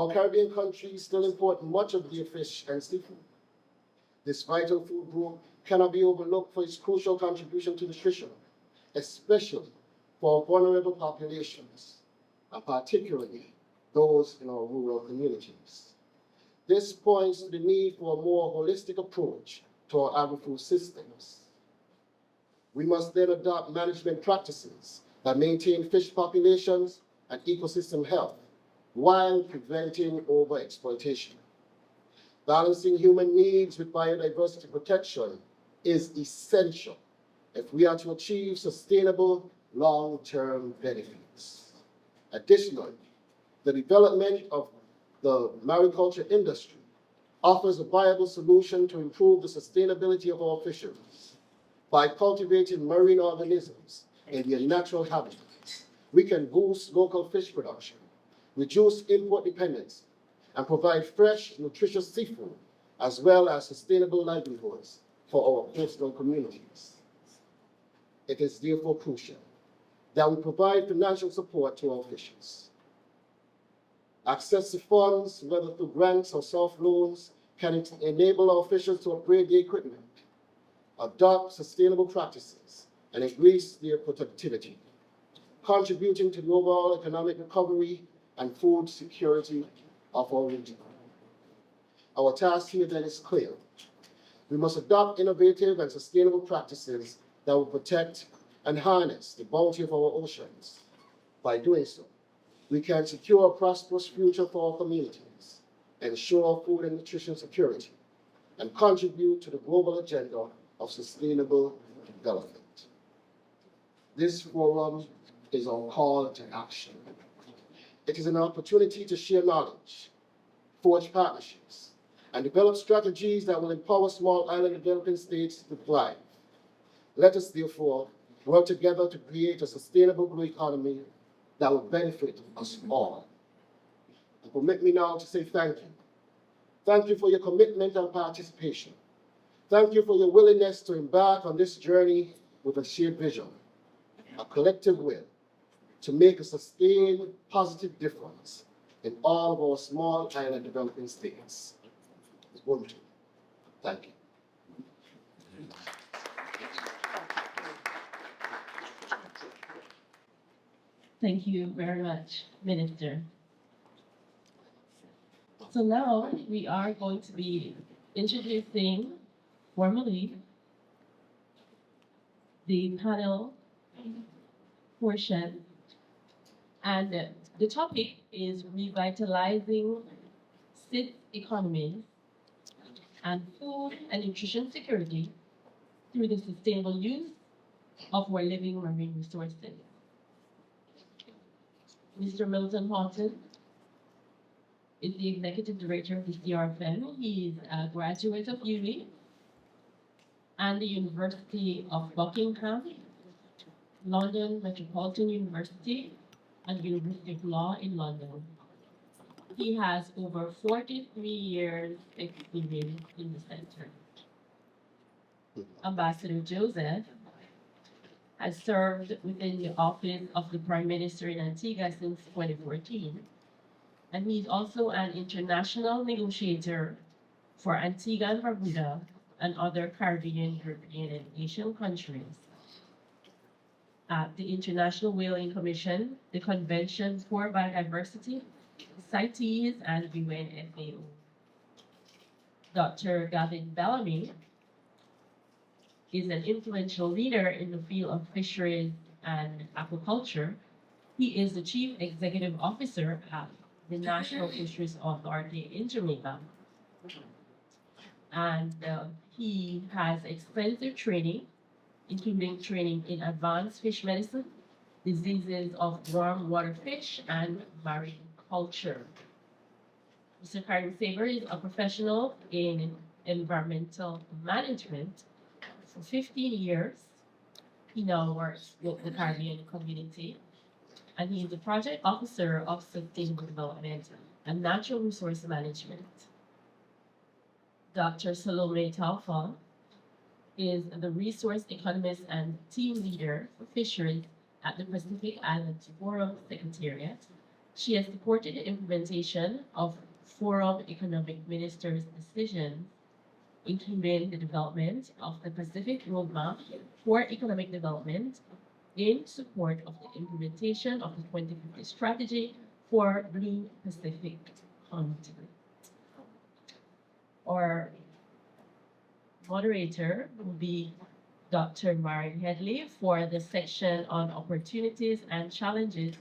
Our Caribbean countries still import much of their fish and seafood. This vital food group cannot be overlooked for its crucial contribution to nutrition, especially for vulnerable populations, and particularly those in our rural communities. This points to the need for a more holistic approach to our agri-food systems. We must then adopt management practices that maintain fish populations and ecosystem health while preventing overexploitation. Balancing human needs with biodiversity protection is essential if we are to achieve sustainable long-term benefits. Additionally, the development of the mariculture industry offers a viable solution to improve the sustainability of our fisheries. By cultivating marine organisms in their natural habitats, we can boost local fish production, reduce import dependency, and provide fresh, nutritious seafood, as well as sustainable livelihoods for our coastal communities. It is therefore crucial that we provide financial support to our fishers. Access to funds, whether through grants or soft loans, can enable our fishers to upgrade their equipment, adopt sustainable practices, and increase their productivity, contributing to the overall economic recovery and food security of our region. Our task here then is clear. We must adopt innovative and sustainable practices that will protect and harness the bounty of our oceans. By doing so, we can secure a prosperous future for our communities, ensure food and nutrition security, and contribute to the global agenda of sustainable development. This forum is our call to action. It is an opportunity to share knowledge, forge partnerships, and develop strategies that will empower small island developing states to thrive. Let us therefore work together to create a sustainable blue economy that will benefit us all. And permit me now to say thank you. Thank you for your commitment and participation. Thank you for your willingness to embark on this journey with a shared vision, a collective will to make a sustained positive difference in all of our small island developing states. It's wonderful. Thank you. Thank you very much, Minister. So now we are going to be introducing formally the panel portion, and the topic is revitalizing economies and food and nutrition security through the sustainable use of our living marine resources. Mr. Milton Haughton is the Executive Director of the CRFM. He is a graduate of UWI and the University of Buckingham, London Metropolitan University, and University of Law in London. He has over 43 years experience in the sector. Ambassador Joseph has served within the office of the Prime Minister in Antigua since 2014, and he's also an international negotiator for Antigua and Barbuda and other Caribbean, European, and Asian countries. At the International Whaling Commission, the Convention for Biodiversity, CITES, and UNFAO. Dr. Gavin Bellamy is an influential leader in the field of fisheries and aquaculture. He is the Chief Executive Officer at the National Fisheries Authority in Jamaica. And he has extensive training, including training in advanced fish medicine, diseases of warm water fish, and marine culture. Mr. Kareem is a professional in environmental management. For 15 years, he now works with the Caribbean community, and he is the project officer of sustainable development and natural resource management. Dr. Salome Taufa is the resource economist and team leader for fisheries at the Pacific Islands Forum Secretariat She has supported the implementation of Forum Economic Ministers' decisions, including the development of the Pacific Roadmap for Economic Development in support of the implementation of the 2050 Strategy for Blue Pacific Continent. Our moderator will be Dr. Marion Headley for the section on opportunities and challenges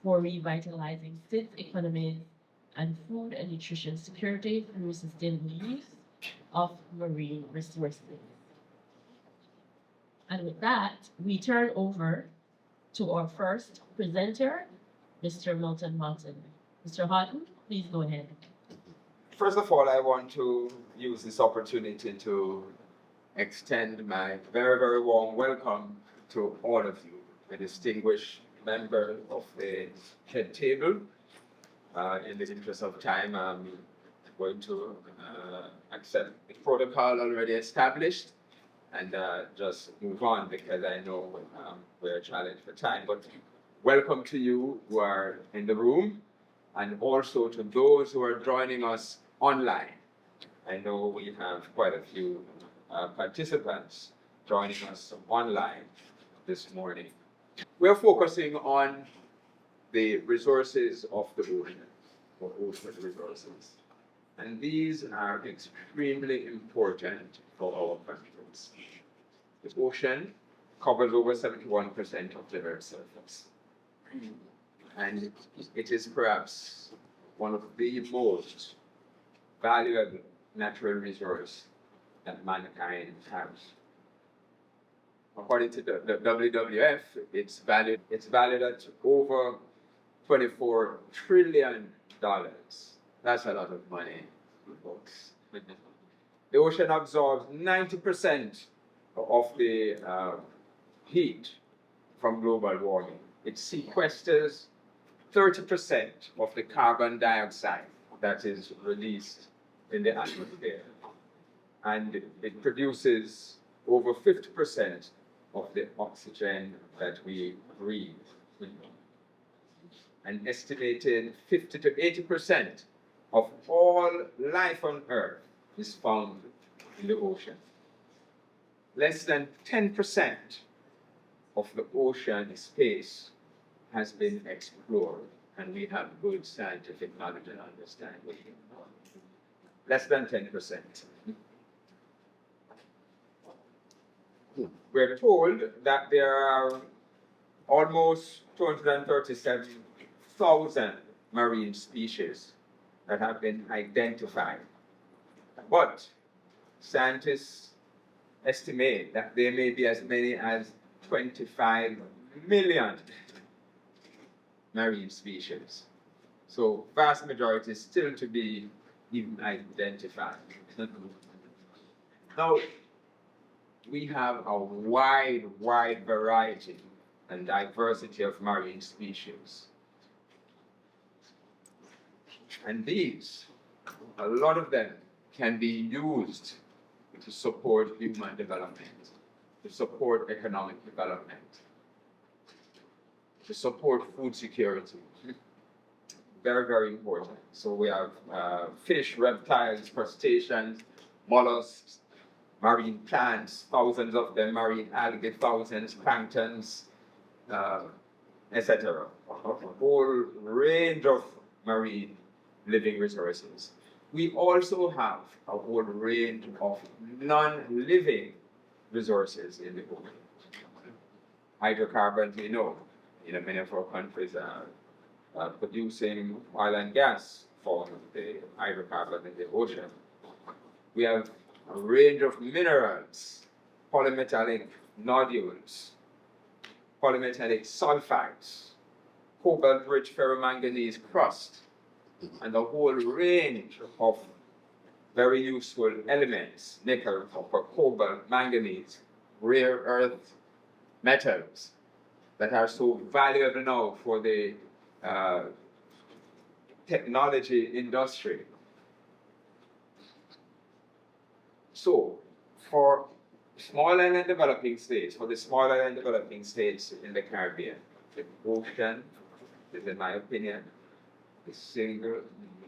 for revitalizing states' economies and food and nutrition security through sustainable use of marine resources. And with that, we turn over to our first presenter, Mr. Milton Haughton. Mr. Haughton, please go ahead. First of all, I want to use this opportunity to extend my very, very warm welcome to all of you, the distinguished members of the head table. In the interest of time, I'm going to accept the protocol already established and just move on because I know we're challenged for time. But welcome to you who are in the room and also to those who are joining us online. I know we have quite a few participants joining us online this morning. We're focusing on the resources of the ocean, or ocean resources. And these are extremely important for our countries. The ocean covers over 71% of the Earth's surface. And it is perhaps one of the most valuable natural resource that mankind has. According to the WWF, it's valued at over $24 trillion. That's a lot of money, folks. The ocean absorbs 90% of the heat from global warming. It sequesters 30% of the carbon dioxide that is released in the atmosphere. And it produces over 50% of the oxygen that we breathe. An estimated 50 to 80% of all life on Earth is found in the ocean. Less than 10% of the ocean space has been explored, and we have good scientific knowledge and understanding. Less than 10%. We're told that there are almost 237,000 marine species that have been identified. But scientists estimate that there may be as many as 25 million marine species. So vast majority is still to be even identified. Now, we have a wide variety and diversity of marine species. And these, a lot of them can be used to support human development, to support economic development, to support food security. Very, very important. So we have fish, reptiles, crustaceans, mollusks, marine plants, thousands of them, marine algae, thousands, planktons, etc. A whole range of marine living resources. We also have a whole range of non-living resources in the ocean. Hydrocarbons, we know, many of our countries are producing oil and gas for the hydrocarbon in the ocean. We have a range of minerals, polymetallic nodules, polymetallic sulfides, cobalt-rich ferromanganese crust, and a whole range of very useful elements, nickel, copper, cobalt, manganese, rare earth metals that are so valuable now for the technology industry. So, for small island developing states, in the Caribbean, the ocean is, in my opinion, the single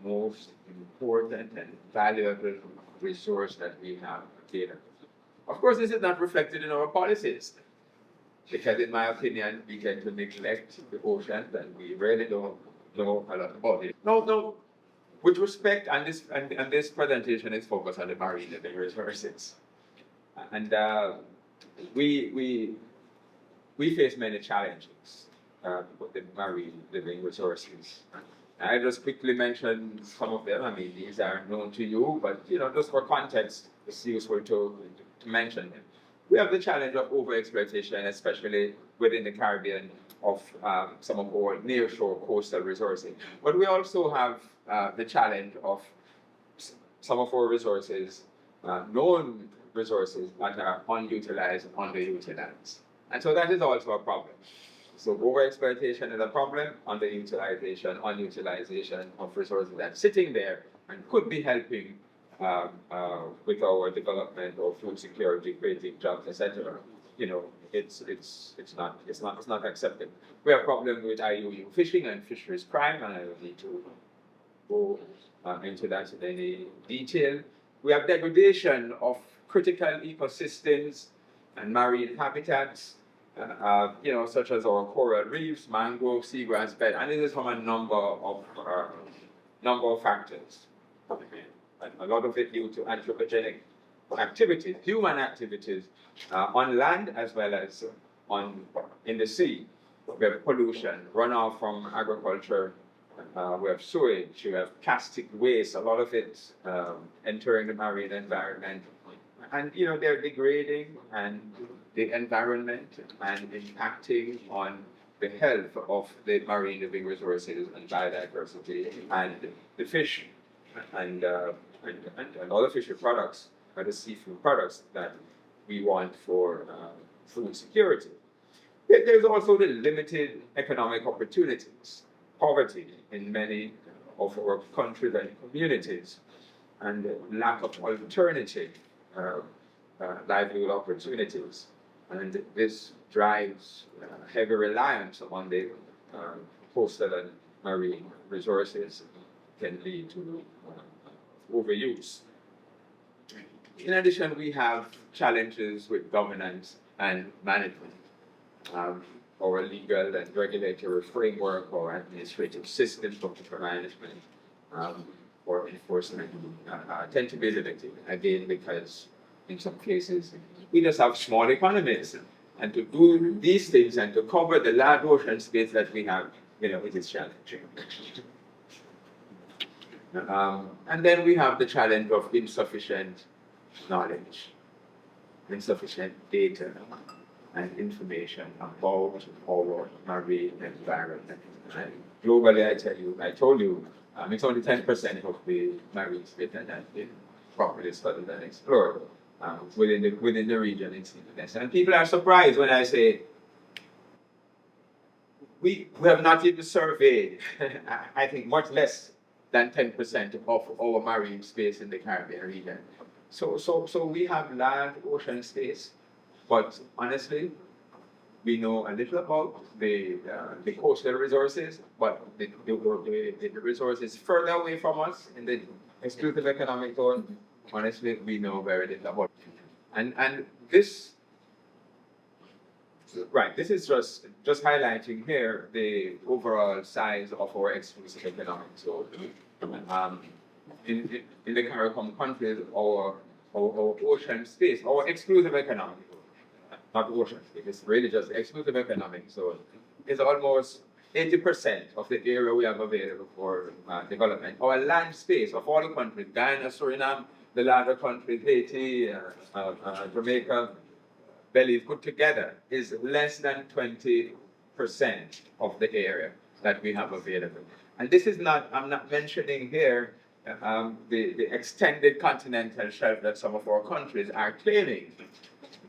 most important and valuable resource that we have available. Of course, this is not reflected in our policies, because in my opinion, we tend to neglect the oceans and we really don't know a lot about it. No, with respect, and this presentation is focused on the marine living resources. And we face many challenges with the marine living resources. I just quickly mention some of them. I mean, these are known to you, but just for context, it's useful to mention them. We have the challenge of overexploitation, especially within the Caribbean, of some of our nearshore coastal resources. But we also have the challenge of some of our resources, known resources that are unutilized, underutilized. And so that is also a problem. So overexploitation is a problem, underutilization, unutilization of resources that's sitting there and could be helping with our development or food security, creating jobs, etc. It's not accepted. We have problems with IUU fishing and fisheries crime, and I don't need to go into that in any detail. We have degradation of critical ecosystems and marine habitats, such as our coral reefs, mangrove, seagrass bed, and this is from a number of factors. And a lot of it due to anthropogenic activities, human activities, on land as well as in the sea. We have pollution, runoff from agriculture. We have sewage. We have plastic waste. A lot of it entering the marine environment, and they're degrading and the environment and impacting on the health of the marine living resources and biodiversity and the fish and other fishery products, or the seafood products that we want for food security. There's also the limited economic opportunities, poverty in many of our countries and communities, and lack of alternative livelihood opportunities. And this drives heavy reliance on the coastal and marine resources, can lead to overuse. In addition, we have challenges with governance and management. Our legal and regulatory framework or administrative systems for management or enforcement tend to be limited, again, because in some cases we just have small economies, and to do these things and to cover the large ocean space that we have, it is challenging. And then we have the challenge of insufficient knowledge, insufficient data and information about our marine environment. And globally, I told you, it's only 10% of the marine space that has been properly studied and explored within the region. And people are surprised when I say we have not even surveyed, I think, much less than 10% of our marine space in the Caribbean region. So we have large ocean space, but honestly, we know a little about the coastal resources, but the resources further away from us in the exclusive economic zone, honestly, we know very little about. And this is just highlighting here the overall size of our exclusive economic zone. In the CARICOM countries, our ocean space, our exclusive economic zone, not ocean space, it's really just exclusive economic zone, is almost 80% of the area we have available for development. Our land space of all the countries, Guyana, Suriname, the larger countries, Haiti, Jamaica, Belize put together, is less than 20% of the area that we have available. And this is not, I'm not mentioning here the extended continental shelf that some of our countries are claiming,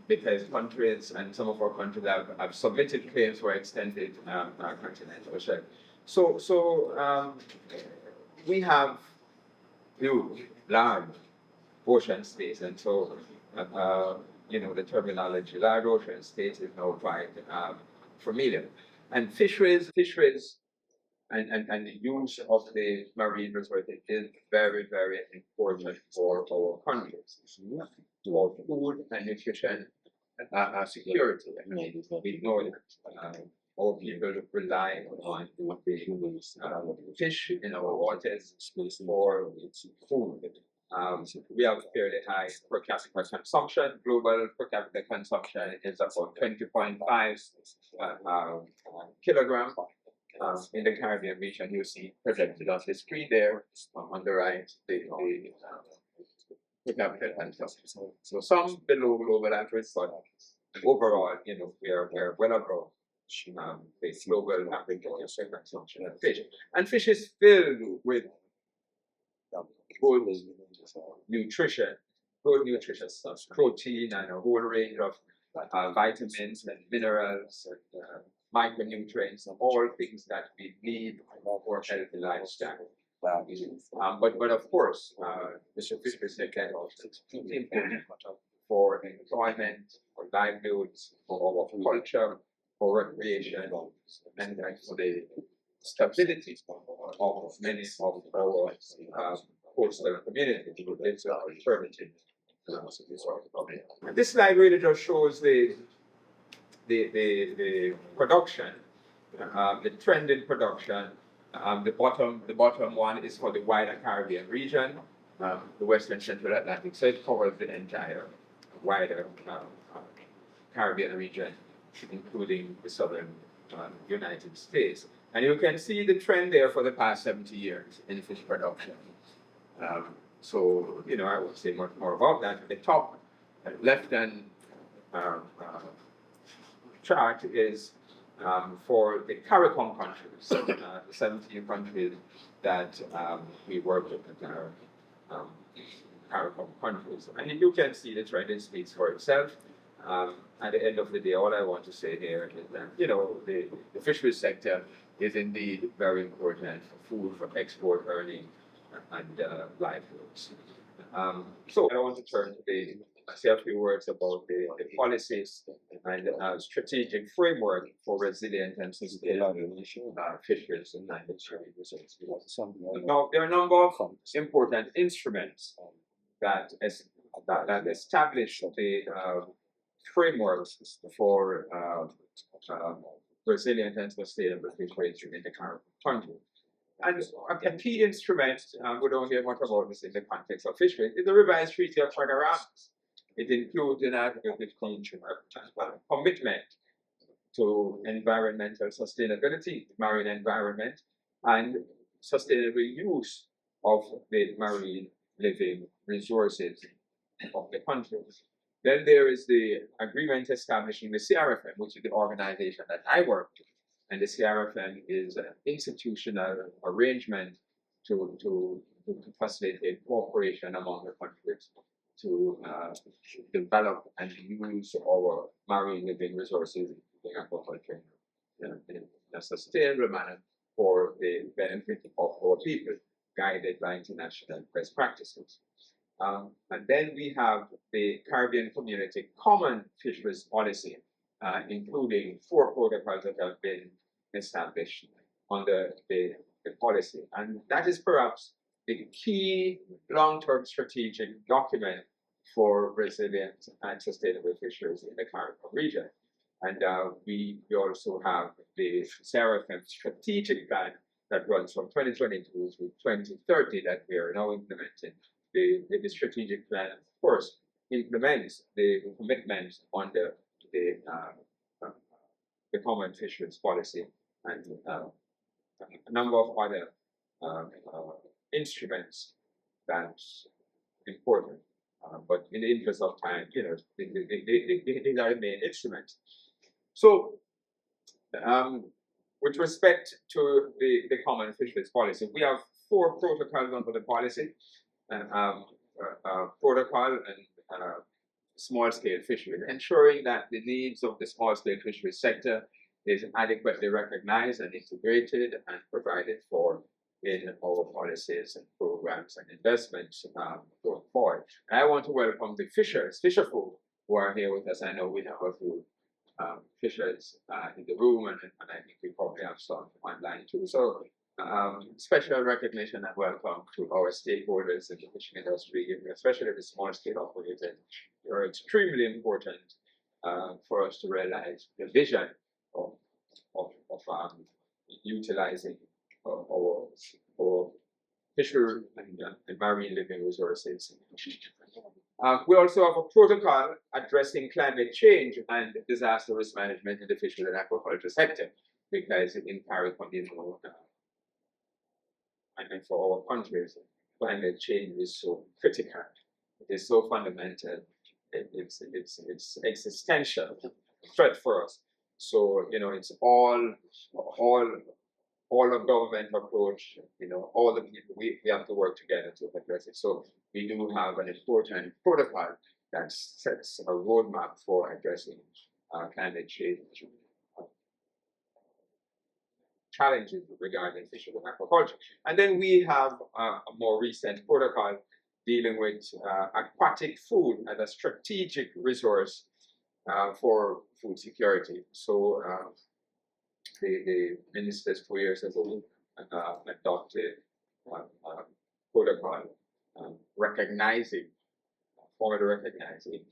because countries and some of our countries have submitted claims for extended continental shelf. So we have huge, large ocean space, and so the terminology large ocean space is now quite familiar. And fisheries and the use of the marine resources is very, very important for our countries, for food and nutrition security. I mean, we know that our people rely on the fish in our waters for food. We have fairly high per capita consumption. Global per capita consumption is about 20.5 kilogram. In the Caribbean region, you see projected on the screen there on the right, the per capita consumption. So some below global average, but overall, you know, we are well above the global average consumption of fish. And fish is filled with good nutrition, good nutritious stuff, protein and a whole range of vitamins and minerals and micronutrients and all things that we need for a healthy lifestyle. But of course, the fisheries sector is also extremely important for employment, for livelihoods, for our culture, for recreation, and for the stability of many of our coastal communities. It's an alternative. This slide really just shows the production, the trend in production. The bottom one is for the wider Caribbean region, the Western Central Atlantic. So it covers the entire wider Caribbean region, including the southern United States. And you can see the trend there for the past 70 years in fish production. So, you know, I won't say much more about that. The top left-hand chart is for the CARICOM countries, the 17 countries that we work with in our CARICOM countries. And you can see the trend speaks for itself. At the end of the day, all I want to say here is that, you know, the fisheries sector is indeed very important for food, for export earning, and livelihoods. So I want to turn to say a few words about the policies and strategic framework for resilient and sustainable fisheries and resources. Now, there are a number of important instruments that establish the frameworks for resilient and sustainable fisheries in the current country. And a key instrument, we don't hear much about this in the context of fisheries, is the revised Treaty of Ramos. It includes an article commitment to environmental sustainability, marine environment, and sustainable use of the marine living resources of the country. Then there is the agreement establishing the CRFM, which is the organization that I work with. And the CRFM is an institutional arrangement to facilitate cooperation among the countries to develop and use our marine living resources in aquaculture in a sustainable manner for the benefit of our people, guided by international best practices. And then we have the Caribbean Community Common Fisheries Policy, including 4 protocols that have been established under the policy. And that is perhaps the key long-term strategic document for resilient and sustainable fisheries in the CARICOM region. And we also have the CRFM strategic plan that runs from 2022 to 2030 that we are now implementing. The strategic plan, of course, implements the commitments under the Common Fisheries Policy and a number of other instruments that's important. But in the interest of time, you know, these are the main instruments. So, with respect to the Common Fisheries Policy, we have 4 protocols under the policy. Protocol and small-scale fisheries, ensuring that the needs of the small-scale fisheries sector is adequately recognized and integrated and provided for in our policies and programs and investments going forward. And I want to welcome the fisher folk who are here with us. I know we have a few fishers in the room, and I think we probably have some online too. So Special recognition and welcome to our stakeholders in the fishing industry, especially the small scale operators. They're extremely important for us to realize the vision of utilizing our fishery and marine living resources. We also have a protocol addressing climate change and disaster risk management in the fishery and aquaculture sector, because in CARICOM, and for our countries, climate change is so critical. It is so fundamental. It's existential threat for us. So it's all of government approach. All the people we have to work together to address it. So we do have an important protocol that sets a roadmap for addressing climate change challenges regarding fisheries and aquaculture. And then we have a more recent protocol dealing with aquatic food as a strategic resource for food security. So the ministers 2 years ago adopted a protocol formally recognizing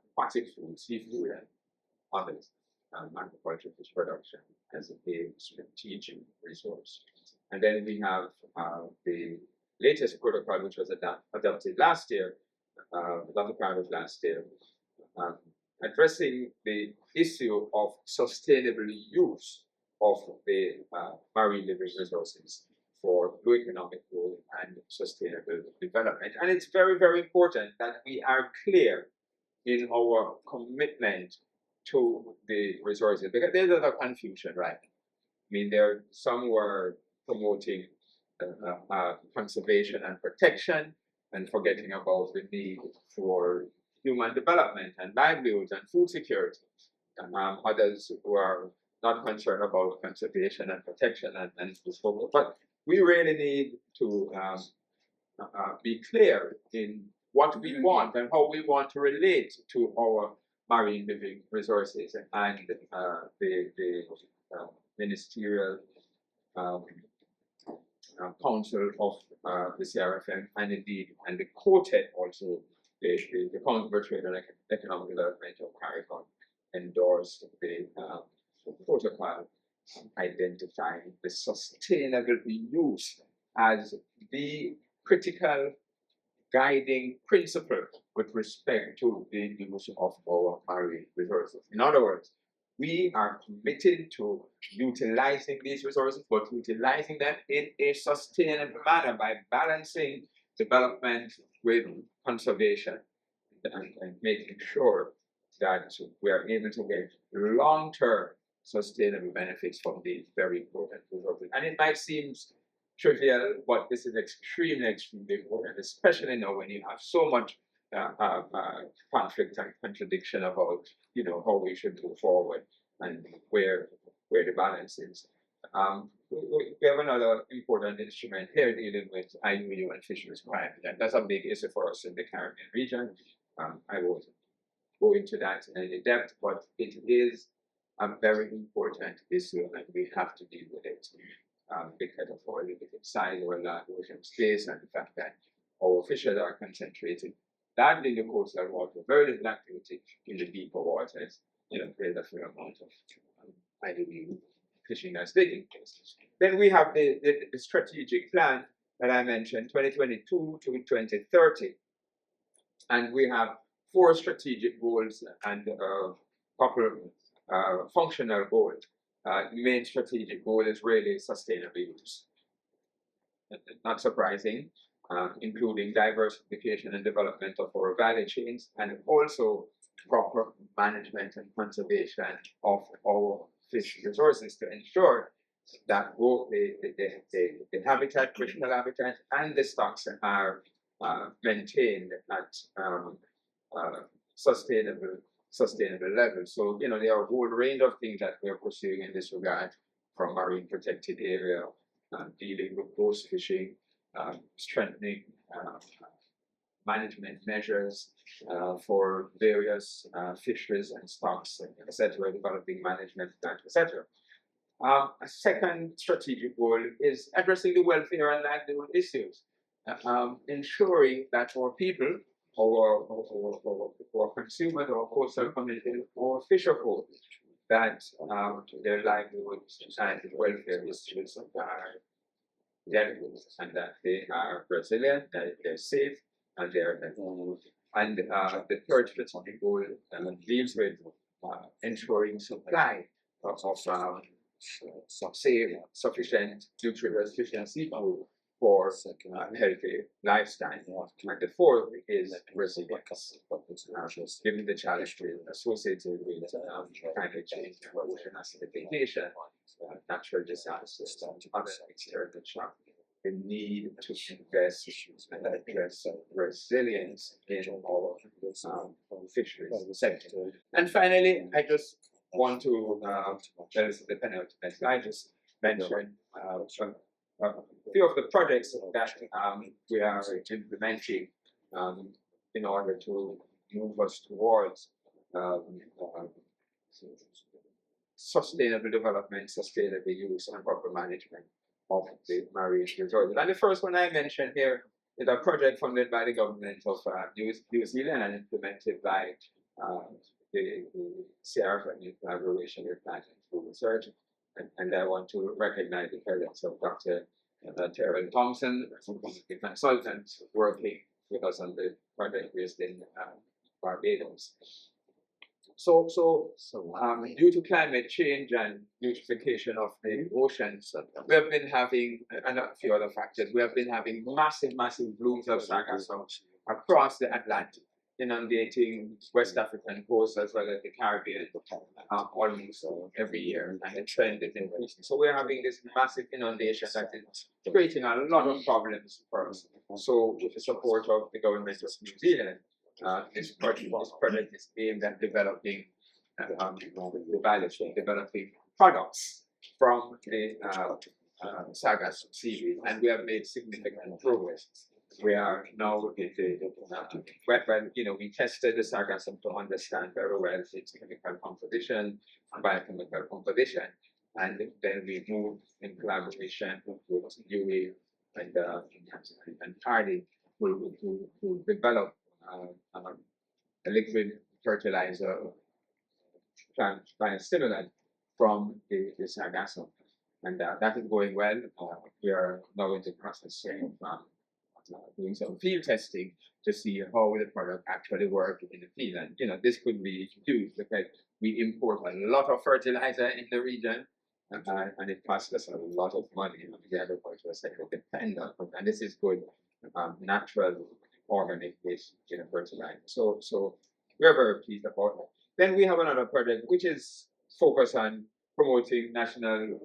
aquatic food, seafood, and others, aquaculture fish production as a strategic resource. And then we have the latest protocol, which was adopted last year, the part of last year, addressing the issue of sustainable use of the marine living resources for low economic growth and sustainable development. And it's very, very important that we are clear in our commitment to the resources, because there's a lot of confusion, right? I mean, some were promoting conservation and protection and forgetting about the need for human development and livelihoods and food security. Others who are not concerned about conservation and protection and so forth. But we really need to be clear in what we want and how we want to relate to our marine living resources and the ministerial council of the CRFM, and indeed, and the quartet also, the Council for Trade and Economic Development of CARICOM endorsed the protocol identifying the sustainable use as the critical guiding principle with respect to the use of our marine resources. In other words, we are committed to utilizing these resources, but utilizing them in a sustainable manner by balancing development with conservation and making sure that we are able to get long-term sustainable benefits from these very important resources. And it might seem trivial, but this is extremely, extremely important, especially now when you have so much conflict and contradiction about how we should move forward and where the balance is. We have another important instrument here dealing with IUU and fisheries crime, and that's a big issue for us in the Caribbean region. I won't go into that in any depth, but it is a very important issue, and we have to deal with it because of our limited size, our large ocean space, and the fact that our fisheries are concentrated largely in the coastal water, very little activity in the deeper waters. There's a fair amount of IUU fishing that's taking place. Then we have the strategic plan that I mentioned, 2022 to 2030. And we have 4 strategic goals and a couple of functional goals. The main strategic goal is really sustainable use. Not surprising, including diversification and development of our value chains, and also proper management and conservation of our fish resources to ensure that both the habitat, critical habitat, and the stocks are maintained at sustainable levels. So, there are a whole range of things that we are pursuing in this regard, from marine protected area, dealing with ghost fishing, strengthening management measures for various fisheries and stocks, etc., developing management plans, etc. A second strategic goal is addressing the welfare and livelihood issues, ensuring that our people, our consumers, our coastal communities, our fisher folk, that their livelihoods and welfare issues are dealt with, and that they are resilient, that they're safe, and they're and the third strategic goal deals with ensuring supply of safe, sufficient nutrient sufficiency for healthy lifestyle. And the fourth is resilience, given the challenges associated with climate change, erosion, acidification, natural disasters, other external shocks. The need to invest and address resilience in our fisheries sector. And finally, I just want to tell us the penultimate slide, just mention a few of the projects that we are implementing in order to move us towards sustainable development, sustainable use, and proper management of the marine resources. And the first one I mentioned here is a project funded by the government of New Zealand and implemented by the CRFM in collaboration with Planting Food Research. And I want to recognize the presence of Dr. Terrell Thompson, a consultant working with us on the project based in Barbados. So due to climate change and eutrophication of the oceans, we have been having, and a few other factors, we have been having massive blooms of sargassum across the Atlantic, inundating West African coasts as well as the Caribbean almost every year, and the trend is increasing. So we're having this massive inundation that is creating a lot of problems for us. So with the support of the government of New Zealand, this project is aimed at developing the value chain, developing products from the sargassum seaweed, and we have made significant progress. We are now we tested the sargassum to understand very well its chemical composition, biochemical composition, and then we moved in collaboration with UA and Hardy to develop a liquid fertilizer biostimulant from the sargassum, and that is going well. We are now in the process of doing some field testing to see how the product actually works in the field. And this could be huge because we import a lot of fertilizer in the region, and it costs us a lot of money. The agricultural sector depend on it, and this is good natural organic based fertilizer. So we're very pleased about that. Then we have another project which is focused on promoting national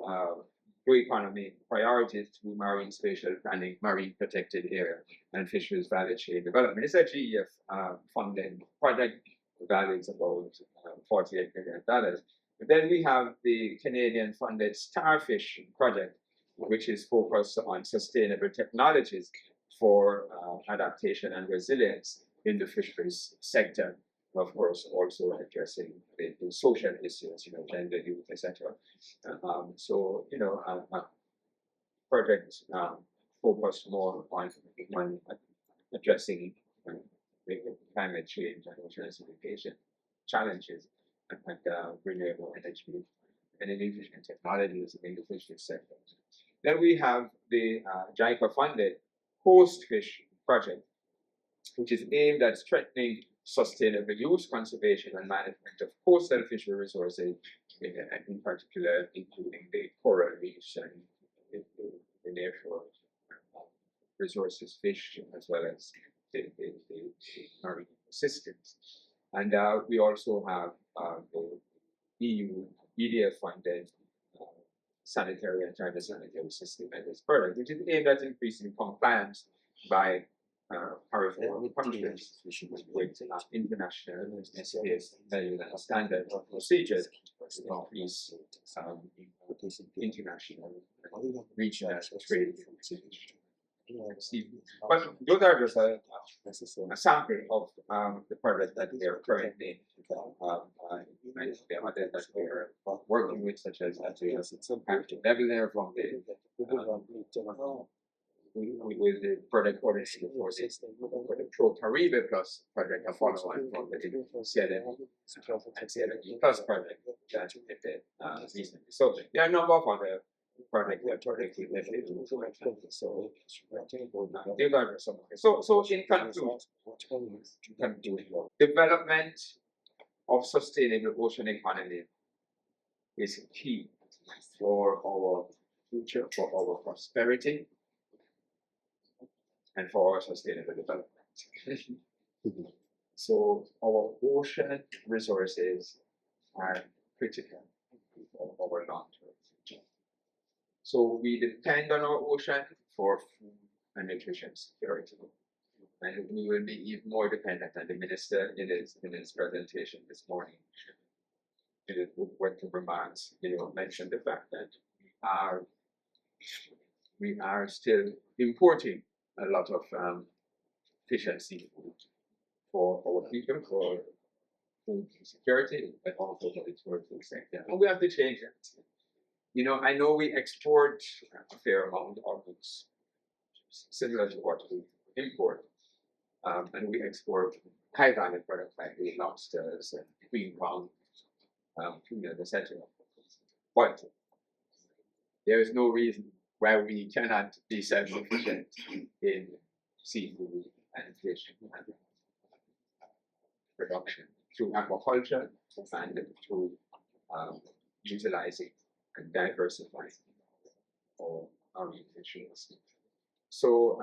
blue economy priorities through marine spatial planning, marine protected area, and fisheries value chain development. It's a GEF funded project, values about $48 million. But then we have the Canadian funded Starfish project, which is focused on sustainable technologies for adaptation and resilience in the fisheries sector. Of course, also addressing the social issues, gender, youth, etc. Projects focus more on addressing climate change and oceanification challenges and renewable energy and efficient technologies in the fisheries sector. Then we have the JICA-funded Coast Fish project, which is aimed at strengthening sustainable use, conservation, and management of coastal fishery resources, in particular, including the coral reefs and the nearshore resources, fish, as well as the marine systems. And we also have the EU EDF-funded sanitary and sanitary system and this project, which is aimed at increasing compliance by CARICOM countries with international standard procedures to increase international regional trade. But those are just a sample of the projects that we are currently Right? There are others that we're working with, such as Daven there from the with the project coordinating forces for the Pro Caribbean Plus project, a follow-on from the CRFM and CRFM Plus project that we did recently. So there are a number of other projects that we lifted. So in conclusion, development of sustainable ocean economy is key for our future, for our prosperity, and for our sustainable development. So our ocean resources are critical for our long-term future. So we depend on our ocean for food and nutrition security. And we will be even more dependent on the minister in his presentation this morning. In his working remarks, mentioned the fact that we are still importing a lot of fish and seafood for our people, for food security, but also for the tourism sector. And we have to change that. I know we export a fair amount of goods, similar to what we import. And we export high value products like lobsters and green pound, etc. But there is no reason why we cannot be self-sufficient in seafood and fish production through aquaculture and through utilizing and diversifying our fisheries. So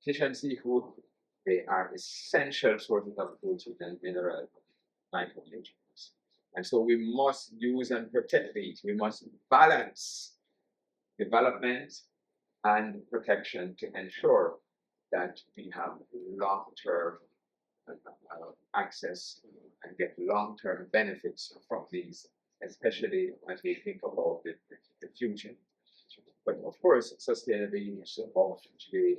fish and seafood, they are essential sources of protein and mineral micronutrients. And so we must use and protect these. We must balance development and protection to ensure that we have long-term access and get long-term benefits from these, especially as we think about the future. But of course, sustainable use of the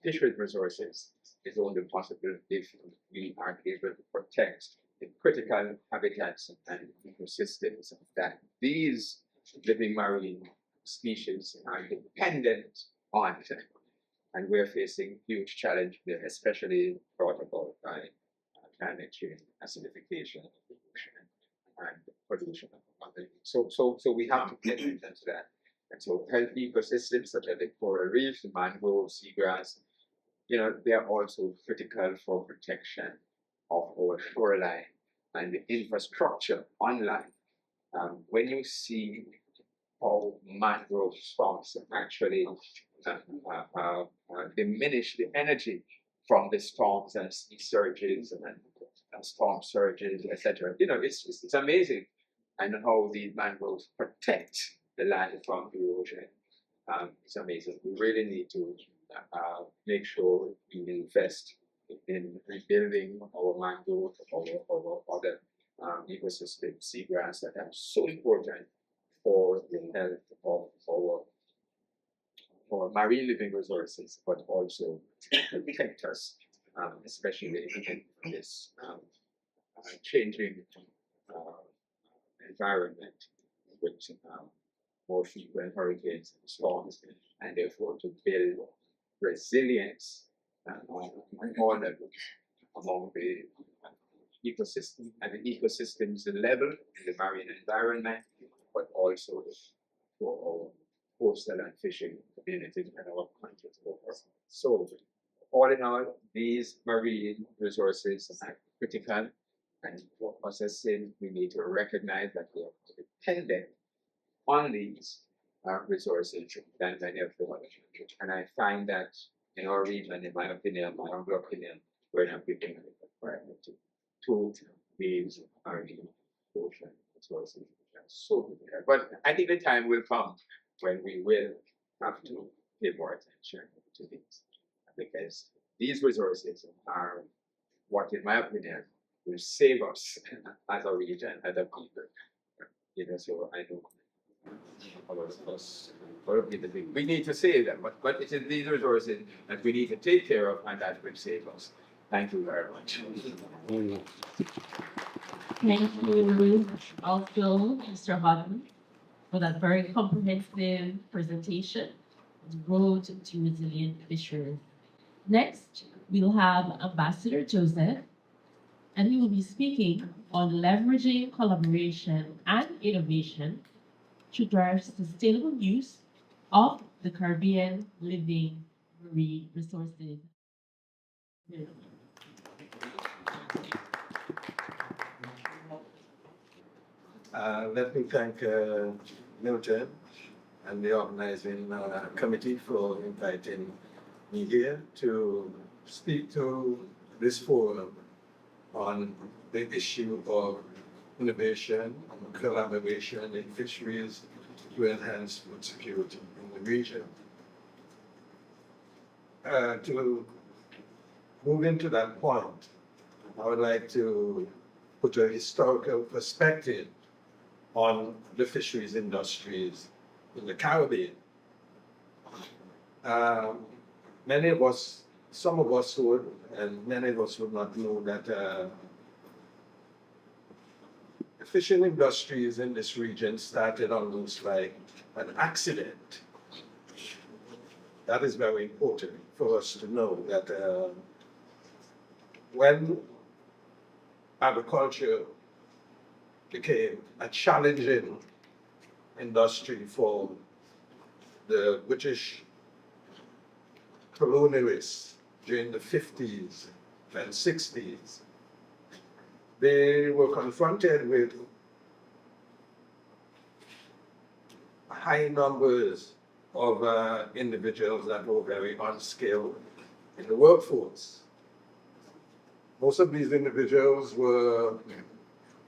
fisheries resources is only possible if we are able to protect the critical habitats and ecosystems that these living marine species are dependent on. And we're facing huge challenge there, especially brought about by climate change, acidification of the ocean, and pollution of other. So we have to pay attention to that. And so healthy ecosystems such as the coral reefs, the mangrove, seagrass, they are also critical for protection of our shoreline and the infrastructure on land. When you see how mangrove swamps actually diminish the energy from the storms and sea surges and storm surges, etc. It's amazing, and how the mangroves protect the land from erosion. It's amazing. We really need to make sure we invest in rebuilding our mangrove, our other ecosystems, seagrass that are so important for the health of our marine living resources, but also protect us, especially in this changing environment with more frequent hurricanes and storms, and therefore to build resilience on all levels among the ecosystem and the ecosystems level in the marine environment, but also for our coastal and fishing communities and our countries overall. So, all in all, these marine resources are critical, and for processing, we need to recognize that we are dependent on these resources than many of the other countries. And I find that in our region, in my opinion, my humble opinion, we're not giving priority to these marine ocean resources. So, but I think the time will come when we will have to pay more attention to these, because these resources are what, in my opinion, will save us as a region, as a people. So I know we need to save them, but it is these resources that we need to take care of, and that will save us. Thank you very much. Thank you also, Mr. Haughton, for that very comprehensive presentation, Road to Resilient Fisheries. Next, we'll have Ambassador Joseph, and he will be speaking on leveraging collaboration and innovation to drive sustainable use of the Caribbean living marine resources. Let me thank Milton and the organizing committee for inviting me here to speak to this forum on the issue of innovation and collaboration in fisheries to enhance food security in the region. To move into that point, I would like to put a historical perspective on the fisheries industries in the Caribbean. Many of us, some of us would, and many of us would not know that the fishing industries in this region started almost like an accident. That is very important for us to know that when agriculture became a challenging industry for the British colonialists during the 50s and 60s, they were confronted with high numbers of individuals that were very unskilled in the workforce. Most of these individuals were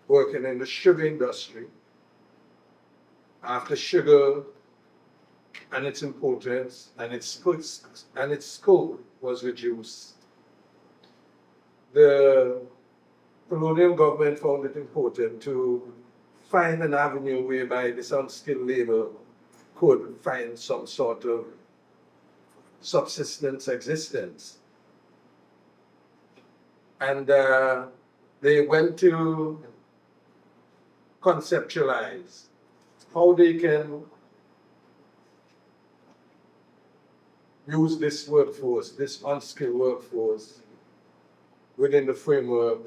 working in the sugar industry. After sugar and its importance and its scope was reduced, the colonial government found it important to find an avenue whereby this unskilled labor could find some sort of subsistence existence. And they went to conceptualize how they can use this workforce, this unskilled workforce, within the framework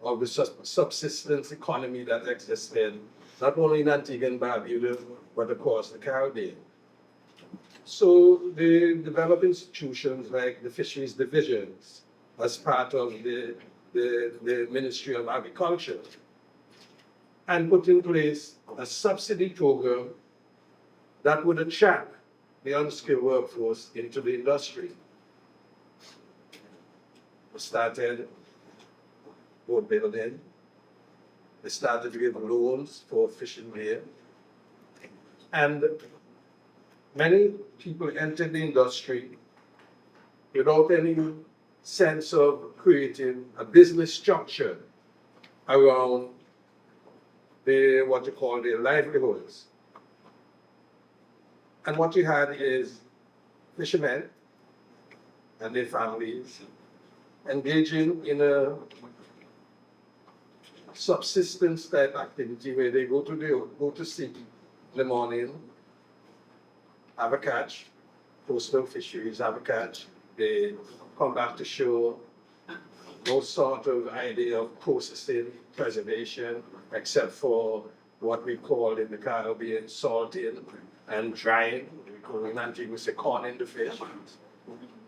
of the subsistence economy that existed not only in Antigua and Barbuda, but across the Caribbean. So they developed institutions like the Fisheries divisions as part of the Ministry of Agriculture, and put in place a subsidy program that would attract the unskilled workforce into the industry. We started boat building. They started to give loans for fishing gear. And many people entered the industry without any sense of creating a business structure around what you call their livelihoods. And what you had is fishermen and their families engaging in a subsistence type activity where they go to sea in the morning, have a catch, coastal fisheries have a catch, they come back to shore, no sort of idea of processing, preservation, except for what we call in the Caribbean salting and drying. We call in Antigua corning the fish.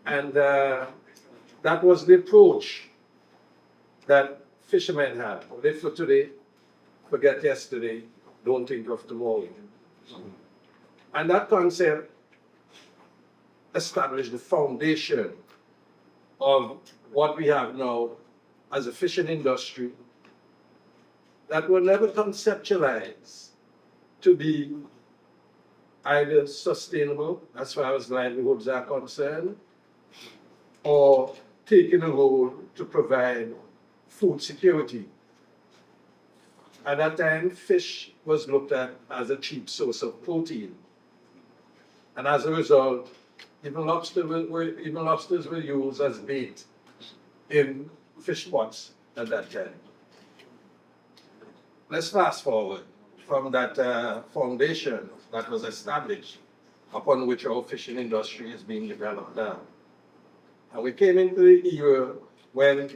And that was the approach that fishermen had. Live for today, forget yesterday, don't think of tomorrow. And that concept established the foundation of what we have now as a fishing industry that were never conceptualized to be either sustainable as far as livelihoods are concerned, or taking a role to provide food security. At that time, fish was looked at as a cheap source of protein. And as a result, even lobsters were used as bait in fish pots at that time. let's fast forward from that foundation that was established upon which our fishing industry is being developed now. And we came into the era when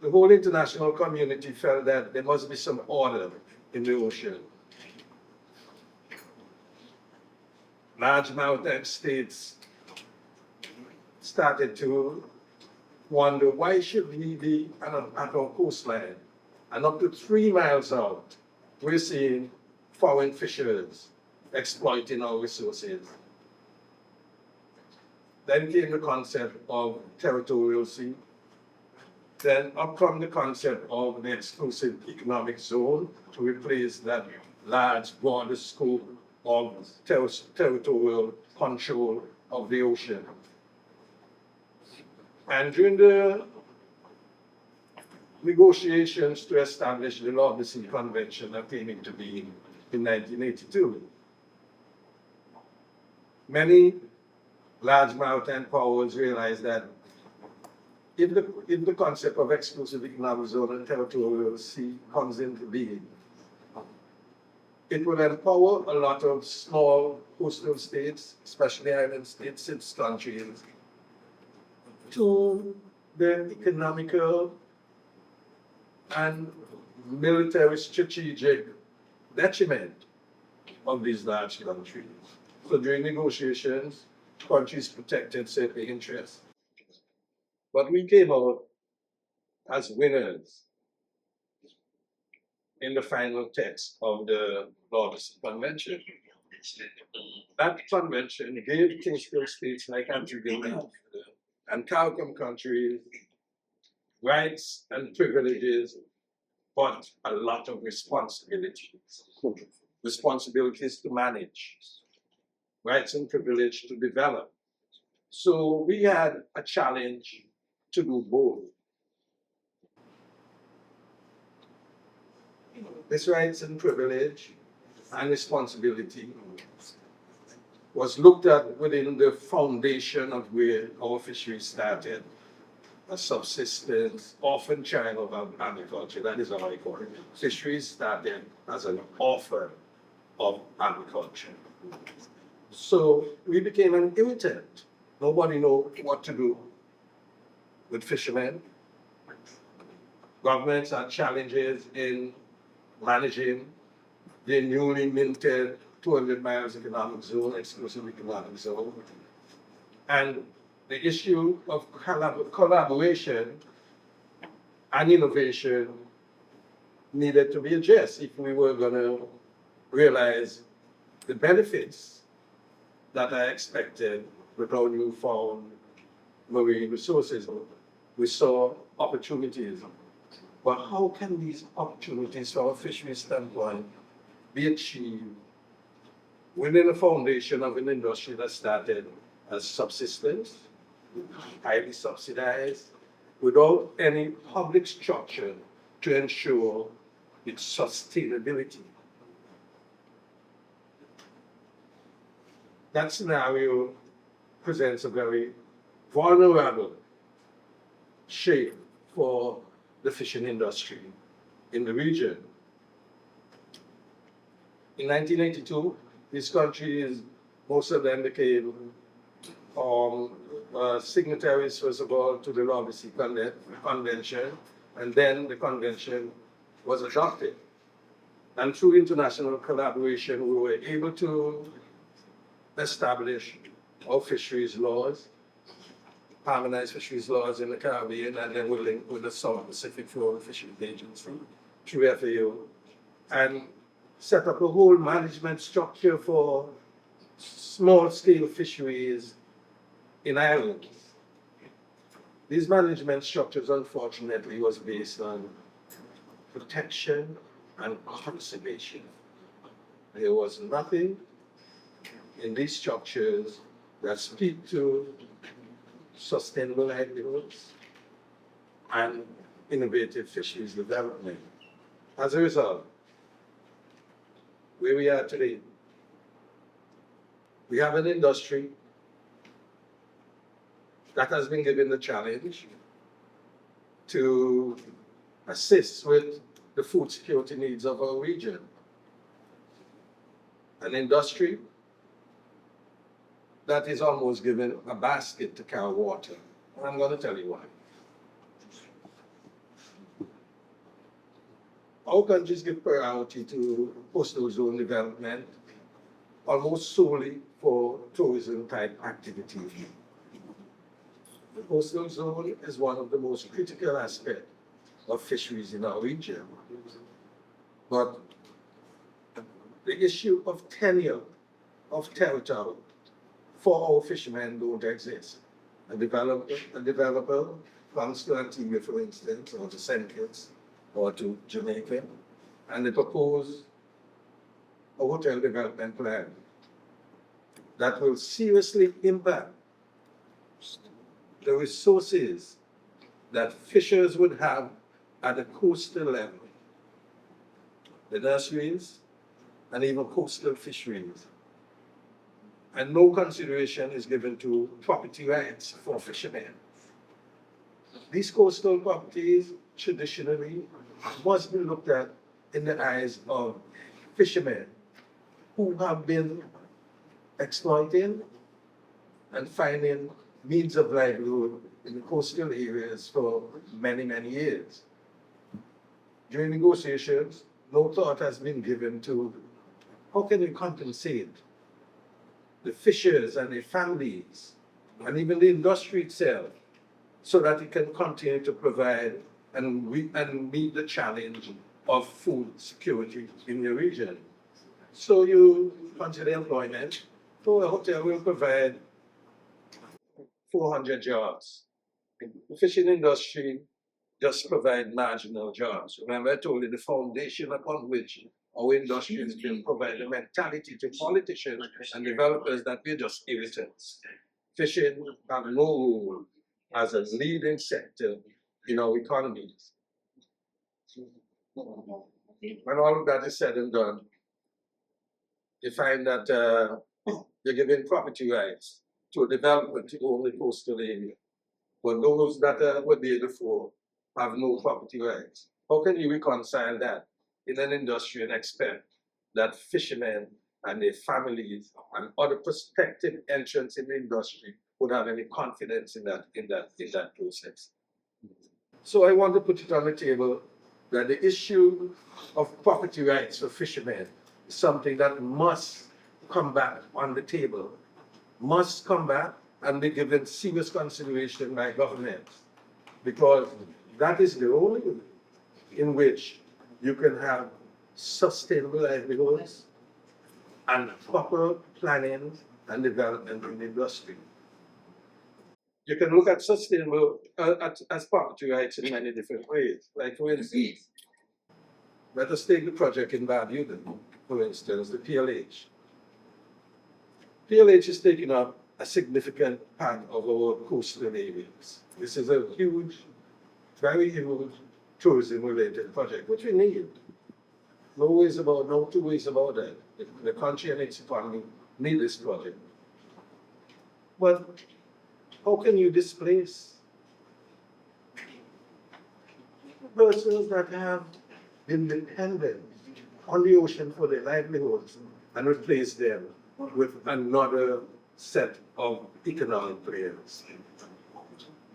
the whole international community felt that there must be some order in the ocean. Large mountain states started to wonder, why should we be at our coastline? And up to 3 miles out, we're seeing foreign fishers exploiting our resources. Then came the concept of territorial sea. Then up come the concept of the exclusive economic zone to replace that large border scope of territorial control of the ocean. And during the negotiations to establish the Law of the Sea Convention that came into being in 1982, many large maritime powers realized that if the concept of exclusive economic zone and territorial sea comes into being, it will empower a lot of small coastal states, especially island states, 6 countries, to the economical and military strategic detriment of these large countries. So during negotiations, countries protected certain interests. But we came out as winners in the final text of the Law of the Sea Convention. That convention gave coastal states like Antigua and CARICOM countries rights and privileges, but a lot of responsibilities. Responsibilities to manage, rights and privilege to develop. So we had a challenge to do both. This rights and privilege and responsibility was looked at within the foundation of where our fisheries started, a subsistence, orphan child of agriculture. That is how I call it. Fisheries started as an orphan of agriculture. So we became an irritant. Nobody knew what to do with fishermen. Governments had challenges in managing the newly minted 200 miles economic zone, exclusive economic zone. And the issue of collaboration and innovation needed to be addressed if we were going to realize the benefits that are expected with our newfound marine resources. We saw opportunities. But how can these opportunities from a fisheries standpoint be achieved within the foundation of an industry that started as subsistence, highly subsidized, without any public structure to ensure its sustainability? That scenario presents a very vulnerable shape for the fishing industry in the region. In 1982, these countries, most of them became signatories, first of all, to the Law of the Sea Convention, and then the convention was adopted. And through international collaboration, we were able to establish our fisheries laws, harmonized fisheries laws in the Caribbean, and then we're linked with the South Pacific Flora Fisheries Agency through FAO, and set up a whole management structure for small-scale fisheries in islands. These management structures, unfortunately, was based on protection and conservation. There was nothing in these structures that speak to sustainable livelihoods and innovative fisheries development. As a result, where we are today, we have an industry that has been given the challenge to assist with the food security needs of our region. An industry that is almost given a basket to carry water. And I'm going to tell you why. Our countries give priority to coastal zone development almost solely for tourism type activities. The coastal zone is one of the most critical aspects of fisheries in our region. But the issue of tenure of territory for our fishermen don't exist. A developer comes to Antigua, for instance, or to St. Kitts, or to Jamaica, and they propose a hotel development plan that will seriously impact the resources that fishers would have at the coastal level, the nurseries, and even coastal fisheries. And no consideration is given to property rights for fishermen. These coastal properties traditionally must be looked at in the eyes of fishermen who have been exploiting and finding means of livelihood in the coastal areas for many, many years. During negotiations, no thought has been given to how can we compensate the fishers and their families, and even the industry itself, so that it can continue to provide and meet the challenge of food security in your region. So you consider employment, so a hotel will provide 400 jobs. The fishing industry just provide marginal jobs. Remember, I told you the foundation upon which our industry has been providing a mentality to politicians and developers that we're just irritants. Fishing has no role as a leading sector in our economies. When all of that is said and done, you find that you're giving property rights to a development to own the coastal area. But those that were there before have no property rights. How can you reconcile that in an industry and expect that fishermen and their families and other prospective entrants in the industry would have any confidence in that process? So I want to put it on the table that the issue of property rights for fishermen is something that must come back on the table, must come back and be given serious consideration by governments, because that is the only way in which you can have sustainable livelihoods and proper planning and development in the industry. You can look at sustainable as property rights in many different ways. Like for instance, let us take the project in Barbuda, for instance, the PLH. PLH is taking up a significant part of our coastal areas. This is a huge, very huge tourism-related project, which we need. No two ways about that. The country and its economy need this project. But how can you displace persons that have been dependent on the ocean for their livelihoods and replace them with another set of economic players?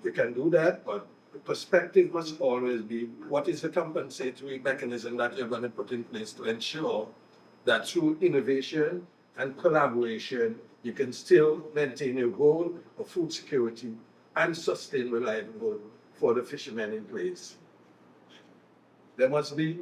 You can do that, but the perspective must always be what is the compensatory mechanism that you're going to put in place to ensure that through innovation and collaboration, you can still maintain your goal of food security and sustainable livelihood for the fishermen in place. There must be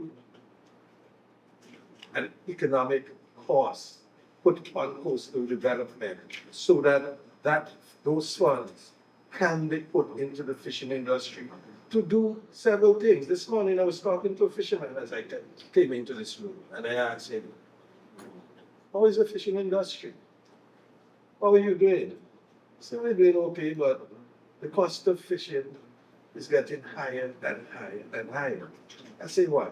an economic cost put on coastal development so that those funds can be put into the fishing industry to do several things. This morning I was talking to a fisherman as I came into this room, and I asked him, how is the fishing industry? How are you doing? He said, we're doing okay, but the cost of fishing is getting higher and higher and higher. I say, why?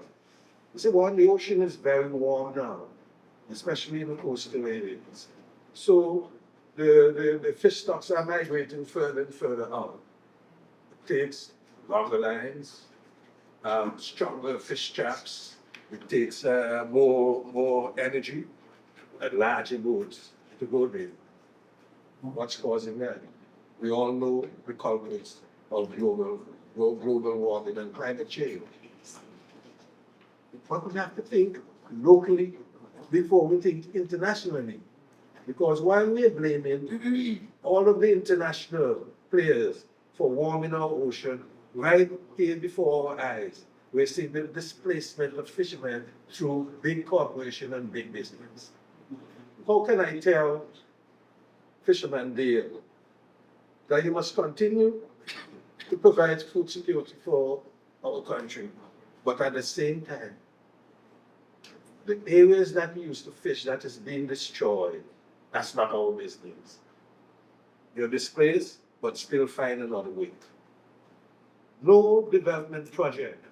He said, well, the ocean is very warm now, especially in the coastal areas. So the fish stocks are migrating further and further out. It takes longer lines, stronger fish traps. It takes more energy and larger boats to go there. What's causing that? We all know the culprits of global warming and climate change. But we have to think locally before we think internationally. Because while we're blaming all of the international players for warming our ocean, right here before our eyes, we're seeing the displacement of fishermen through big corporation and big business. How can I tell fishermen there that you must continue to provide food security for our country, but at the same time, the areas that we used to fish that is being destroyed, that's not our business. You're displaced, but still find another way. No development project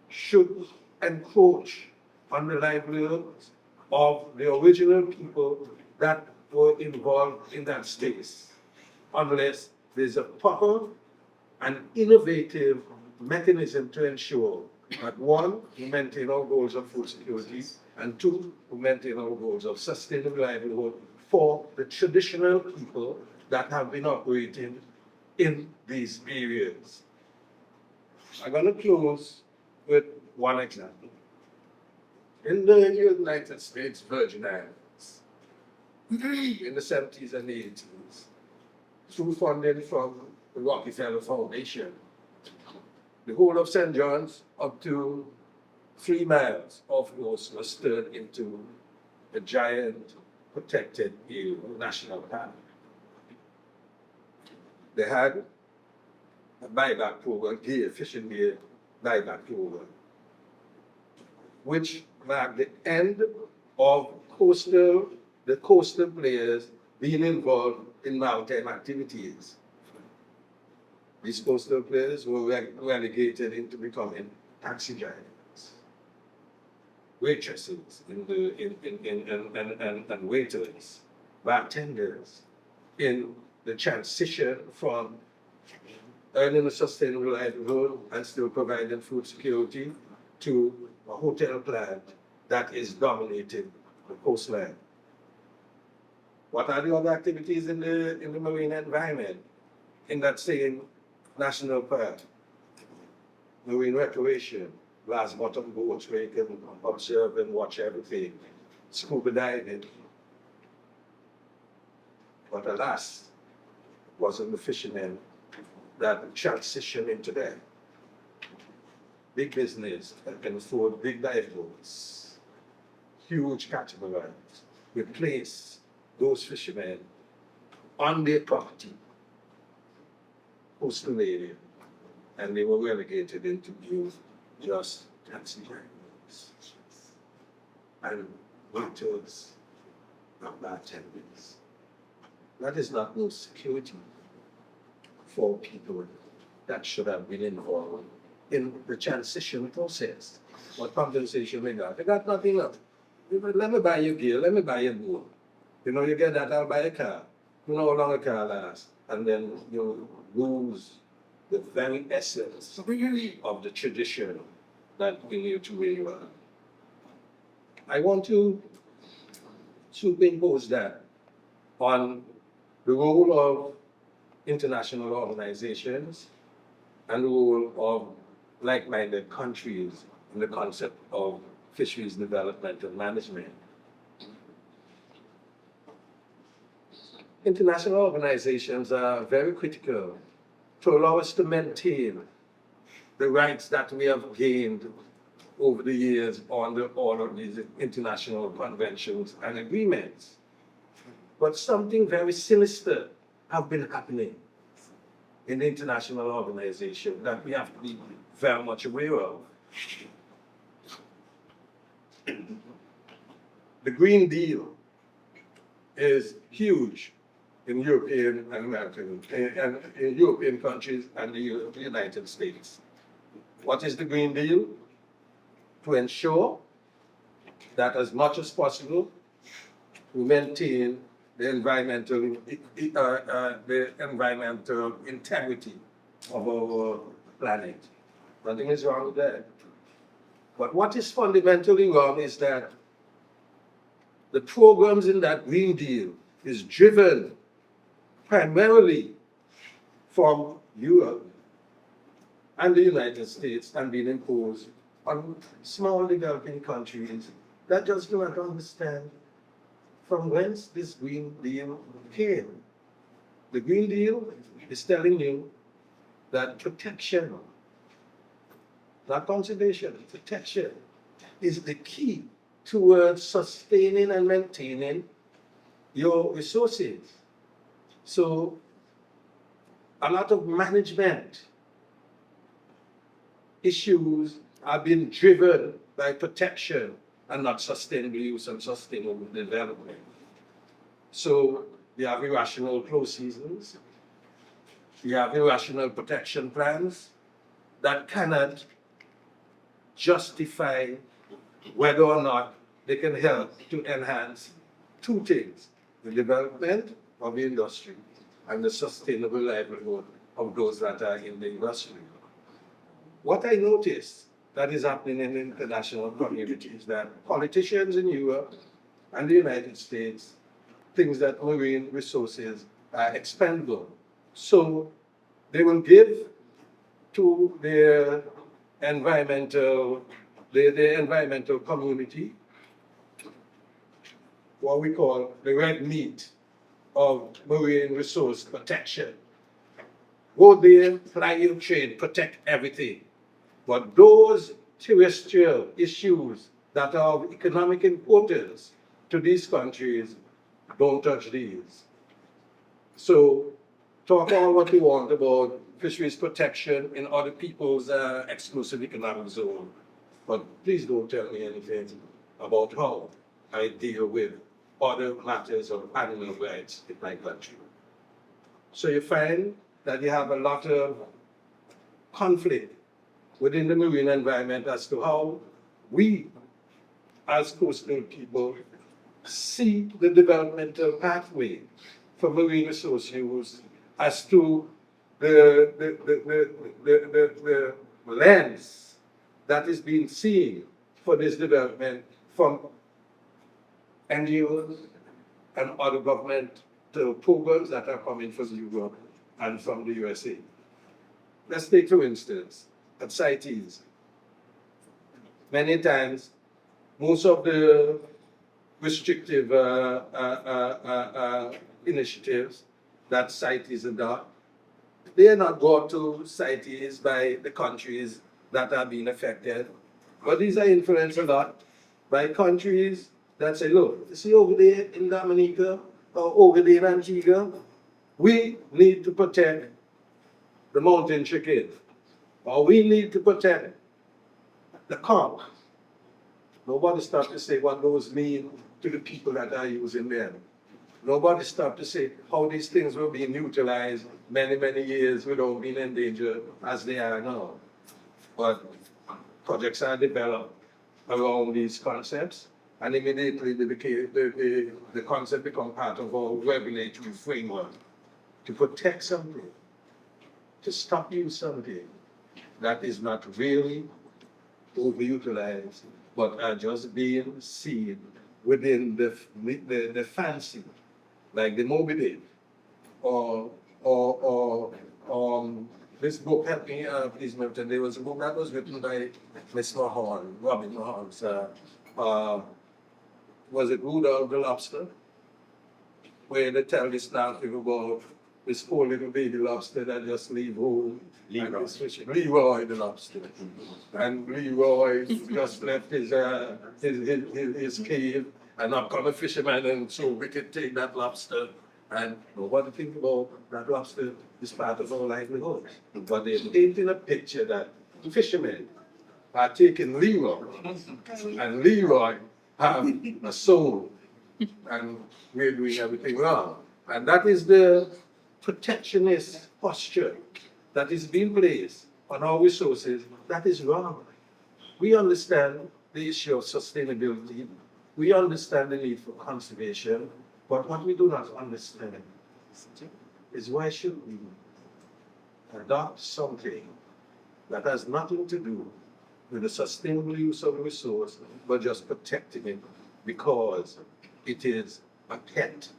should encroach on the livelihoods of the original people that were involved in that space, unless there's a proper and innovative mechanism to ensure that one, we maintain our goals of food security, and two, we maintain our goals of sustainable livelihood for the traditional people that have been operating in these areas. I'm going to close with one example. In the United States Virgin Islands, in the 70s and 80s, through funding from the Rockefeller Foundation, the whole of St. John's, up to 3 miles off coast, was turned into a giant protected area, national park. They had a buyback program, fishing gear buyback program, which marked the end of the coastal players being involved in maritime activities. These coastal players were relegated into becoming taxi drivers, waitresses, and waiters, bartenders, in the transition from earning a sustainable livelihood and still providing food security to a hotel plant that is dominating the coastline. What are the other activities in the marine environment in that same national park? Marine recreation, glass bottom boats where you can observe and watch everything, scuba diving. But alas, it wasn't the fishermen that transitioned into that. Big business that can afford big dive boats, huge catamarans, replace those fishermen on their property, coastal area, and they were relegated into being just taxi drivers and waiters and bartenders. That is not no security for people that should have been involved in the transition process. What compensation they got? They got nothing else. Let me buy you gear, let me buy you boat. You know, you get that, I'll buy a car. You know how long a car lasts. And then you lose the very essence of the tradition that we need to really run. I want to superimpose that on the role of international organizations and the role of like-minded countries in the concept of fisheries development and management. International organizations are very critical to allow us to maintain the rights that we have gained over the years under all of these international conventions and agreements. But something very sinister have been happening in the international organization that we have to be very much aware of. The Green Deal is huge in European and American, and in European countries and the United States. What is the Green Deal? To ensure that as much as possible, we maintain the environmental integrity of our planet. Nothing is wrong with that. But what is fundamentally wrong is that the programs in that Green Deal is driven primarily from Europe and the United States and being imposed on small developing countries that just do not understand from whence this Green Deal came. The Green Deal is telling you that protection, not conservation, protection is the key towards sustaining and maintaining your resources. So a lot of management issues are being driven by protection and not sustainable use and sustainable development. So you have irrational close seasons, you have irrational protection plans that cannot justify whether or not they can help to enhance two things: the development of the industry and the sustainable livelihood of those that are in the industry. What I noticed that is happening in the international community is that politicians in Europe and the United States think that marine resources are expendable. So they will give to their environmental community what we call the red meat of marine resource protection. Go there, fly your trade, protect everything. But those terrestrial issues that are of economic importance to these countries, don't touch these. So talk all what you want about fisheries protection in other people's exclusive economic zone, but please don't tell me anything about how I deal with other matters of animal rights in my country. So you find that you have a lot of conflict within the marine environment as to how we, as coastal people, see the developmental pathway for marine resource use as to the lens that is being seen for this development from NGOs and other governmental programs that are coming from Europe and from the USA. Let's take, for instance, at CITES. Many times, most of the restrictive initiatives that CITES adopt, they are not brought to CITES by the countries that are being affected, but these are influenced a lot by countries that say, look, you see over there in Dominica or over there in Antigua, we need to protect the mountain chicken, or we need to protect the conch. Nobody stopped to say what those mean to the people that are using them. Nobody stopped to say how these things were being utilized many, many years without being endangered as they are now. But projects are developed around these concepts, and immediately the concept becomes part of our regulatory framework to protect something, to stop use something that is not really overutilized, but are just being seen within the fancy, like the Moby Dick, or this book helped me, please, Milton. There was a book that was written by Miss Mahon, Robin Mahon's, was it Rudolph the Lobster? Where they tell this narrative about this poor little baby lobster that just leave home. Leroy the lobster. And Leroy just left his cave, and up come a fisherman, and so we could take that lobster. And nobody think about that lobster is part of our livelihood. But they're painting a picture that fishermen are taking Leroy, and Leroy have a soul, and we're doing everything wrong. And that is the protectionist posture that is being placed on our resources. That is wrong. We understand the issue of sustainability. We understand the need for conservation. But what we do not understand is why should we adopt something that has nothing to do with the sustainable use of the resource, but just protecting it because it is a pet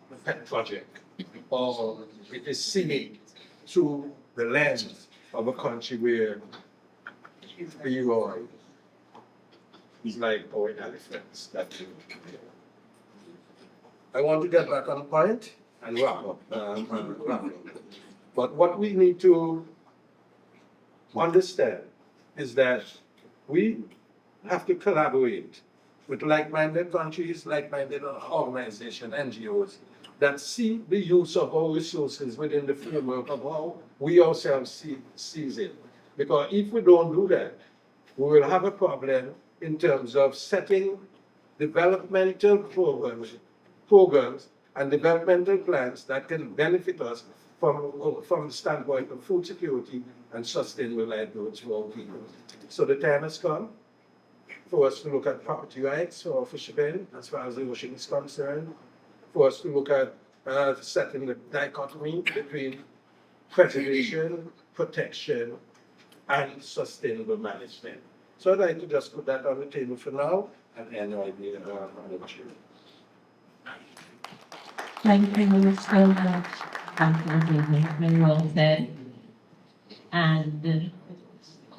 project, or it is seen through the lens of a country where the oil is like oil elephants. I want to get back on point and wrap up. But what we need to understand is that we have to collaborate with like-minded countries, like-minded organizations, NGOs, that see the use of our resources within the framework of how we ourselves sees it. Because if we don't do that, we will have a problem in terms of setting developmental programs and developmental plans that can benefit us from the standpoint of food security and sustainable livelihoods for our people. So the time has come for us to look at property rights for our fishermen, as far as the ocean is concerned, for us to look at setting the dichotomy between preservation, protection, and sustainable management. So I'd like to just put that on the table for now and end right there on the chair. Thank you so much. Very well said. And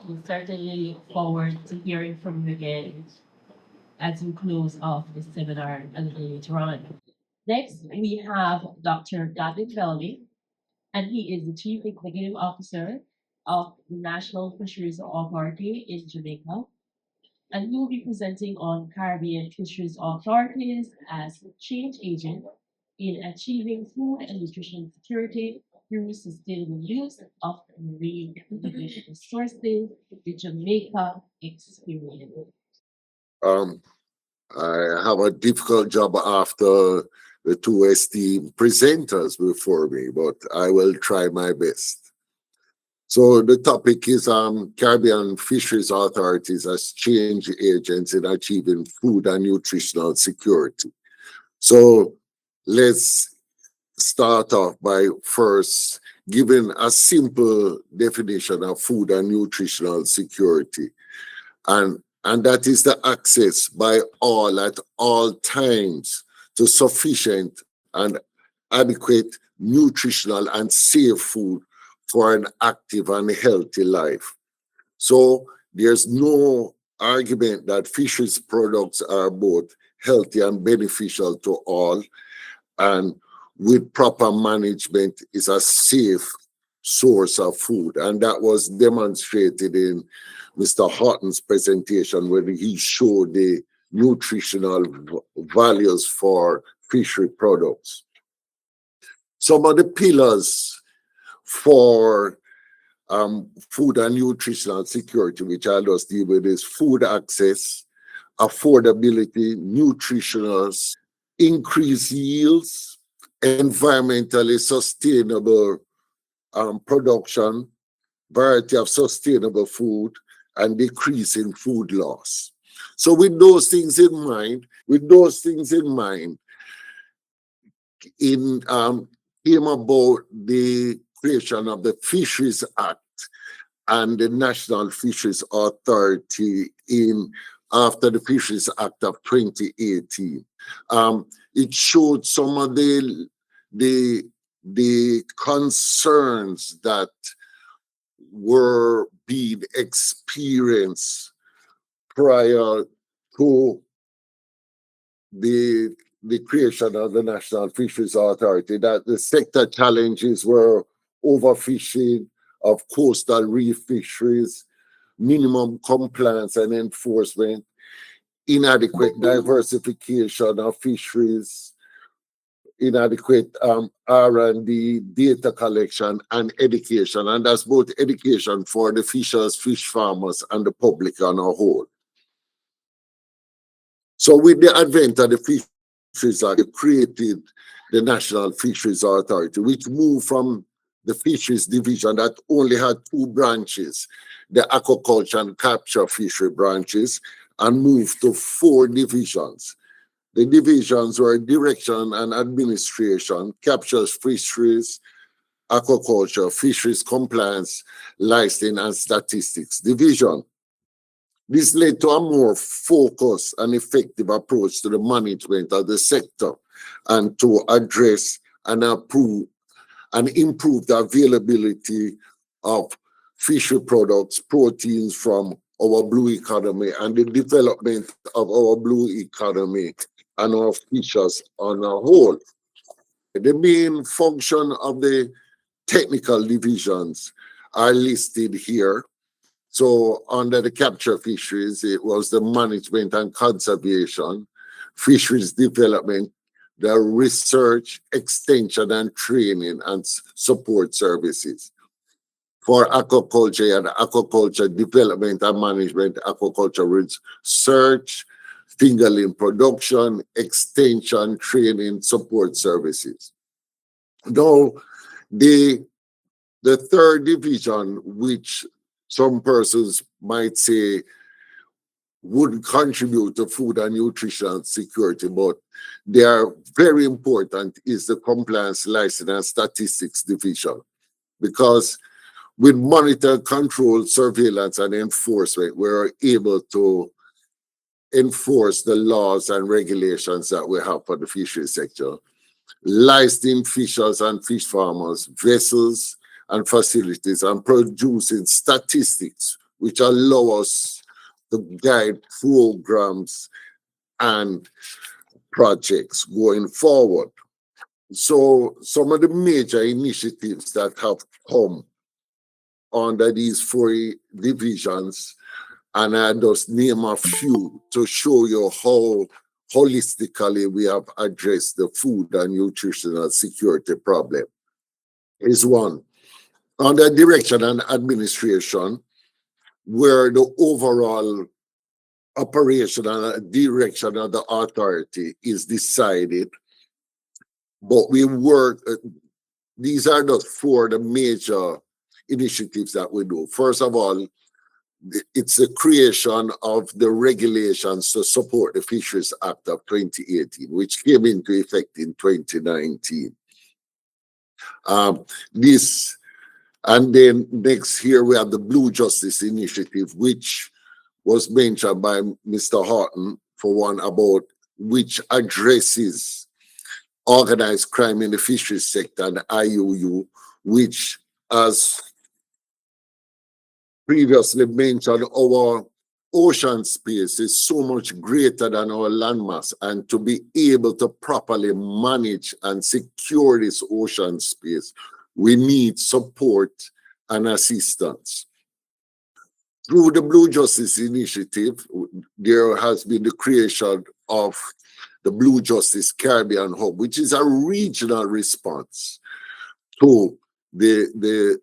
we certainly look forward to hearing from you again as we close off this seminar a little later on. Next, we have Dr. Daven Bellamy, and he is the Chief Executive Officer of the National Fisheries Authority in Jamaica. And he will be presenting on Caribbean fisheries authorities as change agent in achieving food and nutrition security through sustainable use of marine resources, the Jamaica experience. I have a difficult job after the two esteemed presenters before me, but I will try my best. So the topic is Caribbean Fisheries Authorities as change agents in achieving food and nutritional security. So let's start off by first giving a simple definition of food and nutritional security. And that is the access by all at all times to sufficient and adequate nutritional and safe food for an active and healthy life. So there's no argument that fisheries products are both healthy and beneficial to all, and with proper management is a safe source of food. And that was demonstrated in Mr. Haughton's presentation when he showed the nutritional values for fishery products. Some of the pillars for food and nutritional security, which I'll just deal with, is food access, affordability, nutritional, increased yields, environmentally sustainable production, variety of sustainable food, and decrease in food loss. So with those things in mind, came about the creation of the Fisheries Act and the National Fisheries Authority after the Fisheries Act of 2018. It showed some of the concerns that were being experienced prior to the creation of the National Fisheries Authority, that the sector challenges were overfishing of coastal reef fisheries, minimum compliance and enforcement, inadequate diversification of fisheries, inadequate R&D, data collection, and education. And that's both education for the fishers, fish farmers, and the public on a whole. So with the advent of the Fisheries Act, it created the National Fisheries Authority, which moved from the Fisheries Division that only had two branches, the Aquaculture and Capture Fishery branches, and moved to 4 divisions. The divisions were Direction and Administration, Captures Fisheries, Aquaculture, Fisheries Compliance, Licensing and Statistics Division. This led to a more focused and effective approach to the management of the sector and to address and improve the availability of fishery products, proteins from our blue economy, and the development of our blue economy and our fishers on a whole. The main function of the technical divisions are listed here. So under the capture fisheries, it was the management and conservation, fisheries development, the research, extension and training and support services. For aquaculture and aquaculture development and management, aquaculture research, fingerling production, extension, training, support services. Now, the third division, which some persons might say wouldn't contribute to food and nutrition security, but they are very important, is the compliance, license, and statistics division. Because with monitor, control, surveillance, and enforcement, we're able to enforce the laws and regulations that we have for the fishery sector. Licensing fishers and fish farmers, vessels, and facilities, and producing statistics which allow us to guide programs and projects going forward. So some of the major initiatives that have come under these 4 divisions, and I just name a few to show you how holistically we have addressed the food and nutritional security problem, is one. Under direction and administration, where the overall operation and direction of the authority is decided, but we work, these are the 4 the major initiatives that we do. First of all, it's the creation of the regulations to support the Fisheries Act of 2018, which came into effect in 2019. And then next here we have the Blue Justice Initiative, which was mentioned by Mr. Haughton, for one, about which addresses organized crime in the fisheries sector and IUU, which, as previously mentioned, our ocean space is so much greater than our landmass, and to be able to properly manage and secure this ocean space, we need support and assistance. Through the Blue Justice Initiative, there has been the creation of the Blue Justice Caribbean Hub, which is a regional response to the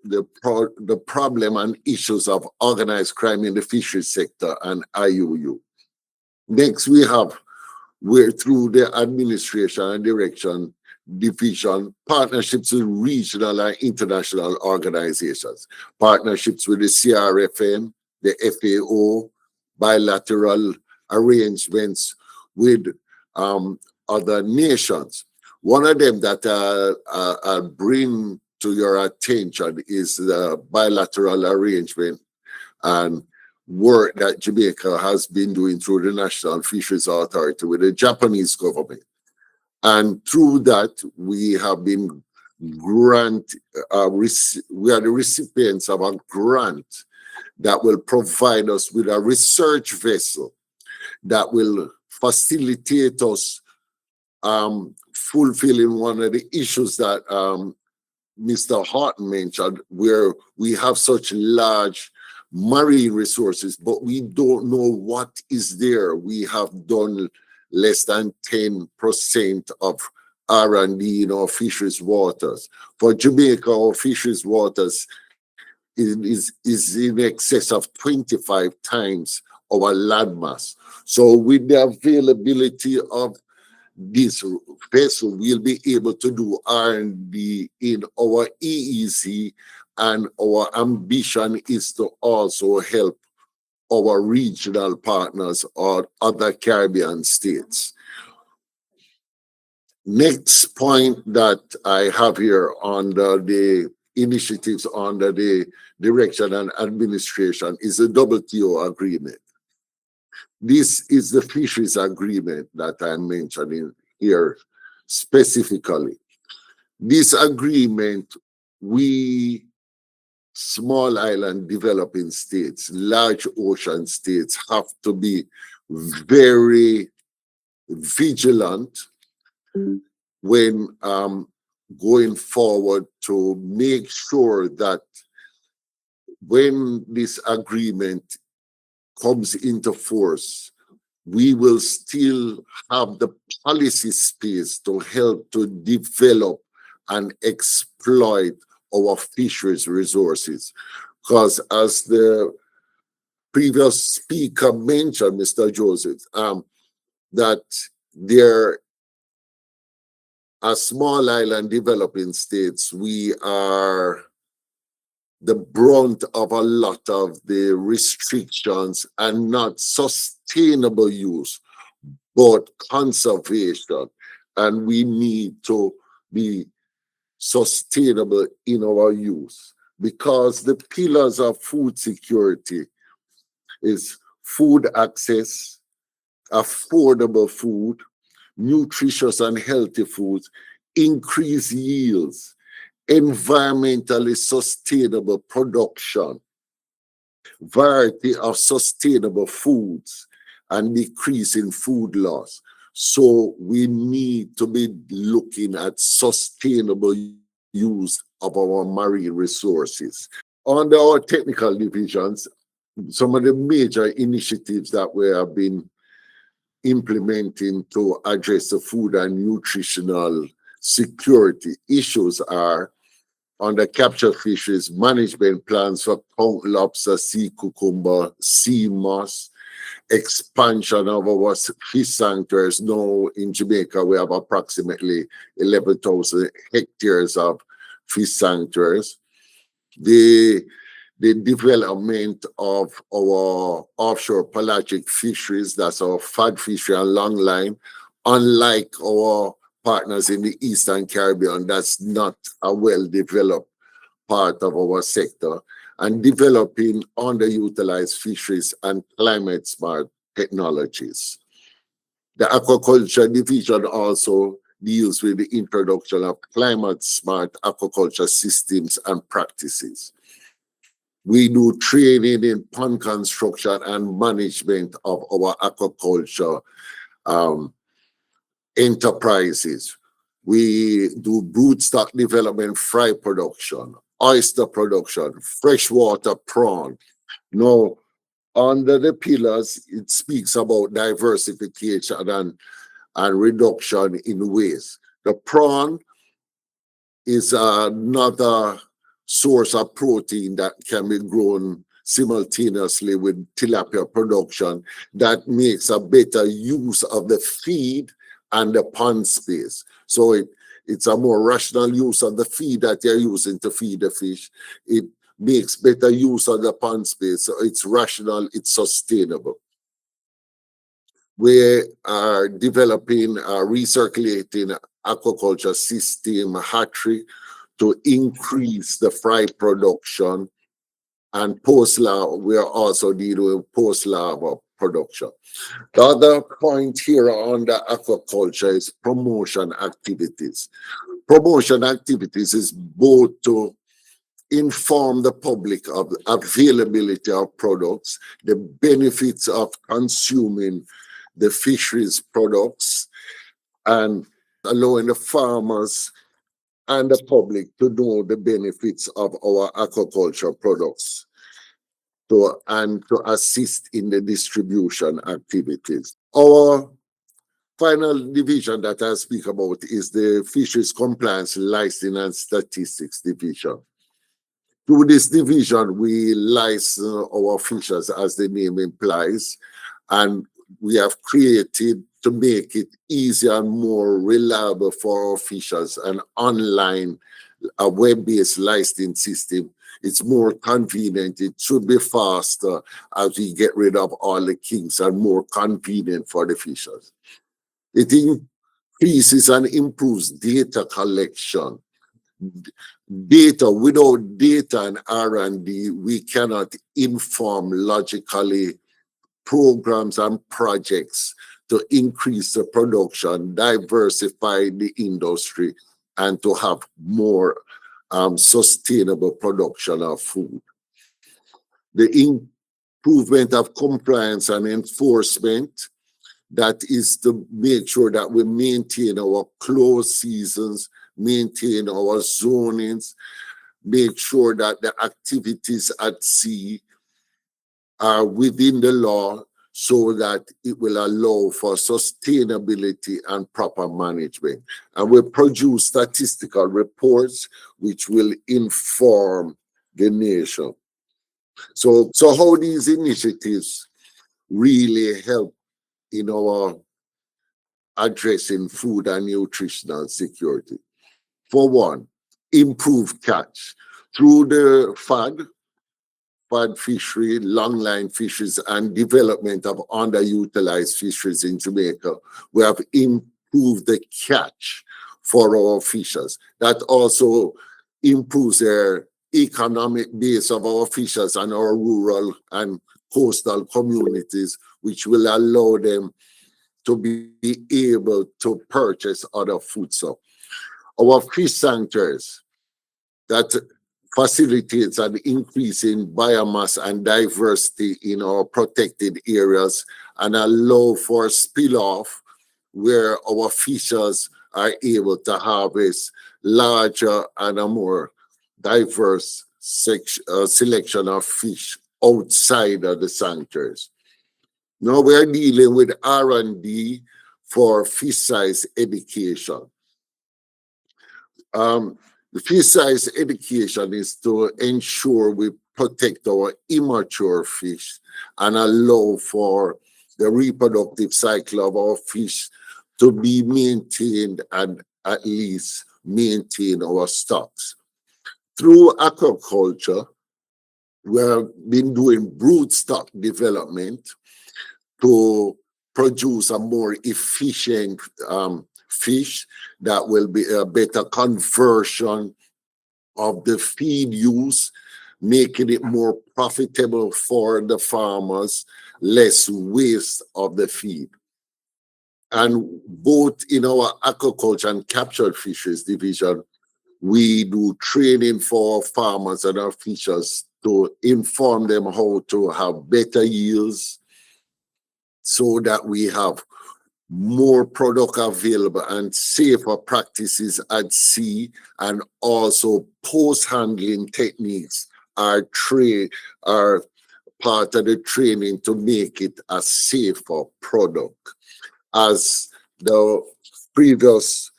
problem and issues of organized crime in the fisheries sector and IUU. Next, we have, where through the administration and direction division, partnerships with regional and international organizations, partnerships with the CRFM, the FAO, bilateral arrangements with other nations. One of them that I'll bring to your attention is the bilateral arrangement and work that Jamaica has been doing through the National Fisheries Authority with the Japanese government. And through that, we have been we are the recipients of a grant that will provide us with a research vessel that will facilitate us fulfilling one of the issues that Mr. Haughton mentioned, where we have such large marine resources, but we don't know what is there. We have done less than 10% of R&D in our fisheries waters. For Jamaica, our fisheries waters is in excess of 25 times our landmass. So with the availability of this vessel, we'll be able to do R&D in our EEZ, and our ambition is to also help our regional partners or other Caribbean states. Next point that I have here under the initiatives under the direction and administration is the WTO agreement. This is the fisheries agreement that I'm mentioning here specifically. This agreement, we small island developing states, large ocean states have to be very vigilant when going forward to make sure that when this agreement comes into force, we will still have the policy space to help to develop and exploit our fisheries resources. Because as the previous speaker mentioned, Mr. Joseph, that there as small island developing states, we are the brunt of a lot of the restrictions and not sustainable use, but conservation. And we need to be sustainable in our use, because the pillars of food security is food access, affordable food, nutritious and healthy foods, increased yields, environmentally sustainable production, variety of sustainable foods, and decrease in food loss. So we need to be looking at sustainable use of our marine resources. Under our technical divisions, some of the major initiatives that we have been implementing to address the food and nutritional security issues are under capture fisheries, management plans for conch lobster, sea cucumber, sea moss, expansion of our fish sanctuaries. Now in Jamaica, we have approximately 11,000 hectares of fish sanctuaries. The development of our offshore pelagic fisheries, that's our fad fishery and long line, unlike our partners in the Eastern Caribbean, that's not a well-developed part of our sector, and developing underutilized fisheries and climate-smart technologies. The aquaculture division also deals with the introduction of climate-smart aquaculture systems and practices. We do training in pond construction and management of our aquaculture enterprises. We do broodstock development, fry production, oyster production, freshwater prawn. Now, under the pillars, it speaks about diversification and reduction in waste. The prawn is another source of protein that can be grown simultaneously with tilapia production that makes a better use of the feed and the pond space. So it's a more rational use of the feed that you're using to feed the fish. It makes better use of the pond space. So it's rational, it's sustainable. We are developing a recirculating aquaculture system, hatchery, to increase the fry production, and post-larva, we are also dealing with post-larva production. The other point here on the aquaculture is promotion activities. Promotion activities is both to inform the public of the availability of products, the benefits of consuming the fisheries products, and allowing the farmers and the public to know the benefits of our aquaculture products and to assist in the distribution activities. Our final division that I speak about is the Fisheries Compliance Licensing and Statistics Division. Through this division, we license our fishers, as the name implies, and we have created to make it easier and more reliable for our fishers an online, a web-based licensing system. It's more convenient, it should be faster as we get rid of all the kinks, and more convenient for the fishers. It increases and improves data collection. Data, without data and R&D, we cannot inform logically programs and projects to increase the production, diversify the industry, and to have more sustainable production of food. The improvement of compliance and enforcement, that is to make sure that we maintain our closed seasons, maintain our zonings, make sure that the activities at sea are within the law so that it will allow for sustainability and proper management. And we produce statistical reports which will inform the nation. So how these initiatives really help in our addressing food and nutritional security. For one, improved catch. Through the FAD fishery, longline fisheries, and development of underutilized fisheries in Jamaica, we have improved the catch for our fishers. That also improves their economic base of our fishers and our rural and coastal communities, which will allow them to be able to purchase other food. So our fish sanctuaries that facilitates an increase in biomass and diversity in our protected areas and allow for spill-off where our fishers are able to harvest larger and a more diverse selection of fish outside of the sanctuaries. Now we're dealing with R&D for fish size education. The fish size education is to ensure we protect our immature fish and allow for the reproductive cycle of our fish to be maintained and at least maintain our stocks. Through aquaculture, we've been doing brood stock development to produce a more efficient fish that will be a better conversion of the feed use, making it more profitable for the farmers, less waste of the feed. And both in our aquaculture and captured fisheries division, we do training for farmers and our fishers to inform them how to have better yields so that we have more product available and safer practices at sea, and also post-handling techniques are part of the training to make it a safer product. As the previous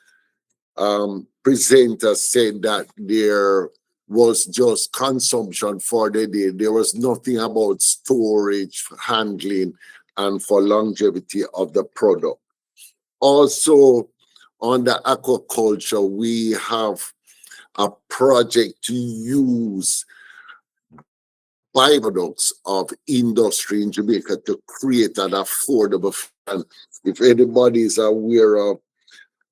presenter said that there was just consumption for the day. There was nothing about storage, handling, and for longevity of the product. Also, on the aquaculture, we have a project to use byproducts of industry in Jamaica to create an affordable food. If anybody is aware of,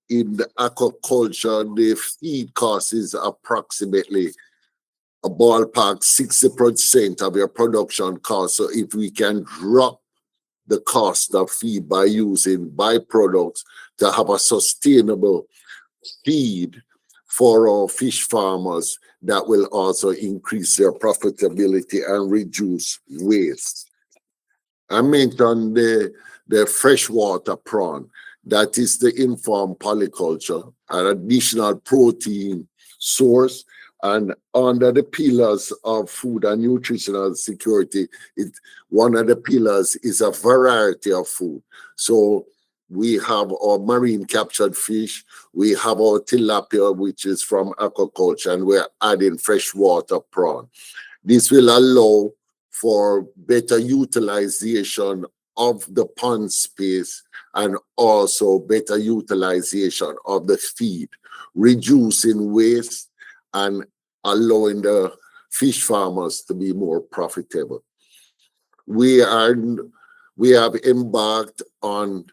in the aquaculture, the feed cost is approximately a ballpark 60% of your production cost. So if we can drop the cost of feed by using byproducts to have a sustainable feed for our fish farmers, that will also increase their profitability and reduce waste. I mentioned the freshwater prawn. That is the informed polyculture, an additional protein source. And under the pillars of food and nutritional security, one of the pillars is a variety of food. So we have our marine captured fish, we have our tilapia, which is from aquaculture, and we're adding freshwater prawn. This will allow for better utilization of the pond space and also better utilization of the feed, reducing waste and allowing the fish farmers to be more profitable. We have embarked on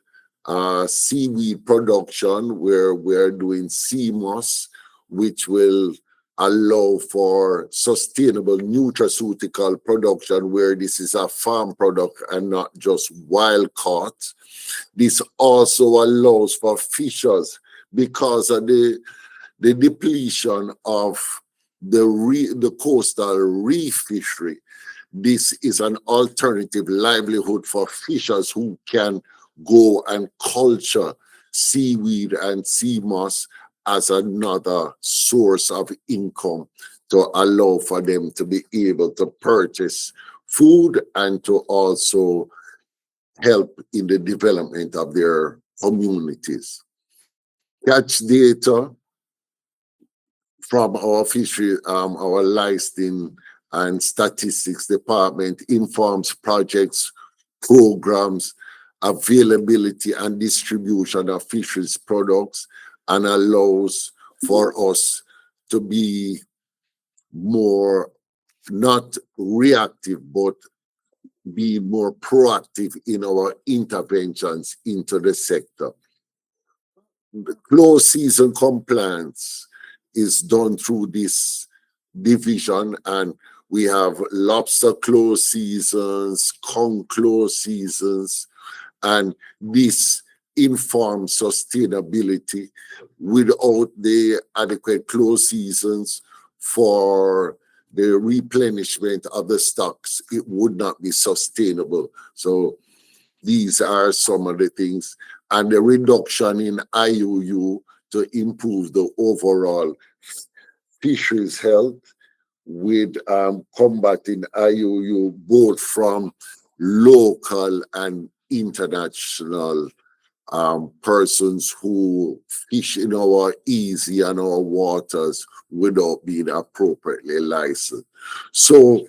seaweed production where we're doing sea moss, which will allow for sustainable nutraceutical production where this is a farm product and not just wild caught. This also allows for fishers because of the depletion of the coastal reef fishery. This is an alternative livelihood for fishers who can go and culture seaweed and sea moss as another source of income to allow for them to be able to purchase food and to also help in the development of their communities. Catch data from our fishery, our licensing and statistics department informs projects, programs, availability and distribution of fisheries products, and allows for us to be more not reactive but be more proactive in our interventions into the sector. The close season compliance is done through this division, and we have lobster close seasons, conch close seasons, and this informs sustainability. Without the adequate close seasons for the replenishment of the stocks, it would not be sustainable. So these are some of the things, and the reduction in IUU to improve the overall fisheries health with combating IUU both from local and international persons who fish in our easy and our waters without being appropriately licensed. So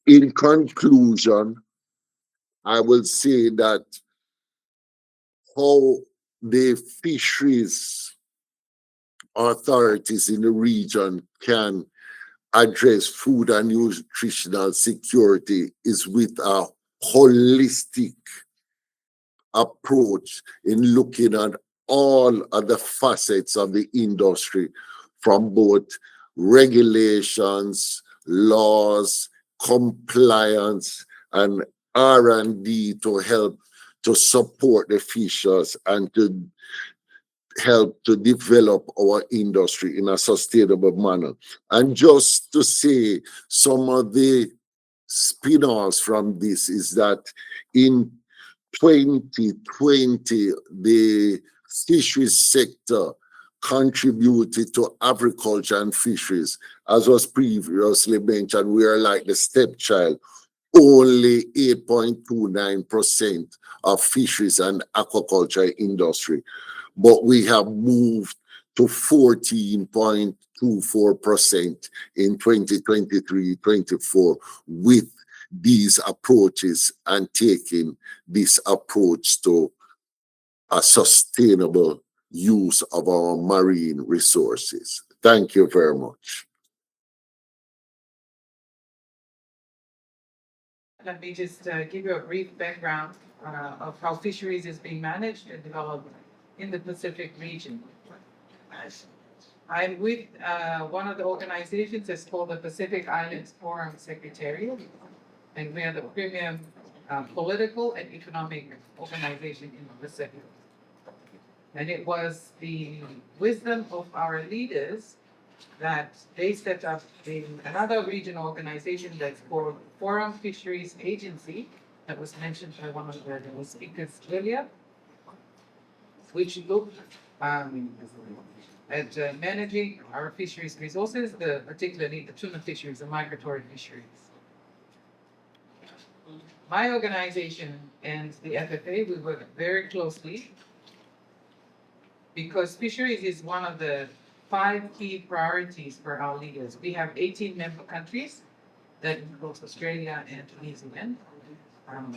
in conclusion, I will say that how the fisheries authorities in the region can address food and nutritional security is with a holistic approach in looking at all of the facets of the industry, from both regulations, laws, compliance, and R&D to help to support the fishers and to help to develop our industry in a sustainable manner. And just to say some of the spin-offs from this is that in 2020, the fisheries sector contributed to agriculture and fisheries. As was previously mentioned, we are like the stepchild. Only 8.29% of fisheries and aquaculture industry, but we have moved to 14.24% in 2023-24 with these approaches and taking this approach to a sustainable use of our marine resources. Thank you very much. Let me just give you a brief background of how fisheries is being managed and developed in the Pacific region. I'm with one of the organizations that's called the Pacific Islands Forum Secretariat, and we are the premium political and economic organization in the Pacific. And it was the wisdom of our leaders that they set up another regional organization that's called Forum Fisheries Agency, that was mentioned by one of the speakers earlier, which looked at managing our fisheries resources, particularly the tuna fisheries, the migratory fisheries. My organization and the FFA, we work very closely because fisheries is one of the 5 key priorities for our leaders. We have 18 member countries that includes Australia and New Zealand,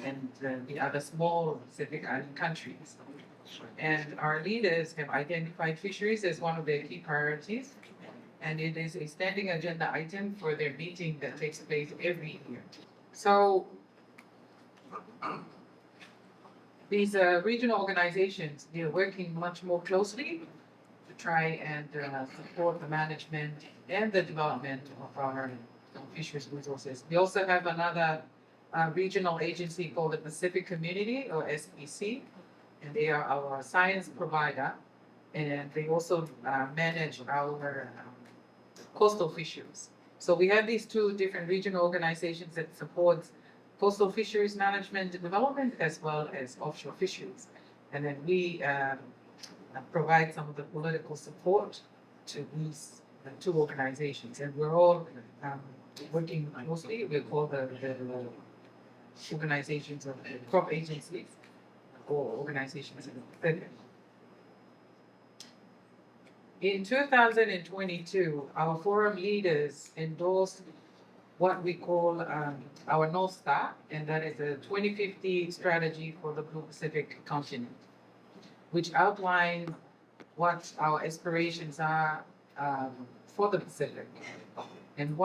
and the other small Pacific Island countries. And our leaders have identified fisheries as one of their key priorities, and it is a standing agenda item for their meeting that takes place every year. So these regional organizations, they're working much more closely try and support the management and the development of our fisheries resources. We also have another regional agency called the Pacific Community, or SPC, and they are our science provider, and they also manage our coastal fisheries. So we have these two different regional organizations that support coastal fisheries management and development, as well as offshore fisheries. And then we provide some of the political support to these two organizations. And we're all working closely. We call the organizations of crop agencies or organizations in the Pacific. In 2022, our forum leaders endorsed what we call our North Star, and that is a 2050 strategy for the Blue Pacific continent, which outlines what our aspirations are for the Pacific. And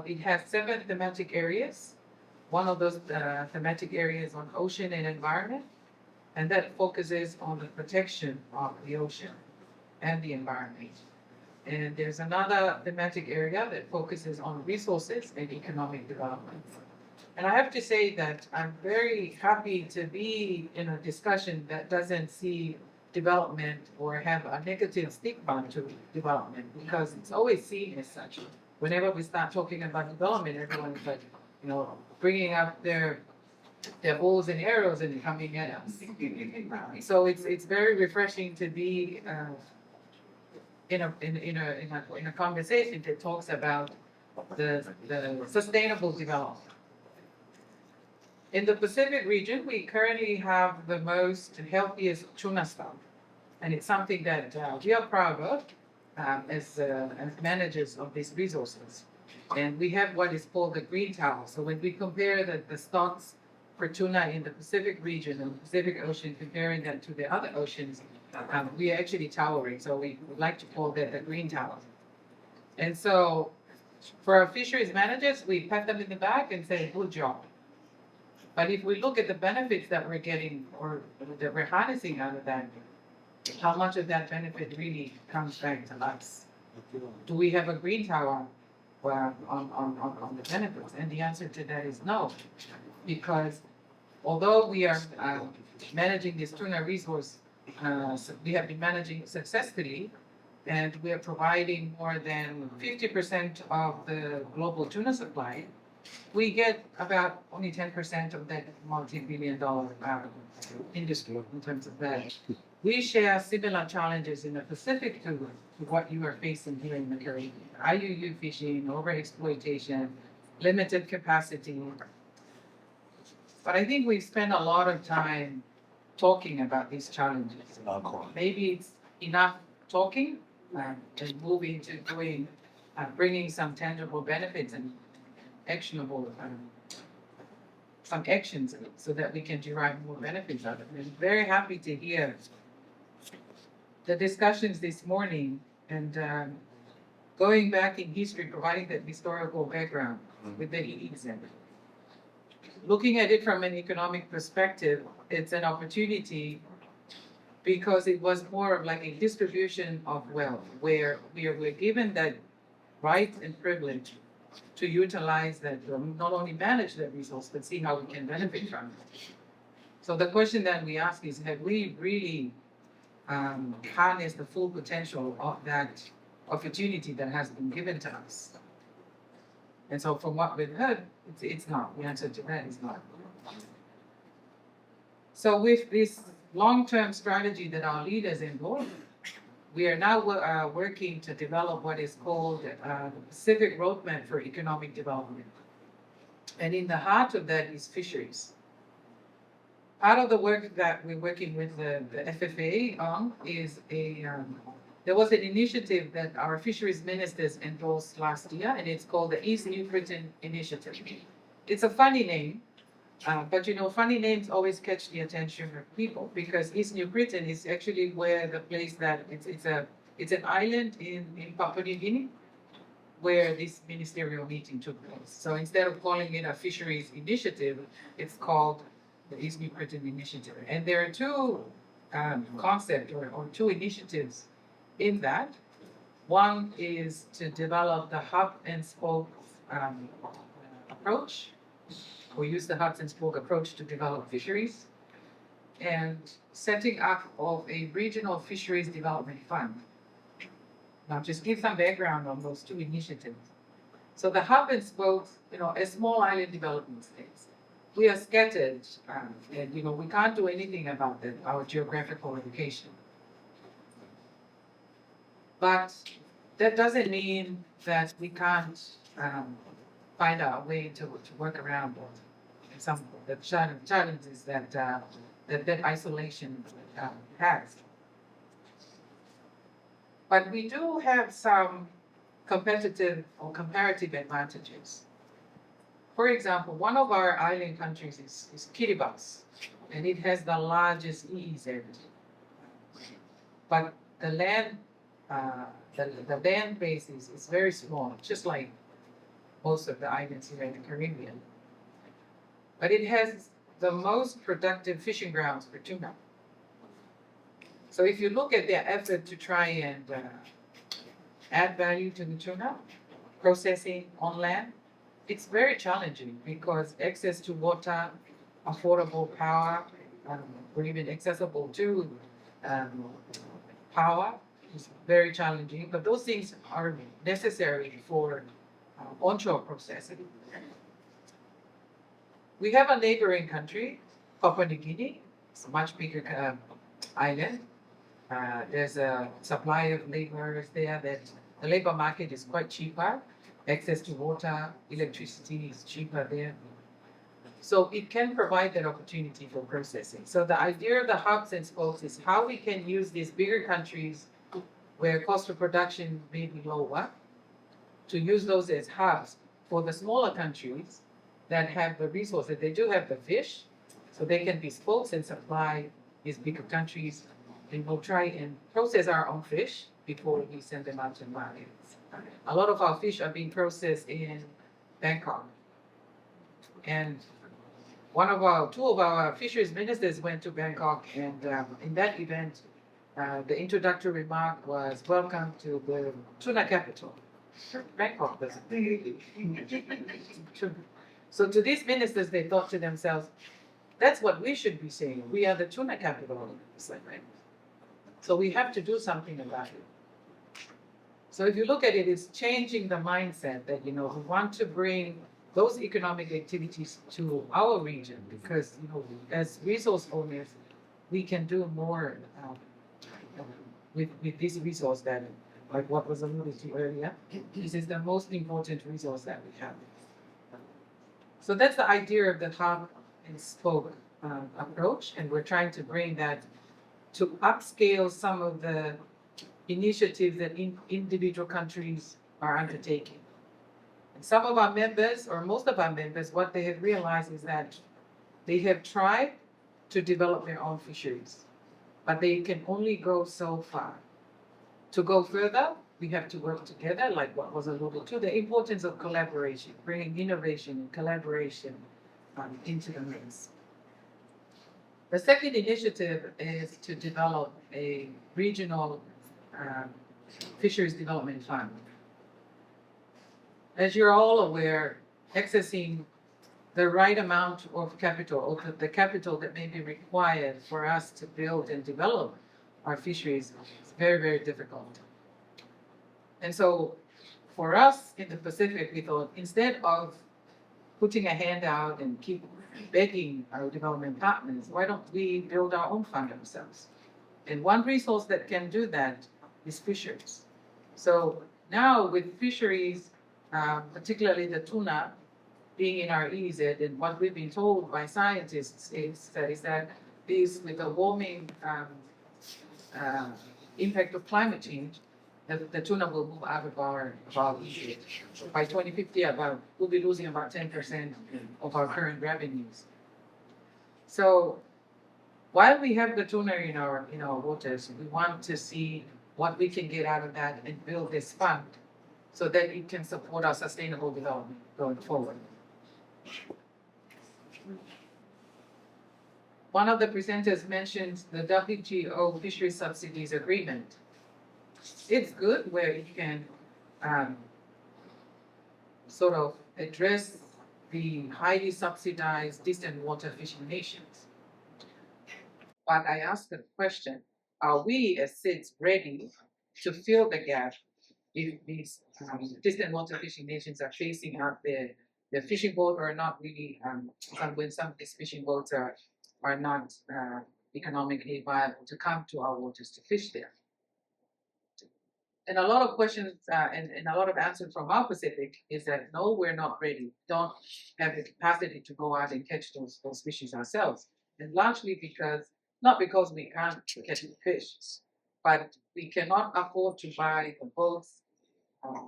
it has 7 thematic areas. One of those thematic areas on ocean and environment, and that focuses on the protection of the ocean and the environment. And there's another thematic area that focuses on resources and economic development. And I have to say that I'm very happy to be in a discussion that doesn't see development or have a negative stigma to development, because it's always seen as such. Whenever we start talking about development, everyone's like, bringing up their bows and arrows and coming at us. So it's very refreshing to be in a conversation that talks about the sustainable development. In the Pacific region, we currently have the most and healthiest tuna stock, and it's something that we are proud of as managers of these resources. And we have what is called the green tower. So when we compare the stocks for tuna in the Pacific region and the Pacific Ocean, comparing that to the other oceans, we are actually towering. So we would like to call that the green tower. And so for our fisheries managers, we pat them in the back and say, good job. But if we look at the benefits that we're getting or that we're harnessing out of that, how much of that benefit really comes back to us? Do we have a green tower on the benefits? And the answer to that is no, because although we are managing this tuna resource, we have been managing successfully, and we are providing more than 50% of the global tuna supply. We get about only 10% of that multi-billion-dollar industry in terms of that. We share similar challenges in the Pacific to what you are facing here in the Caribbean. IUU fishing, overexploitation, limited capacity. But I think we've spent a lot of time talking about these challenges. Maybe it's enough talking and moving to doing, bringing some tangible benefits and actionable, some actions so that we can derive more benefits out of it. I'm very happy to hear the discussions this morning and going back in history, providing that historical background with the EEs. Looking at it from an economic perspective, it's an opportunity because it was more of like a distribution of wealth where we're given that right and privilege to utilize that, not only manage that resource, but see how we can benefit from it. So the question that we ask is, have we really harnessed the full potential of that opportunity that has been given to us? And so from what we've heard, it's not. The answer to that is not. So with this long-term strategy that our leaders employ, we are now working to develop what is called the Pacific Roadmap for Economic Development. And in the heart of that is fisheries. Part of the work that we're working with the FFA on is there was an initiative that our fisheries ministers endorsed last year, and it's called the East New Britain Initiative. It's a funny name, but funny names always catch the attention of people because East New Britain is actually where the place that it's an island in Papua New Guinea where this ministerial meeting took place. So instead of calling it a fisheries initiative, it's called the East New Britain Initiative. And there are two concepts or two initiatives in that. One is to develop the hub and spoke approach. We use the hubs and spoke approach to develop fisheries, and setting up of a regional fisheries development fund. Now, just give some background on those two initiatives. So the hub and spoke, as small island development states, we are scattered, and we can't do anything about that, our geographical location. But that doesn't mean that we can't find our way to work around some of the challenges that isolation has. But we do have some competitive or comparative advantages. For example, one of our island countries is Kiribati, and it has the largest EEZ. But the land base is very small, just like most of the islands here in the Caribbean. But it has the most productive fishing grounds for tuna. So if you look at their effort to try and add value to the tuna, processing on land, it's very challenging because access to water, affordable power, or even accessible to power is very challenging. But those things are necessary for onshore processing. We have a neighboring country, Papua New Guinea. It's a much bigger island. There's a supply of laborers there that the labor market is quite cheaper. Access to water, electricity is cheaper there. So it can provide that opportunity for processing. So the idea of the hubs and spokes is how we can use these bigger countries where cost of production may be lower to use those as hubs for the smaller countries that have the resources. They do have the fish, so they can be spokes and supply these bigger countries. And we'll try and process our own fish before we send them out to markets. A lot of our fish are being processed in Bangkok. And two of our fisheries ministers went to Bangkok, and in that event, the introductory remark was, "Welcome to the tuna capital." Bangkok doesn't. So to these ministers, they thought to themselves, that's what we should be saying. We are the tuna capital. So we have to do something about it. So if you look at it, it's changing the mindset that, we want to bring those economic activities to our region because, as resource owners, we can do more with this resource that, like what was alluded to earlier, this is the most important resource that we have. So that's the idea of the hub and spoke approach, and we're trying to bring that to upscale some of the initiatives that individual countries are undertaking. And some of our members, or most of our members, what they have realized is that they have tried to develop their own fisheries, but they can only go so far. To go further, we have to work together, like what was alluded to, the importance of collaboration, bringing innovation and collaboration into the mix. The second initiative is to develop a regional fisheries development fund. As you're all aware, accessing the right amount of capital, or the capital that may be required for us to build and develop our fisheries is very, very difficult. And so for us in the Pacific, we thought instead of putting a hand out and keep begging our development partners, why don't we build our own fund ourselves? And one resource that can do that is fisheries. So now with fisheries, particularly the tuna being in our EEZ, and what we've been told by scientists is that these, with the warming impact of climate change, the tuna will move out of our EEZ. By 2050, we'll be losing about 10% of our current revenues. So while we have the tuna in our waters, we want to see what we can get out of that and build this fund so that it can support our sustainable development going forward. One of the presenters mentioned the WTO Fisheries Subsidies Agreement. it's good where you can sort of address the highly subsidized distant water fishing nations. But I ask the question, are we as SIDS ready to fill the gap if these distant water fishing nations are facing out their fishing boat or not really, when some of these fishing boats are not economically viable to come to our waters to fish there? And a lot of questions and a lot of answers from our Pacific is that no, we're not ready. Don't have the capacity to go out and catch those fishes ourselves. And largely because, not because we can't catch the fish, but we cannot afford to buy the boats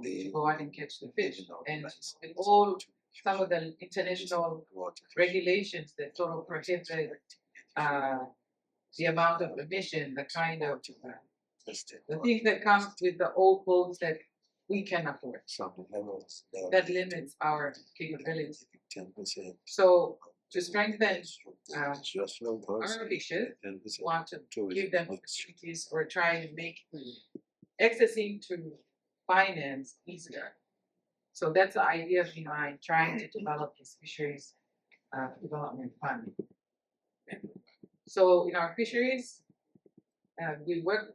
to go out and catch the fish. And with all some of the international regulations that sort of prohibit the amount of emission, the kind of the things that come with the old boats that we can afford, that limits our capability. So to strengthen our fishes, want to give them opportunities or try and make accessing to finance easier. So that's the idea behind trying to develop this fisheries development fund. So in our fisheries, we work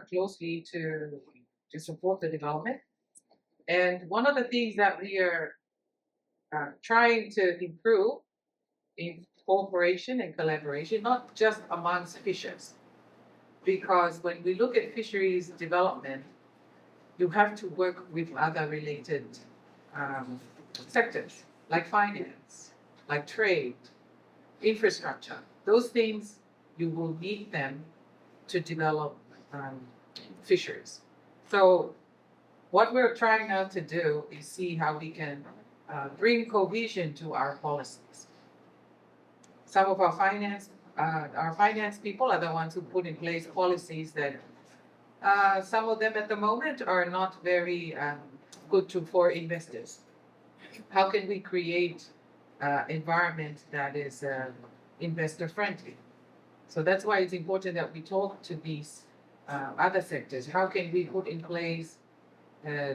closely to support the development. And one of the things that we are trying to improve in cooperation and collaboration, not just amongst fishers, because when we look at fisheries development, you have to work with other related sectors, like finance, like trade, infrastructure. Those things, you will need them to develop fisheries. So what we're trying now to do is see how we can bring cohesion to our policies. Some of our finance people are the ones who put in place policies that some of them at the moment are not very good for investors. How can we create environment that is investor friendly? So that's why it's important that we talk to these other sectors. How can we put in place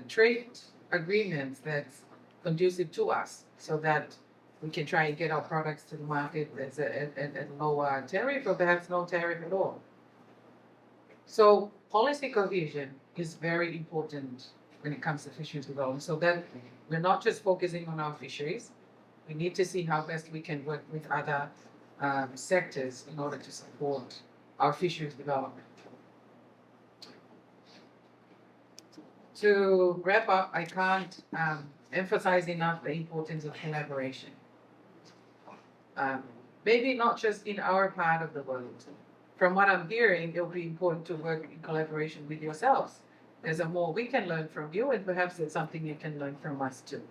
trade agreements that's conducive to us so that we can try and get our products to the market at a lower tariff or perhaps no tariff at all? So policy cohesion is very important when it comes to fisheries development, so that we're not just focusing on our fisheries. We need to see how best we can work with other sectors in order to support our fisheries development. To wrap up, I can't emphasize enough the importance of collaboration. Maybe not just in our part of the world. From what I'm hearing, it'll be important to work in collaboration with yourselves. There's a more we can learn from you, and perhaps there's something you can learn from us too.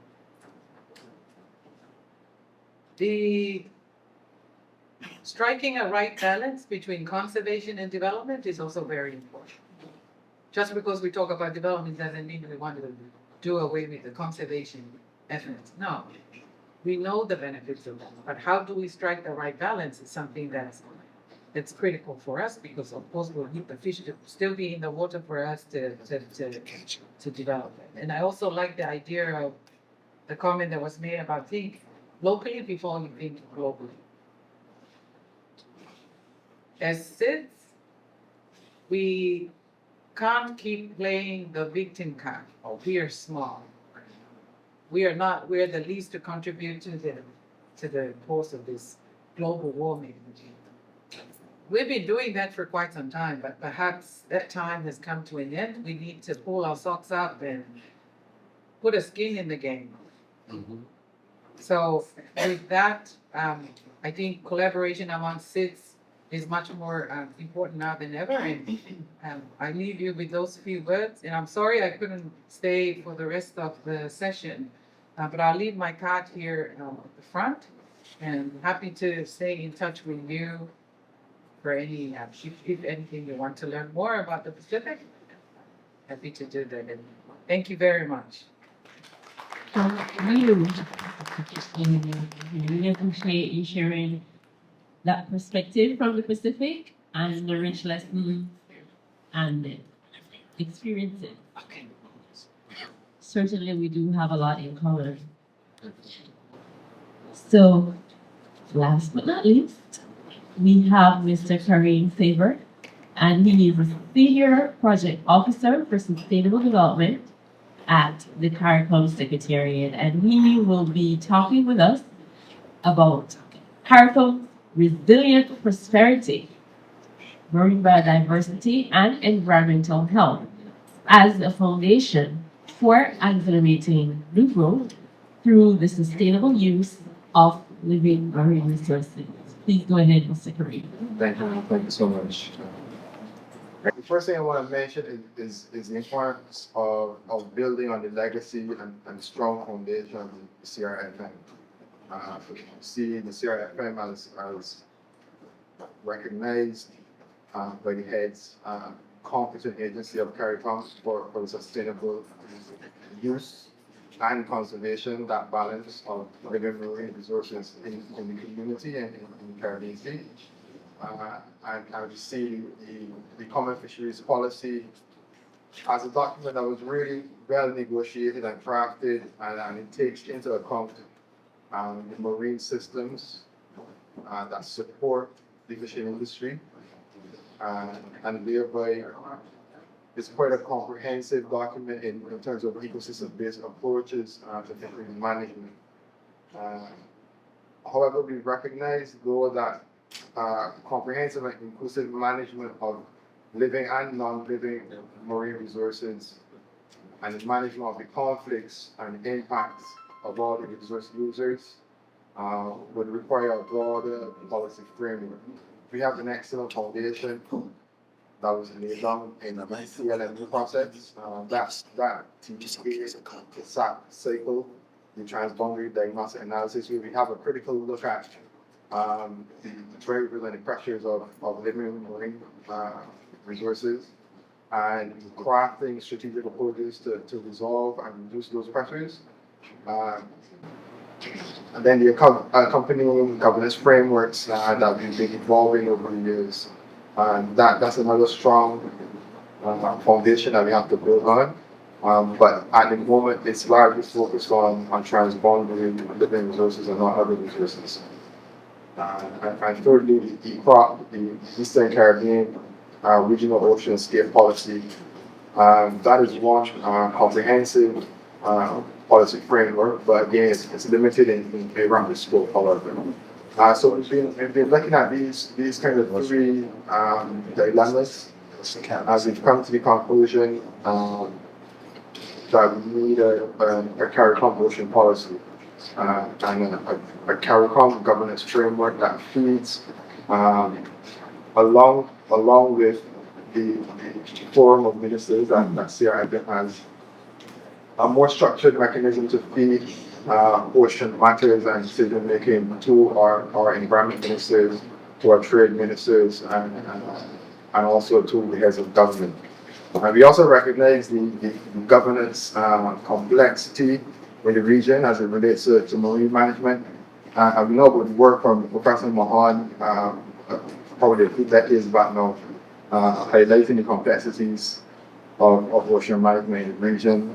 The striking a right balance between conservation and development is also very important. Just because we talk about development doesn't mean we want to do away with the conservation efforts. No, we know the benefits of that, but how do we strike the right balance is something that's critical for us, because of course we'll need the fish to still be in the water for us to develop it. And I also like the idea of the comment that was made about think locally before you think globally. As SIDS, we can't keep playing the victim card. Oh, we are small. We're the least to contribute to the cause of this global warming. We've been doing that for quite some time, but perhaps that time has come to an end. We need to pull our socks up and put a skin in the game. Mm-hmm. So with that, I think collaboration among SIDS is much more important now than ever. And I leave you with those few words. And I'm sorry I couldn't stay for the rest of the session, but I'll leave my card here at the front, and happy to stay in touch with you for any, if anything you want to learn more about the Pacific. Happy to do that. And thank you very much. We appreciate you sharing that perspective from the Pacific and the rich lessons and experiences. Certainly, we do have a lot in common. So, last but not least, we have Mr. Kareem Sabir, and he is a Senior Project Officer for Sustainable Development at the CARICOM Secretariat, and he will be talking with us about CARICOM's resilient prosperity, marine biodiversity, and environmental health as a foundation for accelerating new growth through the sustainable use of living marine resources. Please go ahead, Mr. Kareem. Thank you so much. The first thing I want to mention is the importance of building on the legacy and strong foundation of the CRFM. See the CRFM as recognized by the heads competent agency of CARICOM for the sustainable use and conservation, that balance of living marine resources in the community and in the Caribbean Sea. And we see the Common Fisheries Policy as a document that was really well negotiated and crafted, and it takes into account the marine systems that support the fishing industry, and thereby it's quite a comprehensive document in terms of ecosystem-based approaches to fisheries management. However, we recognize, though, that comprehensive and inclusive management of living and non-living marine resources and the management of the conflicts and impacts of all the resource users would require a broader policy framework. We have an excellent foundation that was laid down in the CLM process. That TGA, the SAP cycle, the transboundary diagnostic analysis, where we have a critical look at the drivers and the pressures of living marine resources, and crafting strategic approaches to resolve and reduce those pressures. And then the accompanying governance frameworks that we've been evolving over the years. And that's another strong foundation that we have to build on. But at the moment, it's largely focused on transboundary living resources and not other resources. And thirdly, the Eastern Caribbean Regional Ocean Scale Policy. That is one comprehensive policy framework, but again, it's limited in geographic scope, however. So we've been looking at these kind of three dilemmas as we've come to the conclusion that we need a CARICOM ocean policy and a CARICOM governance framework that feeds along with the forum of ministers that CRFM has a more structured mechanism to feed ocean matters and decision making to our environment ministers, to our trade ministers, and also to the heads of government. And we also recognize the governance complexity in the region as it relates to marine management. And we know about the work from Professor Mahan, probably a few decades back now, highlighting the complexities of ocean management in the region,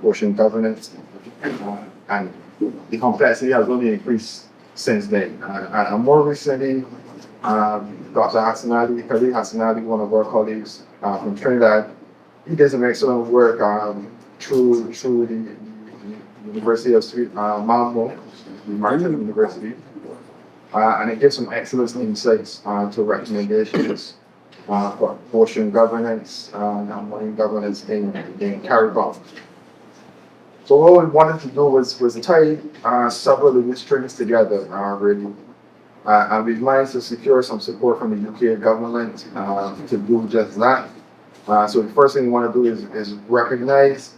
ocean governance, and the complexity has only increased since then. And more recently, Dr. Kareem Hassanali, one of our colleagues from Trinidad, he did some excellent work through the University of Malmo, the Maritime University, and it gives some excellent insights to recommendations for ocean governance and marine governance in CARICOM. So what we wanted to do was tie several of these strings together, really. And we've managed to secure some support from the UK government to do just that. So the first thing we want to do is recognize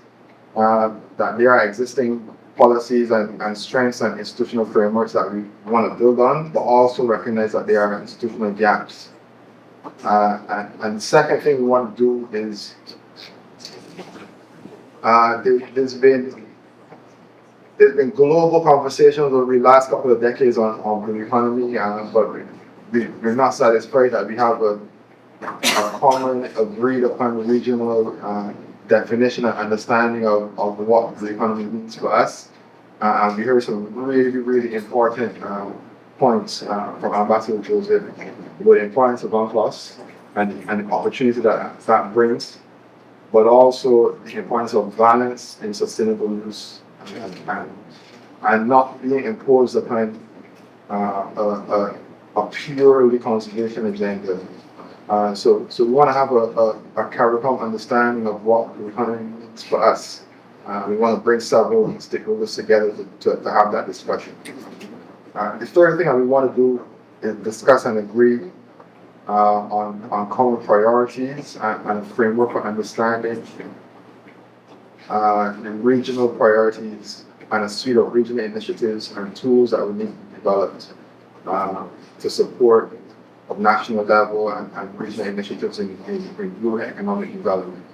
that there are existing policies and strengths and institutional frameworks that we want to build on, but also recognize that there are institutional gaps. And the second thing we want to do is there's been global conversations over the last couple of decades on the economy, but we're not satisfied that we have a common agreed upon regional definition and understanding of what the economy means for us. And we heard some really important points from Ambassador Joseph about the importance of UNCLOS and the opportunity that brings, but also the importance of balance and sustainable use and not being imposed upon a purely conservation agenda. So we want to have a CARICOM understanding of what the economy means for us. We want to bring several stakeholders together to have that discussion. The third thing that we want to do is discuss and agree on common priorities and a framework for understanding the regional priorities and a suite of regional initiatives and tools that we need to be developed to support of national level and regional initiatives in rural economic development.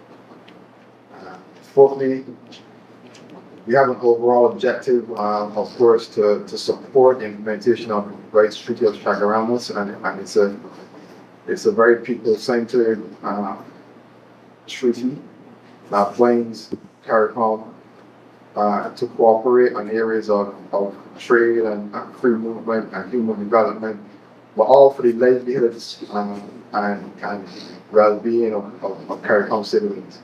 Fourthly, we have an overall objective, of course, to support the implementation of the Rights Treaty of Ramos, and it's a very people-centered treaty that brings CARICOM to cooperate on areas of trade and free movement and human development, but all for the livelihoods and well-being of CARICOM citizens.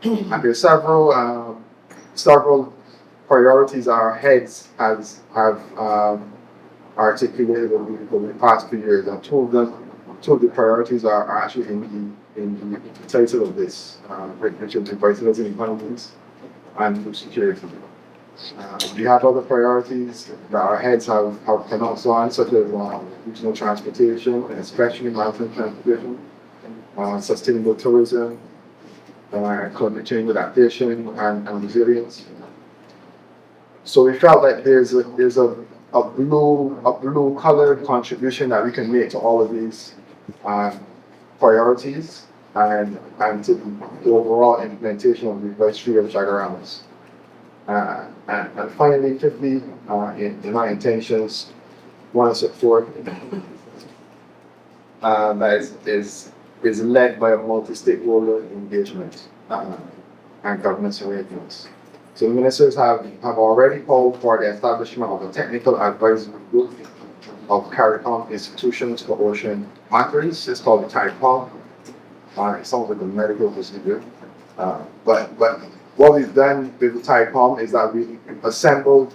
And there's several priorities our heads have articulated over the past few years, and two of the priorities are actually in the title of this, which is Revitalizing Economies and food security. We have other priorities that our heads have pronounced on, such as regional transportation, especially mountain transportation, sustainable tourism, climate change adaptation, and resilience. So we felt like there's a blue colored contribution that we can make to all of these priorities and to the overall implementation of the Rights Treaty of Ramos. And finally, fifthly, in my intentions, want to support that is led by a multi-stakeholder engagement and governance arrangements. So the ministers have already called for the establishment of a technical advisory group of CARICOM institutions for ocean matters. It's called the CARICOM. It sounds like a medical procedure. But what we've done with the CARICOM is that we assembled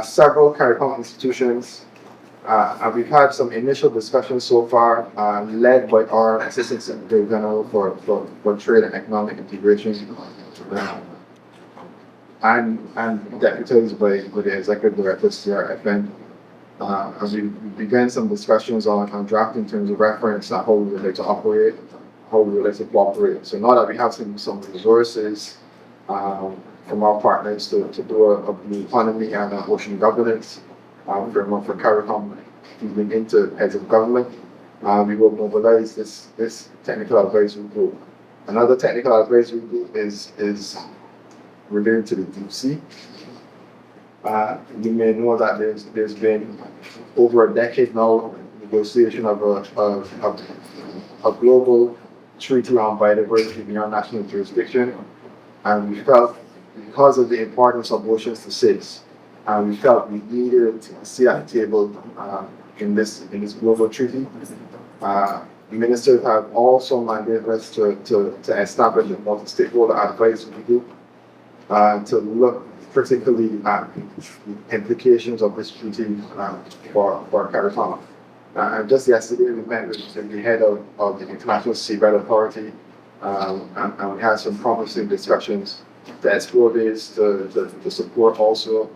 several CARICOM institutions, and we've had some initial discussions so far, led by our Assistant Secretary General for Trade and Economic Integration, and deputies by the Executive Director CRFM. As we began some discussions on drafting terms of reference and how we would like to operate, how we would like to cooperate. So now that we have some resources from our partners to do a blue economy and ocean governance framework for CARICOM feeding into heads of government, we will mobilize this technical advisory group. Another technical advisory group is related to the deep sea. You may know that there's been over a decade now negotiation of a global treaty on biodiversity beyond national jurisdiction, and we felt because of the importance of oceans to cities, we felt we needed to sit at the table in this global treaty. Ministers have also mandated us to establish a multi-stakeholder advisory group to look particularly at the implications of this treaty for CARICOM. And just yesterday we met with the head of the International Seabed Authority, and we had some promising discussions to explore this, to support also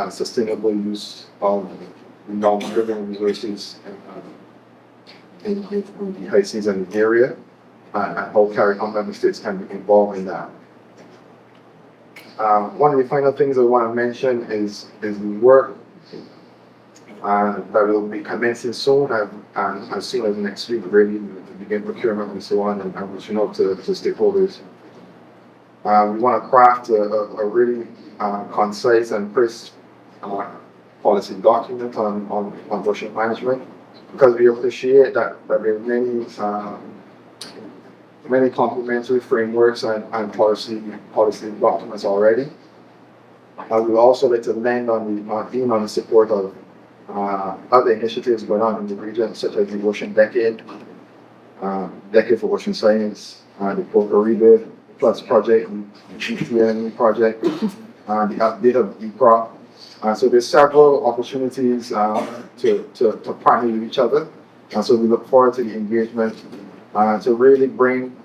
sustainable use of non-driven resources in the high season area, and how CARICOM member states can be involved in that. One of the final things I want to mention is the work that will be commencing soon, and as soon as next week, really, to begin procurement and so on, and reaching out to stakeholders. We want to craft a really concise and crisp policy document on ocean management, because we appreciate that there are many many complementary frameworks and policy documents already. I would also like to lend on the support of other initiatives going on in the region, such as the Ocean Decade, Decade for Ocean Science, the Rebirth Plus project, the GTN project, the update of ECROP. So there's several opportunities to partner with each other. And so we look forward to the engagement to really bring.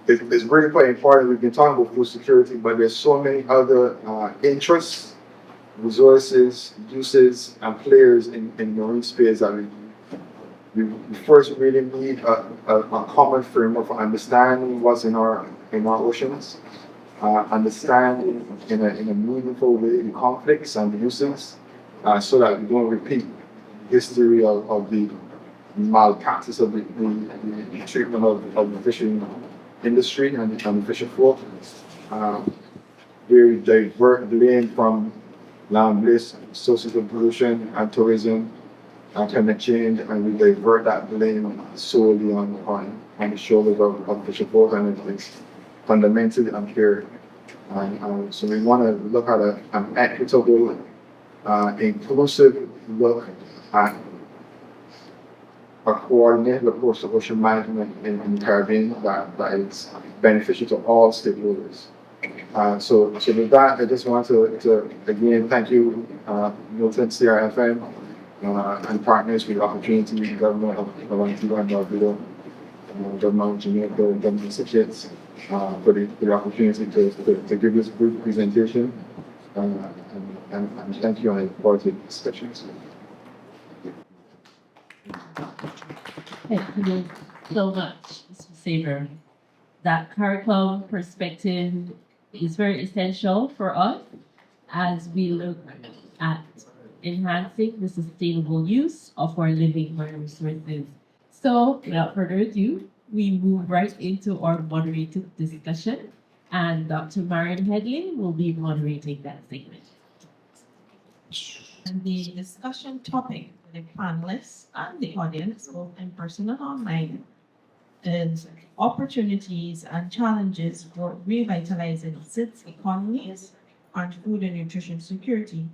It's really quite important. We've been talking about food security, but there's so many other interests, resources, uses, and players in marine space that we first really need a common framework for understanding what's in our oceans, understand in a meaningful way the conflicts and the uses, so that we don't repeat history of the malpractice of the treatment of the fishing industry and the fishing folk. We divert blame from land-based sources of pollution and tourism and climate change, and we divert that blame solely on the shoulders of fishing folk, and it's fundamentally unfair. And so we want to look at an equitable, inclusive look at a coordinated approach to ocean management in the Caribbean that is beneficial to all stakeholders. So with that, I just want to again thank you, Milton, CRFM, and partners for the opportunity, the government of Antigua and Barbuda, government of Jamaica, government associates, for the opportunity to give this brief presentation. And thank you, and I look forward to the discussions. Thank you so much, Mr. Sabir. That CARICOM perspective is very essential for us as we look at enhancing the sustainable use of our living marine resources. So, without further ado, we move right into our moderated discussion, and Dr. Marion Headley will be moderating that segment. And the discussion topic for the panelists and the audience, both in person and online, is opportunities and challenges for revitalizing SIDS economies and food and nutrition security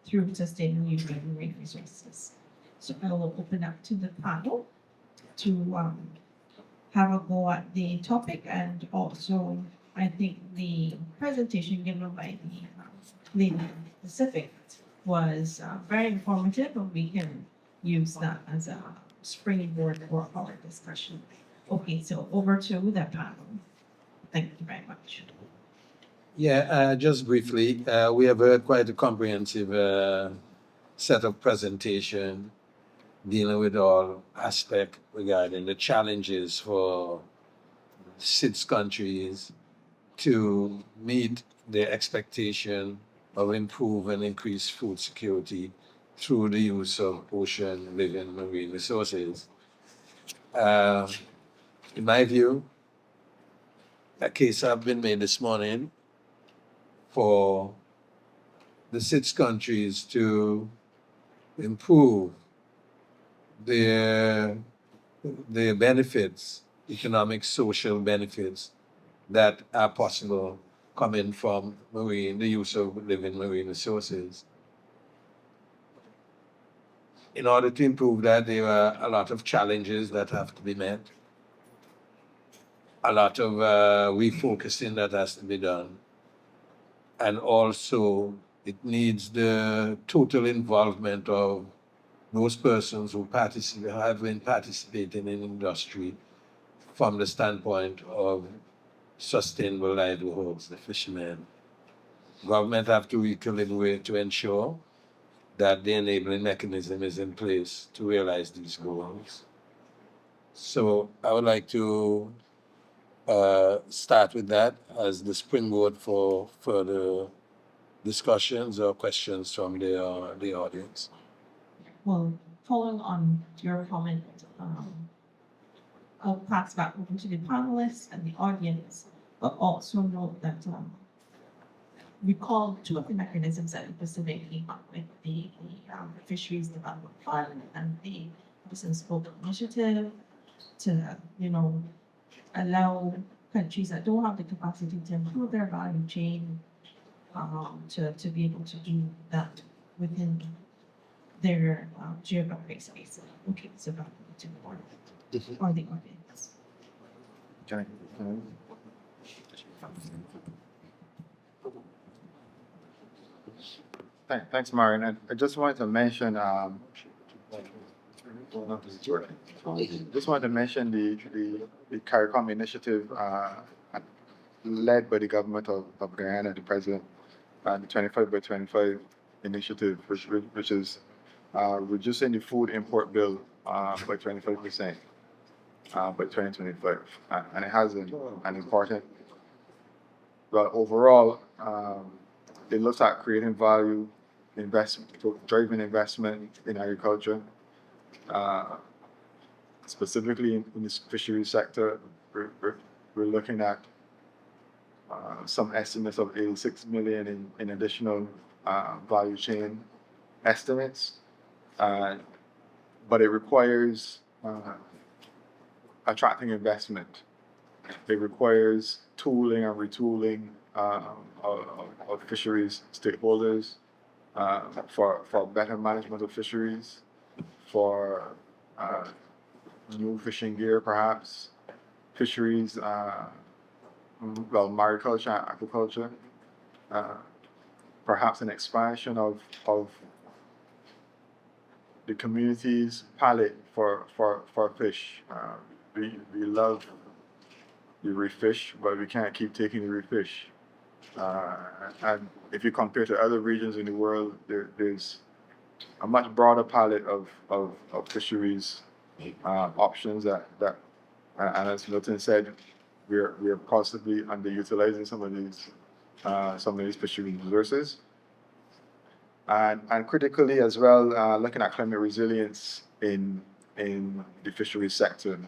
through sustainable use of marine resources. So I will open up to the panel to have a go at the topic, and also I think the presentation given by the lady Pacific was very informative, and we can use that as a springboard for our discussion. Okay, so over to the panel. Thank you very much. Yeah, just briefly, we have heard quite a comprehensive set of presentation dealing with all aspects regarding the challenges for SIDS countries to meet their expectation of improve and increase food security through the use of ocean living marine resources. In my view, a case has been made this morning for the SIDS countries to improve their benefits, economic, social benefits that are possible coming from the use of living marine resources. In order to improve that, there are a lot of challenges that have to be met, a lot of refocusing that has to be done, and also it needs the total involvement of those persons who have been participating in industry from the standpoint of sustainable livelihoods, the fishermen. Government have to recalibrate to ensure that the enabling mechanism is in place to realize these goals. So I would like to start with that as the springboard for further discussions or questions from the audience. Well, following on your comment, I'll pass back over to the panelists and the audience, but also note that we call two of the mechanisms that the Pacific came up with, the Fisheries Development Fund and the Business Scope Initiative. to, allow countries that don't have the capacity to improve their value chain, to be able to do that within their geographic space. Okay, so back to the board or the audience. Thanks, Marion. And I just wanted to mention, the CARICOM initiative led by the government of Guyana, the president, and the 25 by 25 initiative, which is reducing the food import bill by 25% by 2025. And it has an important, but overall, it looks at creating value, investment, driving investment in agriculture, specifically in the fisheries sector. We're looking at some estimates of 86 million in additional value chain estimates, but it requires attracting investment. It requires tooling and retooling of fisheries stakeholders for better management of fisheries, for new fishing gear, perhaps, fisheries, mariculture, aquaculture, perhaps an expansion of the community's palate for fish. We love the reef fish, but we can't keep taking the reef fish. And if you compare to other regions in the world, there's a much broader palette of fisheries options that and as Milton said, we're possibly underutilizing some of these fishery resources, and critically as well, looking at climate resilience in the fisheries sector.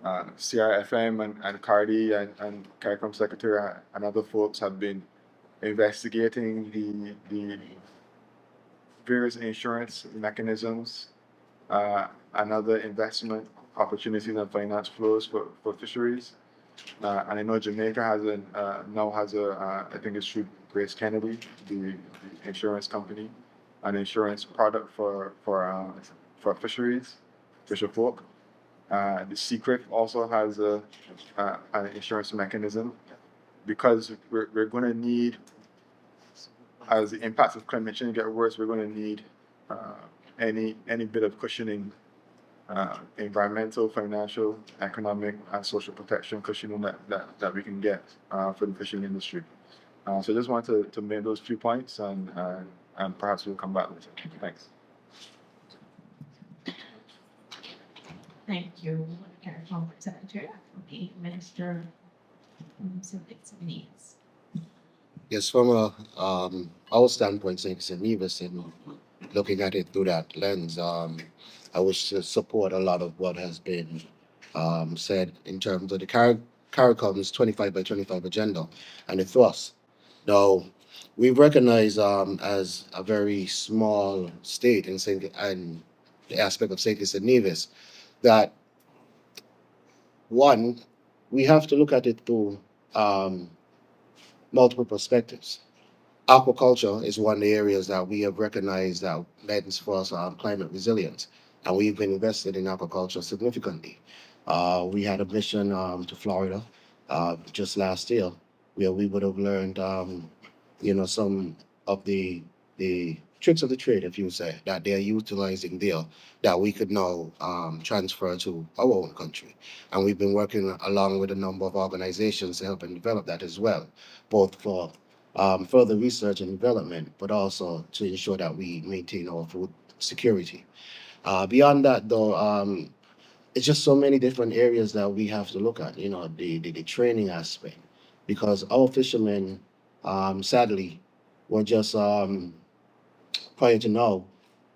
CRFM and CARDI and CARICOM Secretariat and other folks have been investigating the various insurance mechanisms and other investment opportunities and finance flows for fisheries. And I know Jamaica now has I think it's through Grace Kennedy, the insurance company, an insurance product for fisheries, fisher folk. The secret also has an insurance mechanism, because we're going to need, as the impacts of climate change get worse, we're going to need any bit of cushioning, environmental, financial, economic, and social protection cushioning that we can get for the fishing industry. So I just wanted to make those few points, and perhaps we'll come back later. Thanks. Thank you, CARICOM Secretary, the Minister of Nevis. Yes, from our standpoint, since Nevis, and looking at it through that lens, I wish to support a lot of what has been said in terms of the CARICOM's 25 by 25 agenda and the thrust. Now, we recognize as a very small state in the aspect of St. Kitts and Nevis, that one, we have to look at it through multiple perspectives. Aquaculture is one of the areas that we have recognized that lends for us climate resilience, and we've been invested in aquaculture significantly. We had a mission to Florida just last year, where we would have learned, some of the tricks of the trade, if you say, that they're utilizing there, that we could now transfer to our own country. And we've been working along with a number of organizations to help and develop that as well, both for further research and development, but also to ensure that we maintain our food security. Beyond that, though, it's just so many different areas that we have to look at, the training aspect, because our fishermen, sadly, were just prior to now,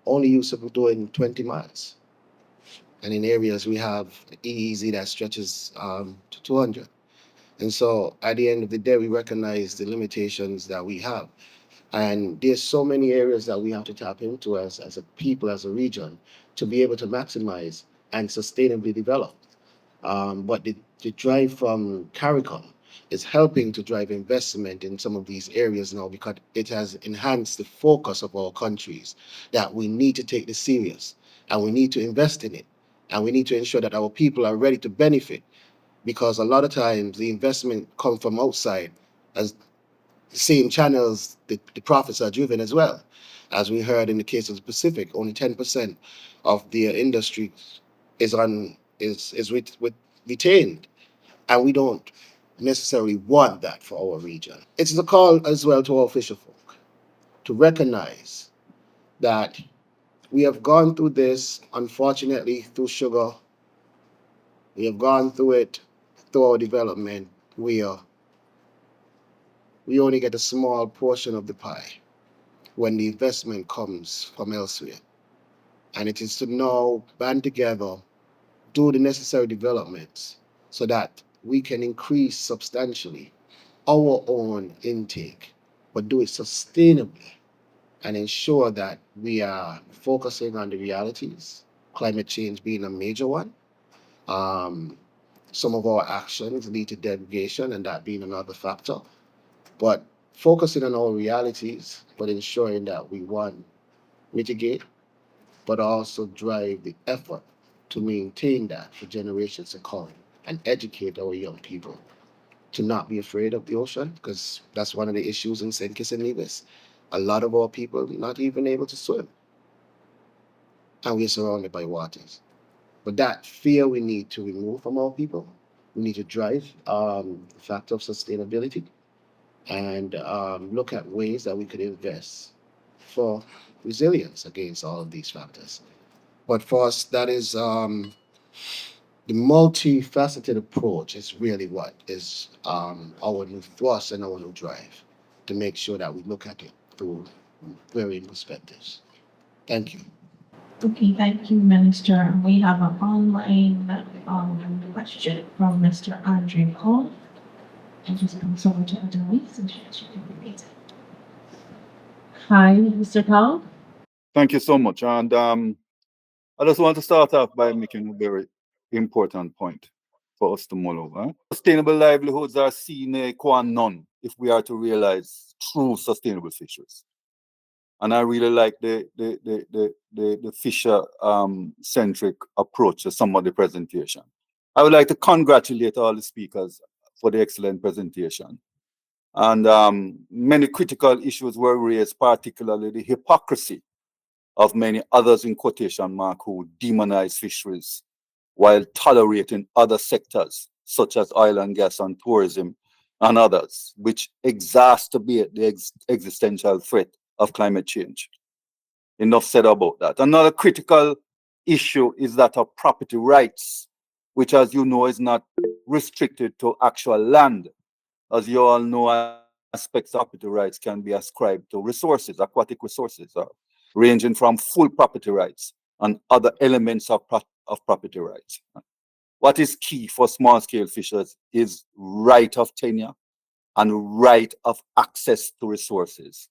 only used to doing 20 miles. And in areas we have EEZ that stretches to 200. And so at the end of the day, we recognize the limitations that we have. And there's so many areas that we have to tap into as a people, as a region, to be able to maximize and sustainably developed. But the drive from CARICOM is helping to drive investment in some of these areas now because it has enhanced the focus of our countries that we need to take this serious and we need to invest in it. And we need to ensure that our people are ready to benefit, because a lot of times the investment comes from outside, as the same channels the profits are driven as well. As we heard in the case of the Pacific, only 10% of their industry is retained, and we don't necessarily want that for our region. It's a call as well to our fisher folk to recognize that we have gone through this, unfortunately, through sugar. We have gone through it through our development. We only get a small portion of the pie when the investment comes from elsewhere. And it is to now band together, do the necessary developments so that we can increase substantially our own intake, but do it sustainably and ensure that we are focusing on the realities, climate change being a major one. Some of our actions lead to degradation, and that being another factor. But focusing on our realities, but ensuring that we, one, mitigate, but also drive the effort to maintain that for generations to come and educate our young people to not be afraid of the ocean, because that's one of the issues in St. Kitts and Nevis. A lot of our people not even able to swim, and we're surrounded by waters. But that fear we need to remove from our people. We need to drive the factor of sustainability and look at ways that we could invest for resilience against all of these factors. But for us, that is the multifaceted approach is really what is our new thrust and our new drive to make sure that we look at it through varying perspectives. Thank you. Okay, thank you, Minister. We have an online question from Mr. Andre Cole. I'll just pass over to Adele so she can repeat it. Hi, Mr. Paul. Thank you so much. And I just want to start off by making a very important point for us to mull over. Sustainable livelihoods are sine qua non if we are to realize true sustainable fisheries. And I really like the fisher centric approach to some of the presentation. I would like to congratulate all the speakers for the excellent presentation. And many critical issues were raised, particularly the hypocrisy of many others in quotation mark who demonize fisheries while tolerating other sectors such as oil and gas and tourism and others, which exacerbate the existential threat of climate change. Enough said about that. Another critical issue is that of property rights, which, as you know, is not restricted to actual land. As you all know, aspects of property rights can be ascribed to resources, aquatic resources, ranging from full property rights and other elements of property rights. What is key for small-scale fishers is right of tenure and right of access to resources.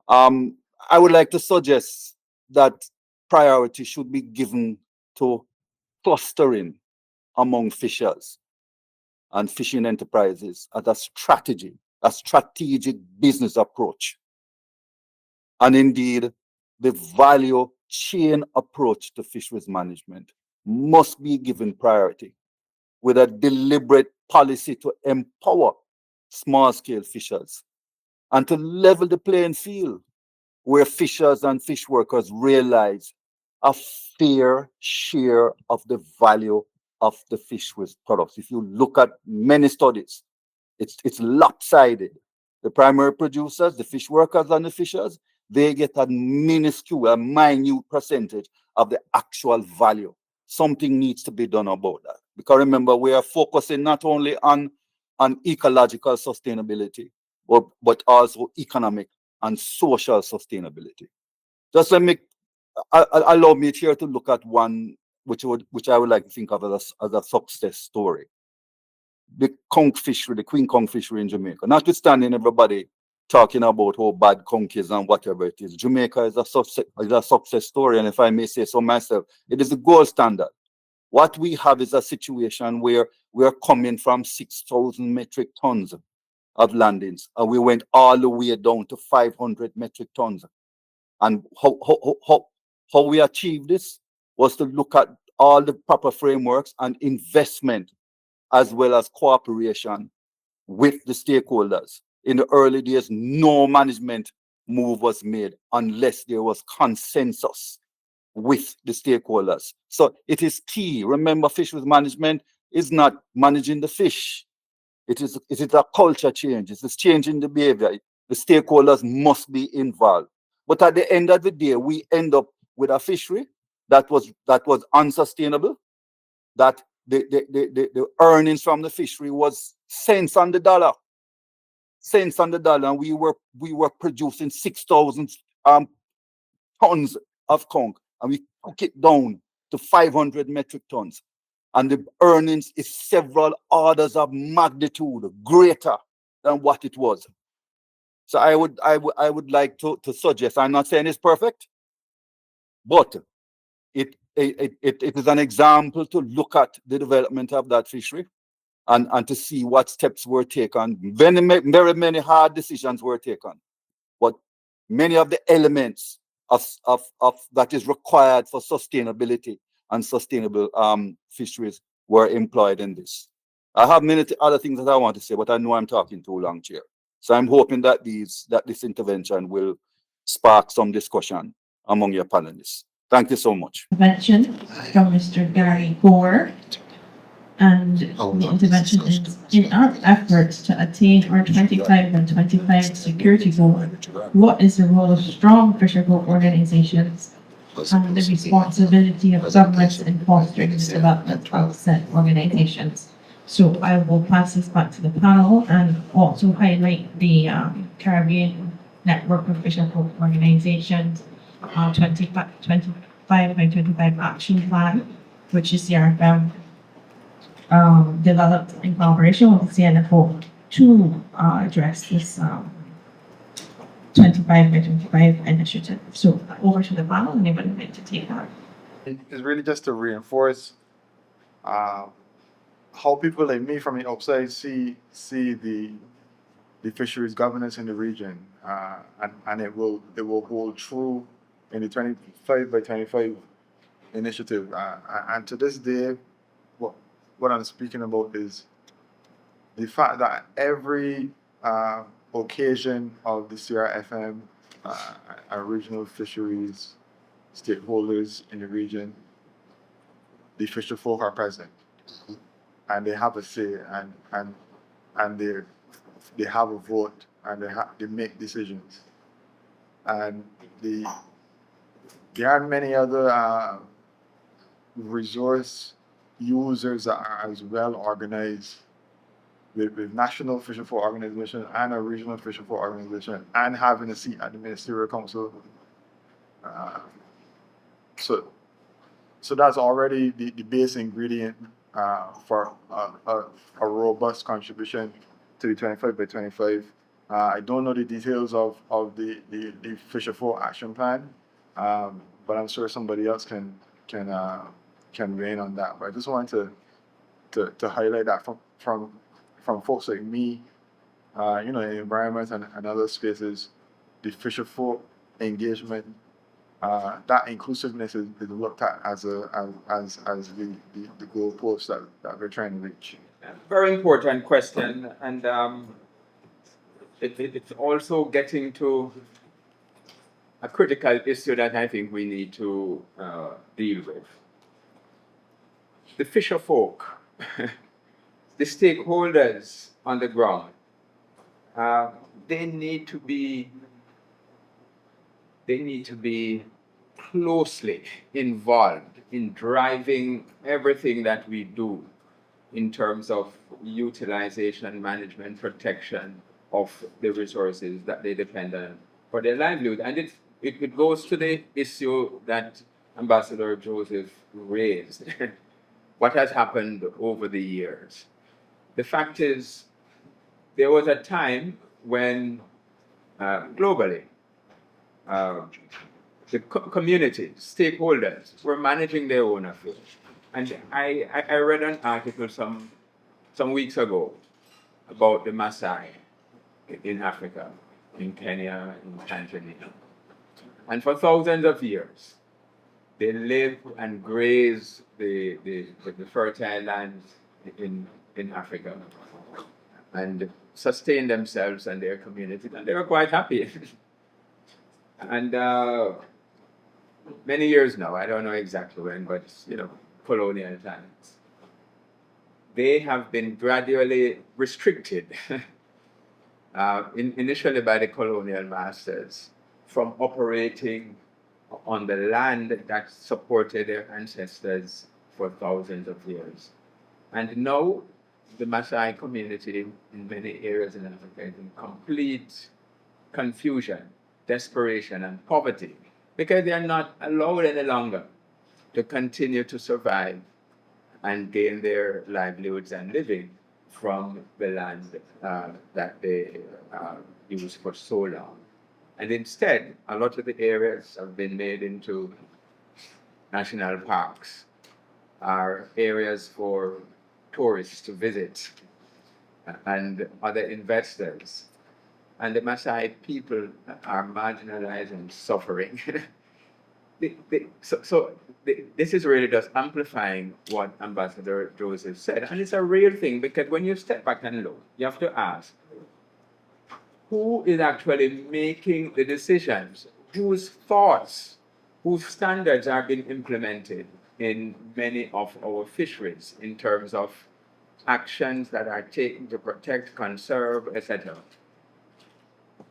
I would like to suggest that priority should be given to clustering among fishers and fishing enterprises as a strategic business approach. And indeed, the value chain approach to fisheries management must be given priority with a deliberate policy to empower small-scale fishers and to level the playing field where fishers and fish workers realize a fair share of the value of the fisheries products. If you look at many studies, it's lopsided. The primary producers, the fish workers and the fishers, they get a minuscule, a minute percentage of the actual value. Something needs to be done about that. Because remember, we are focusing not only on ecological sustainability, but also economic and social sustainability. Just allow me here to look at one which I would like to think of as a success story. The conch fishery, the queen conch fishery in Jamaica. Notwithstanding everybody talking about how bad conch is and whatever it is. Jamaica is a success story, and if I may say so myself, it is the gold standard. What we have is a situation where we are coming from 6,000 metric tons of landings, and we went all the way down to 500 metric tons. And how we achieved this was to look at all the proper frameworks and investment, as well as cooperation with the stakeholders. In the early days, no management move was made unless there was consensus with the stakeholders. So it is key. Remember, fisheries management is not managing the fish. It is a culture change. It is changing the behavior. The stakeholders must be involved. But at the end of the day, we end up with a fishery that was unsustainable, that the earnings from the fishery was cents on the dollar. Cents on the dollar, and we were producing 6,000 tons of conch, and we took it down to 500 metric tons, and the earnings is several orders of magnitude greater than what it was. So I would like to suggest, I'm not saying it's perfect, but it is an example to look at the development of that fishery and to see what steps were taken. Very many hard decisions were taken, but many of the elements of that is required for sustainability and sustainable fisheries were employed in this. I have many other things that I want to say, but I know I'm talking too long, Chair. So I'm hoping that this intervention will spark some discussion among your panelists. Thank you so much. Intervention from Mr. Gary Gore. And the intervention is in our efforts to attain our 25 and 25 security goal. What is the role of strong fishery organizations and the responsibility of governments in fostering the development of said organizations? So I will pass this back to the panel and also highlight the Caribbean Network of Fishery Organizations 25 by 25 action plan, which is CRFM developed in collaboration with the CNFO to address this 25 by 25 initiative. So over to the panel, and anybody would like to take that. It's really just to reinforce how people like me from the outside see the fisheries governance in the region, and it will hold true in the 25 by 25 initiative. And to this day, what I'm speaking about is the fact that every occasion of the CRFM, our regional fisheries stakeholders in the region, the fisher folk are present, and they have a say, and they have a vote, and they make decisions, and there are many other resource users that are as well organized with national fisher folk organization and a regional fisher folk organization, and having a seat at the ministerial council. So that's already the base ingredient for a robust contribution to the 25 by 25. I don't know the details of the fisher folk action plan, but I'm sure somebody else can weigh in on that. But I just wanted to highlight that from folks like me, in the environment and other spaces, the fisher folk engagement, that inclusiveness is looked at as the goalpost that we're trying to reach. Very important question, and it's also getting to a critical issue that I think we need to deal with. The fisher folk, the stakeholders on the ground, they need to be closely involved in driving everything that we do in terms of utilization, management, protection of the resources that they depend on for their livelihood. And it goes to the issue that Ambassador Joseph raised. What has happened over the years? The fact is, there was a time when globally. The community, stakeholders, were managing their own affairs. And I read an article some weeks ago about the Maasai in Africa, in Kenya, in Tanzania. And for thousands of years, they live and graze the fertile lands in Africa and sustain themselves and their communities, and they were quite happy. And many years now, I don't know exactly when, but colonial times, they have been gradually restricted, initially by the colonial masters, from operating on the land that supported their ancestors for thousands of years. And now the Maasai community in many areas in Africa is in complete confusion, desperation, and poverty, because they are not allowed any longer to continue to survive and gain their livelihoods and living from the land that they used for so long. And instead, a lot of the areas have been made into national parks, are areas for tourists to visit and other investors. And the Maasai people are marginalized and suffering. This is really just amplifying what Ambassador Joseph said. And it's a real thing, because when you step back and look, you have to ask, who is actually making the decisions? Whose thoughts, whose standards are being implemented in many of our fisheries in terms of actions that are taken to protect, conserve, etc.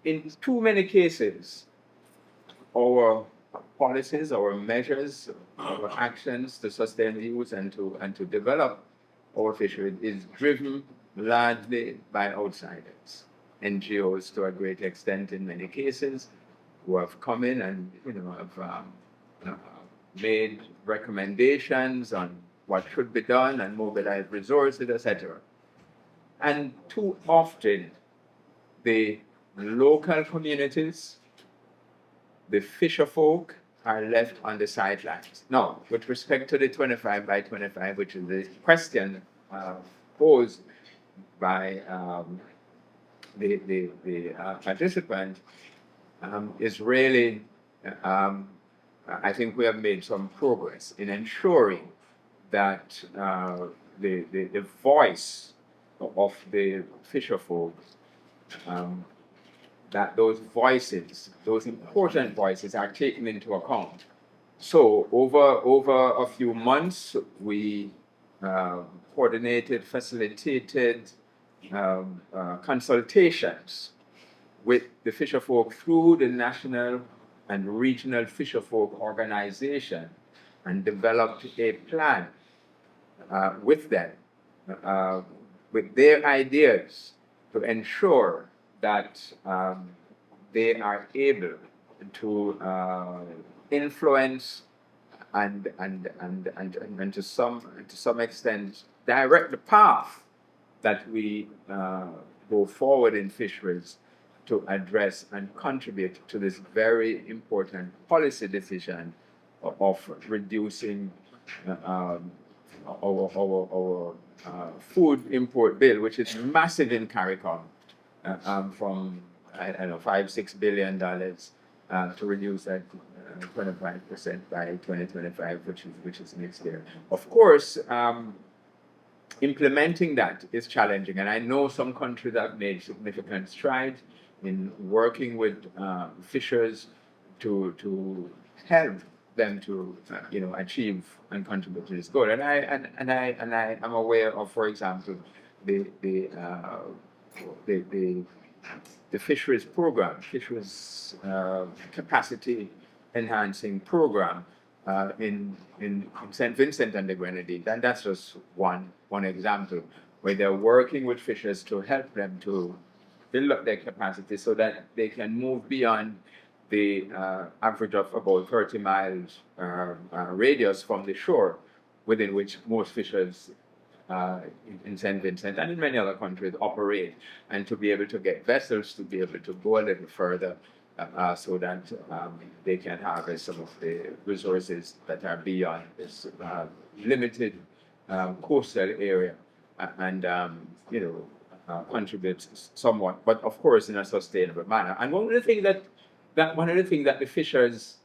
In too many cases, our policies, our measures, our actions to sustain use and to develop our fisheries is driven largely by outsiders, NGOs to a great extent in many cases, who have come in and have made recommendations on what should be done and mobilize resources, etc. And too often, the local communities, the fisher folk, are left on the sidelines. Now, with respect to the 25 by 25, which is the question posed by the participant, is really, I think we have made some progress in ensuring that the voice of the fisher folk, that those voices, those important voices, are taken into account. So over a few months, we coordinated, facilitated consultations with the fisher folk through the national and regional fisher folk organization, and developed a plan with them, with their ideas, to ensure that they are able to influence and to some extent direct the path that we go forward in fisheries to address and contribute to this very important policy decision of reducing our food import bill, which is massive in CARICOM, from $5-6 billion to reduce that 25% by 2025, which is next year. Of course, implementing that is challenging, and I know some countries have made significant strides in working with fishers to help them to achieve and contribute to this goal. And I am aware of, for example, the fisheries program, fisheries capacity enhancing program in St. Vincent and the Grenadines. And that's just one example, where they're working with fishers to help them to build up their capacity so that they can move beyond the average of about 30 miles radius from the shore, within which most fishers in St. Vincent and in many other countries operate, and to be able to get vessels to be able to go a little further so that they can harvest some of the resources that are beyond this limited coastal area and contribute somewhat, but of course in a sustainable manner. And one of the things that the fishers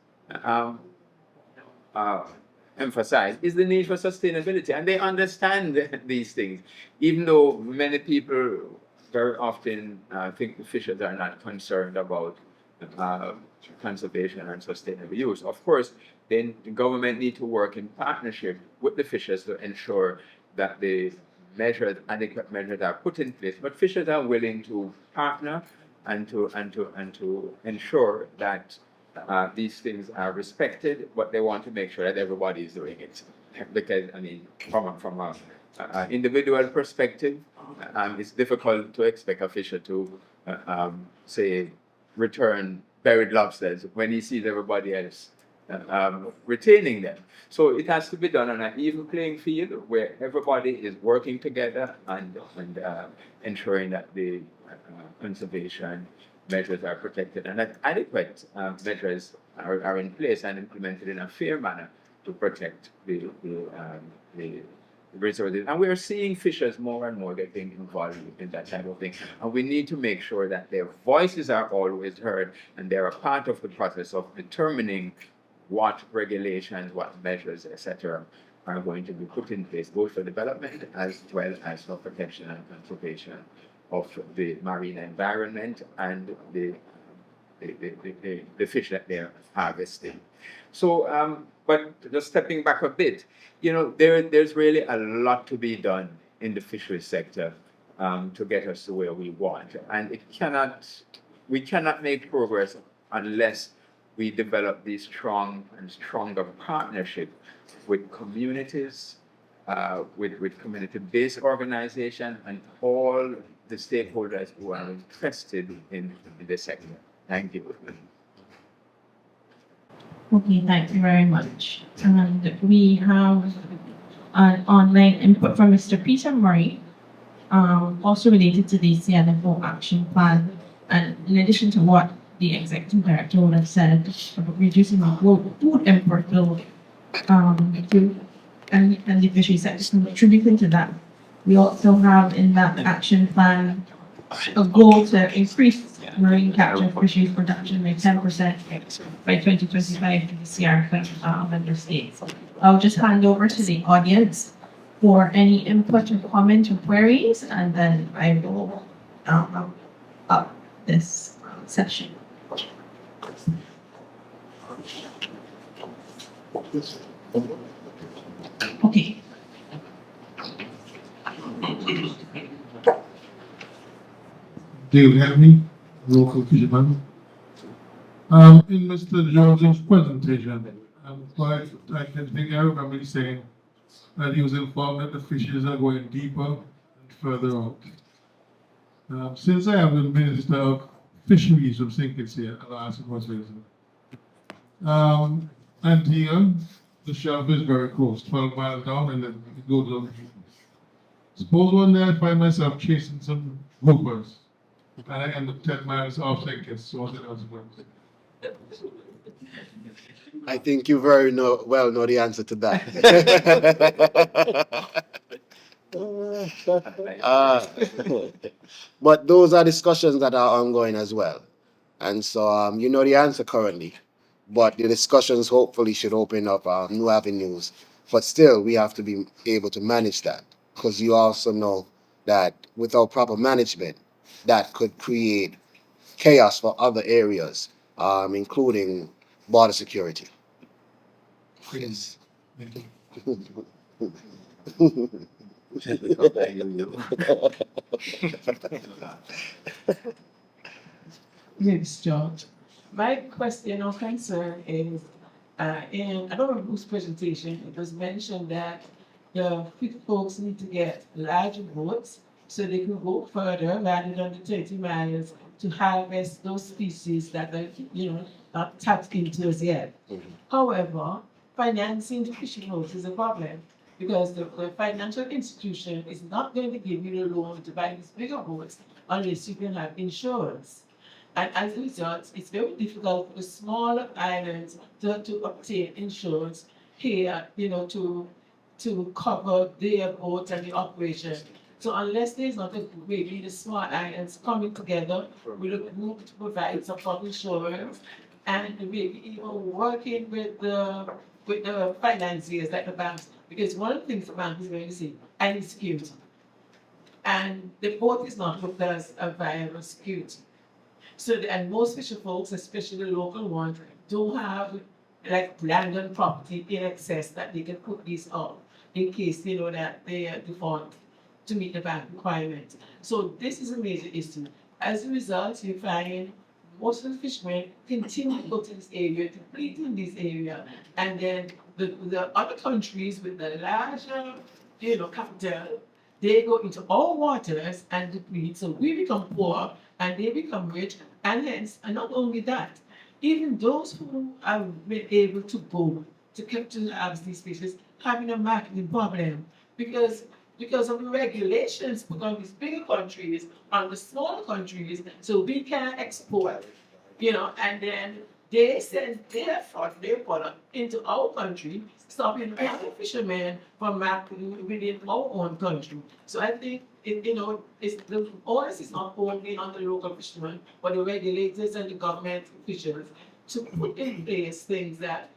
emphasize is the need for sustainability, and they understand these things, even though many people very often think the fishers are not concerned about conservation and sustainable use. Of course, then the government need to work in partnership with the fishers to ensure that the adequate measures are put in place. But fishers are willing to partner and to ensure that these things are respected, but they want to make sure that everybody is doing it. Because I mean, from a individual perspective, it's difficult to expect a fisher to say return buried lobsters when he sees everybody else retaining them. So it has to be done on an even playing field where everybody is working together and ensuring that the conservation measures are protected and that adequate measures are in place and implemented in a fair manner to protect the resources. And we're seeing fishers more and more getting involved in that type of thing. And we need to make sure that their voices are always heard and they're a part of the process of determining what regulations, what measures, etc., are going to be put in place, both for development as well as for protection and conservation of the marine environment and the fish that they're harvesting. So, but just stepping back a bit, there's really a lot to be done in the fisheries sector to get us to where we want, and we cannot make progress unless we develop these strong and stronger partnership with communities, with community-based organizations, and all the stakeholders who are interested in the sector. Thank you. Okay, thank you very much. And we have an online input from Mr. Peter Murray, also related to the CNFO action plan. And in addition to what the executive director would have said about reducing the food import bill and the fishery sector contributing to that, we also have in that action plan a goal to increase marine capture fisheries production by 10% by 2025 in the CRFM member states. I'll just hand over to the audience for any input or comment or queries, and then I will up this session. Okay. Daven, local fisherman. In Mr. Jones's presentation, I can think I remember him saying that he was informed that the fishes are going deeper and further out. Since I am the Minister of Fisheries from St. Kitts, I'll ask a question. Antigua, the shelf is very close, 12 miles down, and then it goes up. Suppose one day I find myself chasing some groupers, and I end up 10 miles off St. Kitts, so what's the consequence? I think you very well know the answer to that. But those are discussions that are ongoing as well. And so you know the answer currently. But the discussions hopefully should open up new avenues. But still, we have to be able to manage that. Because you also know that without proper management, that could create chaos for other areas, including border security. Yes. Yes, George. My question or concern is, in I don't know whose presentation, it was mentioned that the folks need to get larger boats so they can go further rather than the 30 miles to harvest those species that are, not tapped into as yet. However, financing the fishing boats is a problem. because the financial institution is not going to give you the loan to buy these bigger boats unless you can have insurance. And as a result, it's very difficult for the smaller islands to obtain insurance here, to cover their boats and the operation. So unless there's not a maybe the small islands coming together with a group to provide some sort of insurance and maybe even working with the financiers like the banks, because one of the things the bank is going to say, I need security. And the boat is not looked at as a viable security. So, and most fisher folks, especially the local ones, don't have like land and property in excess that they can put these up in case they know that they default to meet the bank requirements. So this is a major issue. As a result, you find most of the fishermen continue to go to this area, to fleet in this area, and then the other countries with the larger, capital, they go into our waters and deplete. So we become poor and they become rich, and hence, and not only that, even those who have been able to go to capture these fishes having a marketing problem because of the regulations put on these bigger countries, on the smaller countries, so we can export, and then they send their product into our country, stopping other fishermen from marketing within our own country. So I think the onus is not only on the local fishermen, but the regulators and the government officials to put in place things that,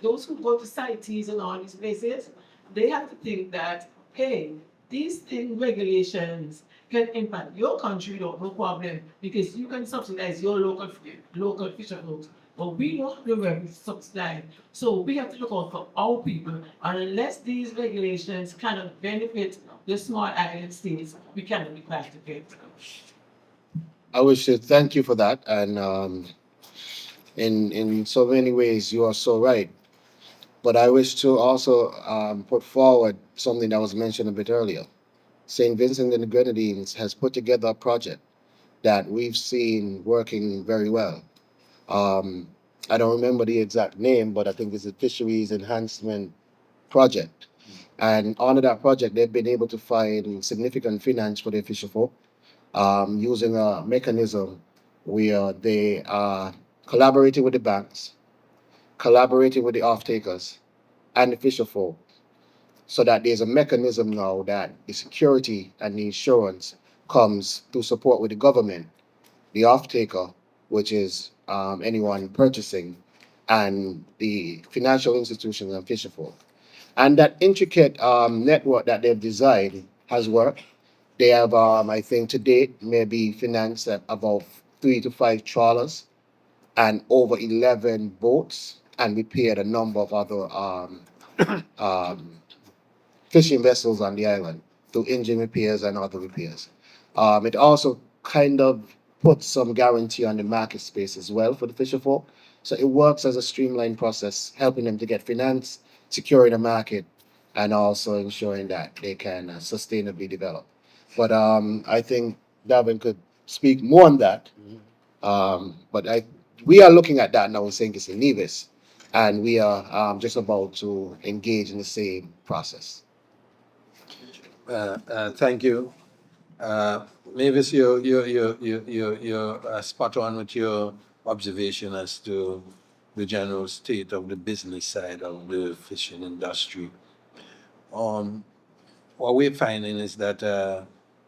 those who go to CITES and all these places, they have to think that, hey, these regulations can impact your country, no problem, because you can subsidize your local fisher folks. But we don't know where we subsidize. So we have to look out for our people. And unless these regulations kind of benefit the small island states, we cannot be participate. I wish to thank you for that. And in so many ways, you are so right. But I wish to also put forward something that was mentioned a bit earlier. St. Vincent and the Grenadines has put together a project that we've seen working very well. I don't remember the exact name, but I think it's a Fisheries Enhancement Project. And under that project, they've been able to find significant finance for their fisher folk using a mechanism where they are collaborating with the banks, collaborating with the off-takers and the fisher folk, so that there's a mechanism now that the security and the insurance comes to support with the government, the off-taker, which is anyone purchasing, and the financial institutions and fisher folk. And that intricate network that they've designed has worked. They have, I think to date, maybe financed at about 3 to 5 trawlers and over 11 boats, and repaired a number of other fishing vessels on the island through engine repairs and other repairs. It also kind of puts some guarantee on the market space as well for the fisher folk. So it works as a streamlined process, helping them to get finance, securing the market, and also ensuring that they can sustainably develop. But I think Daven could speak more on that. But we are looking at that now in St. Kitts and Nevis, and we are just about to engage in the same process. Thank you. Mavis, you're spot on with your observation as to the general state of the business side of the fishing industry. What we're finding is that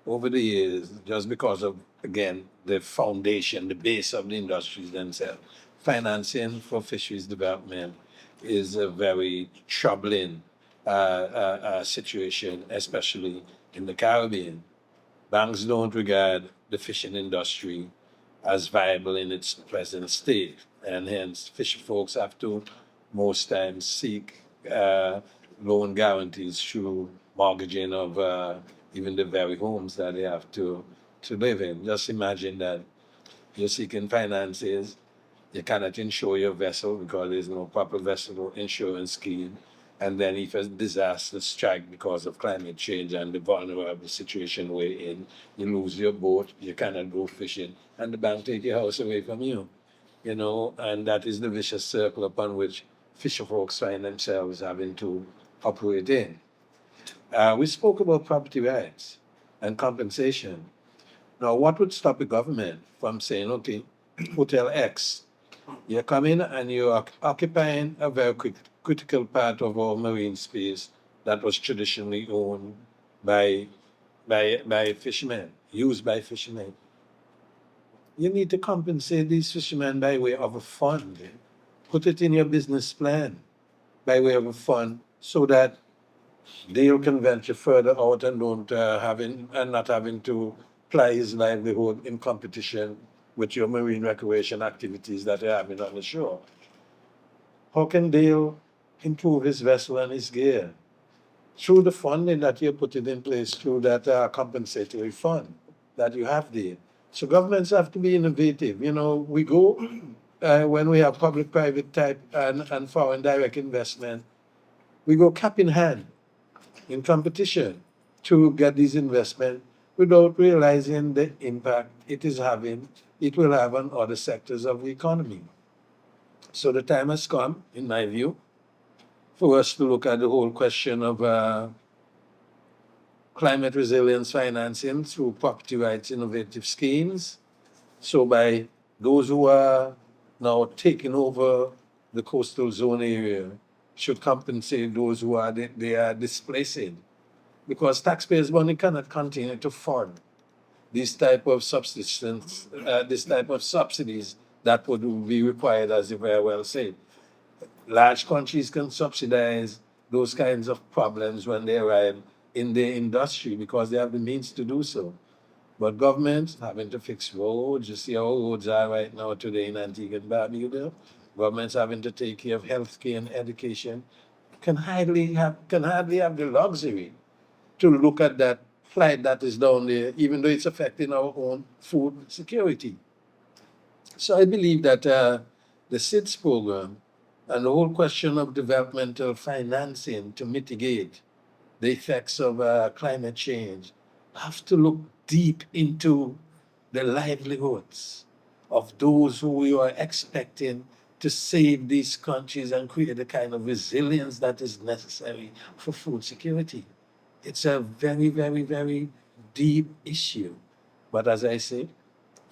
over the years, just because of, again, the foundation, the base of the industries themselves, financing for fisheries development is a very troubling situation, especially in the Caribbean. Banks don't regard the fishing industry as viable in its present state, and hence fisher folks have to most times seek loan guarantees through mortgaging of even the very homes that they have to live in. Just imagine that you're seeking finances, you cannot insure your vessel because there's no proper vessel insurance scheme. And then if a disaster strikes because of climate change and the vulnerable situation we're in, you lose your boat, you cannot go fishing, and the bank take your house away from you. And that is the vicious circle upon which fisher folks find themselves having to operate in. We spoke about property rights and compensation. Now, what would stop the government from saying, okay, Hotel X, you come in and you're occupying a very critical part of our marine space that was traditionally owned by fishermen, used by fishermen. You need to compensate these fishermen by way of a fund. Put it in your business plan by way of a fund so that they can venture further out and not having to ply his livelihood in competition with your marine recreation activities that they're having on the shore. How can Dale improve his vessel and his gear? Through the funding that you're putting in place, through that compensatory fund that you have there. So governments have to be innovative. You know, we go, when we have public-private type and foreign direct investment, we go cap in hand in competition to get these investments without realizing the impact it will have on other sectors of the economy. So the time has come, in my view, for us to look at the whole question of climate resilience financing through property rights innovative schemes. So by those who are now taking over the coastal zone area should compensate those who they are displacing, because taxpayers' money cannot continue to fund this type of subsistence, this type of subsidies that would be required, as you very well said. Large countries can subsidize those kinds of problems when they arrive in their industry because they have the means to do so. But governments having to fix roads, you see how roads are right now today in Antigua and Barbuda. Governments having to take care of healthcare and education can hardly have the luxury to look at that plight that is down there, even though it's affecting our own food security. So I believe that the SIDS program and the whole question of developmental financing to mitigate the effects of climate change have to look deep into the livelihoods of those who we are expecting to save these countries and create the kind of resilience that is necessary for food security. It's a very, very, very deep issue. But as I say,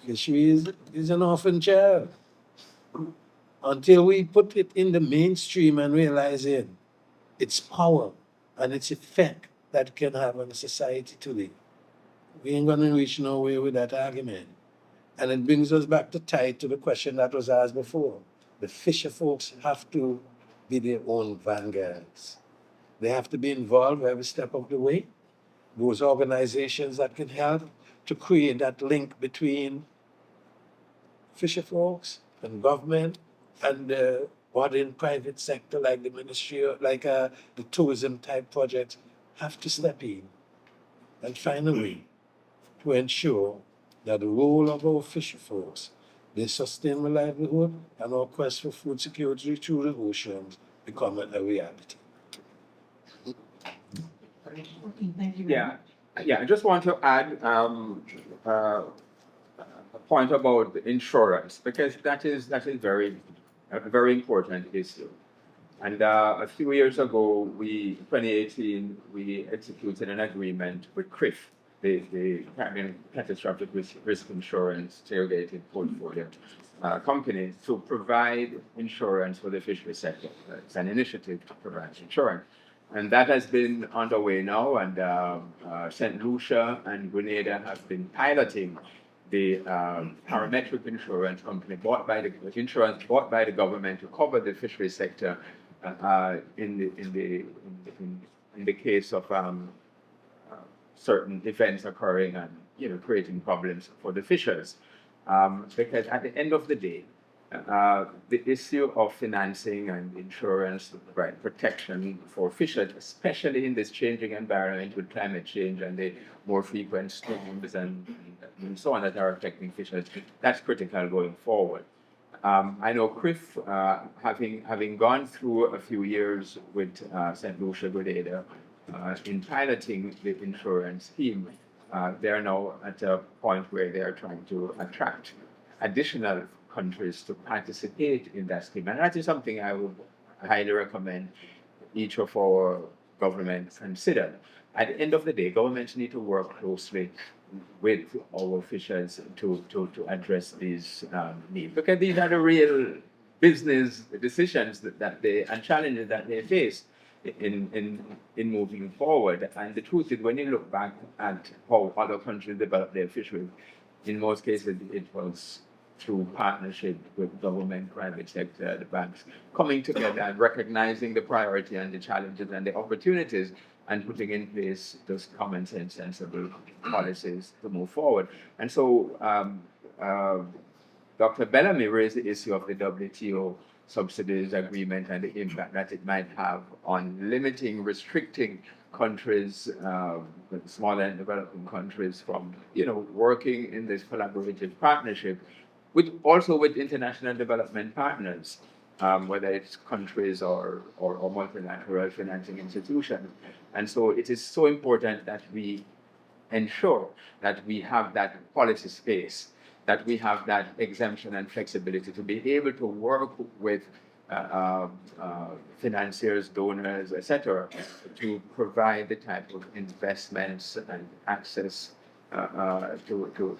fisheries is an orphan child. Until we put it in the mainstream and realize its power and its effect that it can have on society today, we ain't gonna reach nowhere with that argument. And it brings us back to the question that was asked before. The fisher folks have to be their own vanguards. They have to be involved every step of the way. Those organizations that can help to create that link between fisher folks and government and the body in private sector, like the ministry, like the tourism type projects, have to step in and find a way to ensure that the role of our fisher folks, their sustainable livelihood, and our quest for food security through the oceans become a reality. Thank you. Yeah, I just want to add a point about insurance, because that is a very important issue. And a few years ago, 2018, we executed an agreement with CRIF, the Caribbean Catastrophic Risk Insurance Delegated Portfolio company, to provide insurance for the fishery sector. It's an initiative to provide insurance. And that has been underway now, and St. Lucia and Grenada have been piloting the parametric insurance company bought by the government to cover the fishery sector in the case of certain events occurring and creating problems for the fishers. Because at the end of the day, the issue of financing and insurance, right, protection for fishers, especially in this changing environment with climate change and the more frequent storms and so on that are affecting fishers, that's critical going forward. I know CRIF, having gone through a few years with St. Lucia Grenada in piloting the insurance scheme, they are now at a point where they are trying to attract additional countries to participate in that scheme. And that is something I would highly recommend each of our government consider. At the end of the day, governments need to work closely with our fishers to address these needs, because these are the real business decisions that they and challenges that they face in moving forward. And the truth is, when you look back at how other countries develop their fisheries, in most cases it was through partnership with government, private sector, the banks coming together and recognizing the priority and the challenges and the opportunities, and putting in place those common sense, sensible policies to move forward. And so Dr. Bellamy raised the issue of the WTO subsidies agreement and the impact that it might have on limiting, restricting countries, small and developing countries, from working in this collaborative partnership with international development partners, whether it's countries or multilateral financing institutions. And so it is so important that we ensure that we have that policy space, that we have that exemption and flexibility to be able to work with financiers, donors, etc., to provide the type of investments and access to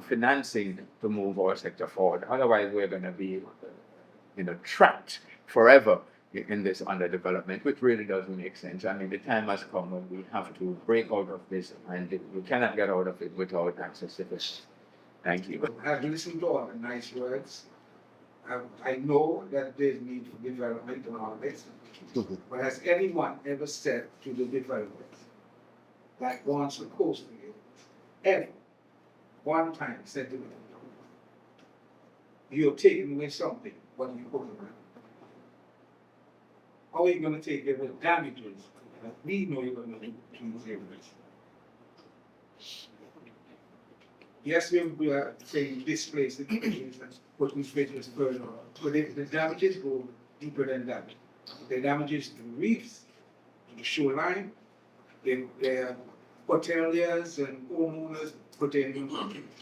financing to move our sector forward. Otherwise, we're going to be, trapped forever in this underdevelopment, which really doesn't make sense. I mean, the time has come when we have to break out of this, and we cannot get out of it without access to this. Thank you. I've listened to all the nice words. I know that there's need for development and all this, but has anyone ever said to the developers that wants to coast again, ever, one time said to them, you're taking away something, what are you putting around? How are you going to take away the damages that we know you're going to do to these areas? Yes, we are saying displace the fisheries and putting fisheries further on, but the damages go deeper than that. The damages to the reefs, to the shoreline, the hoteliers and homeowners put in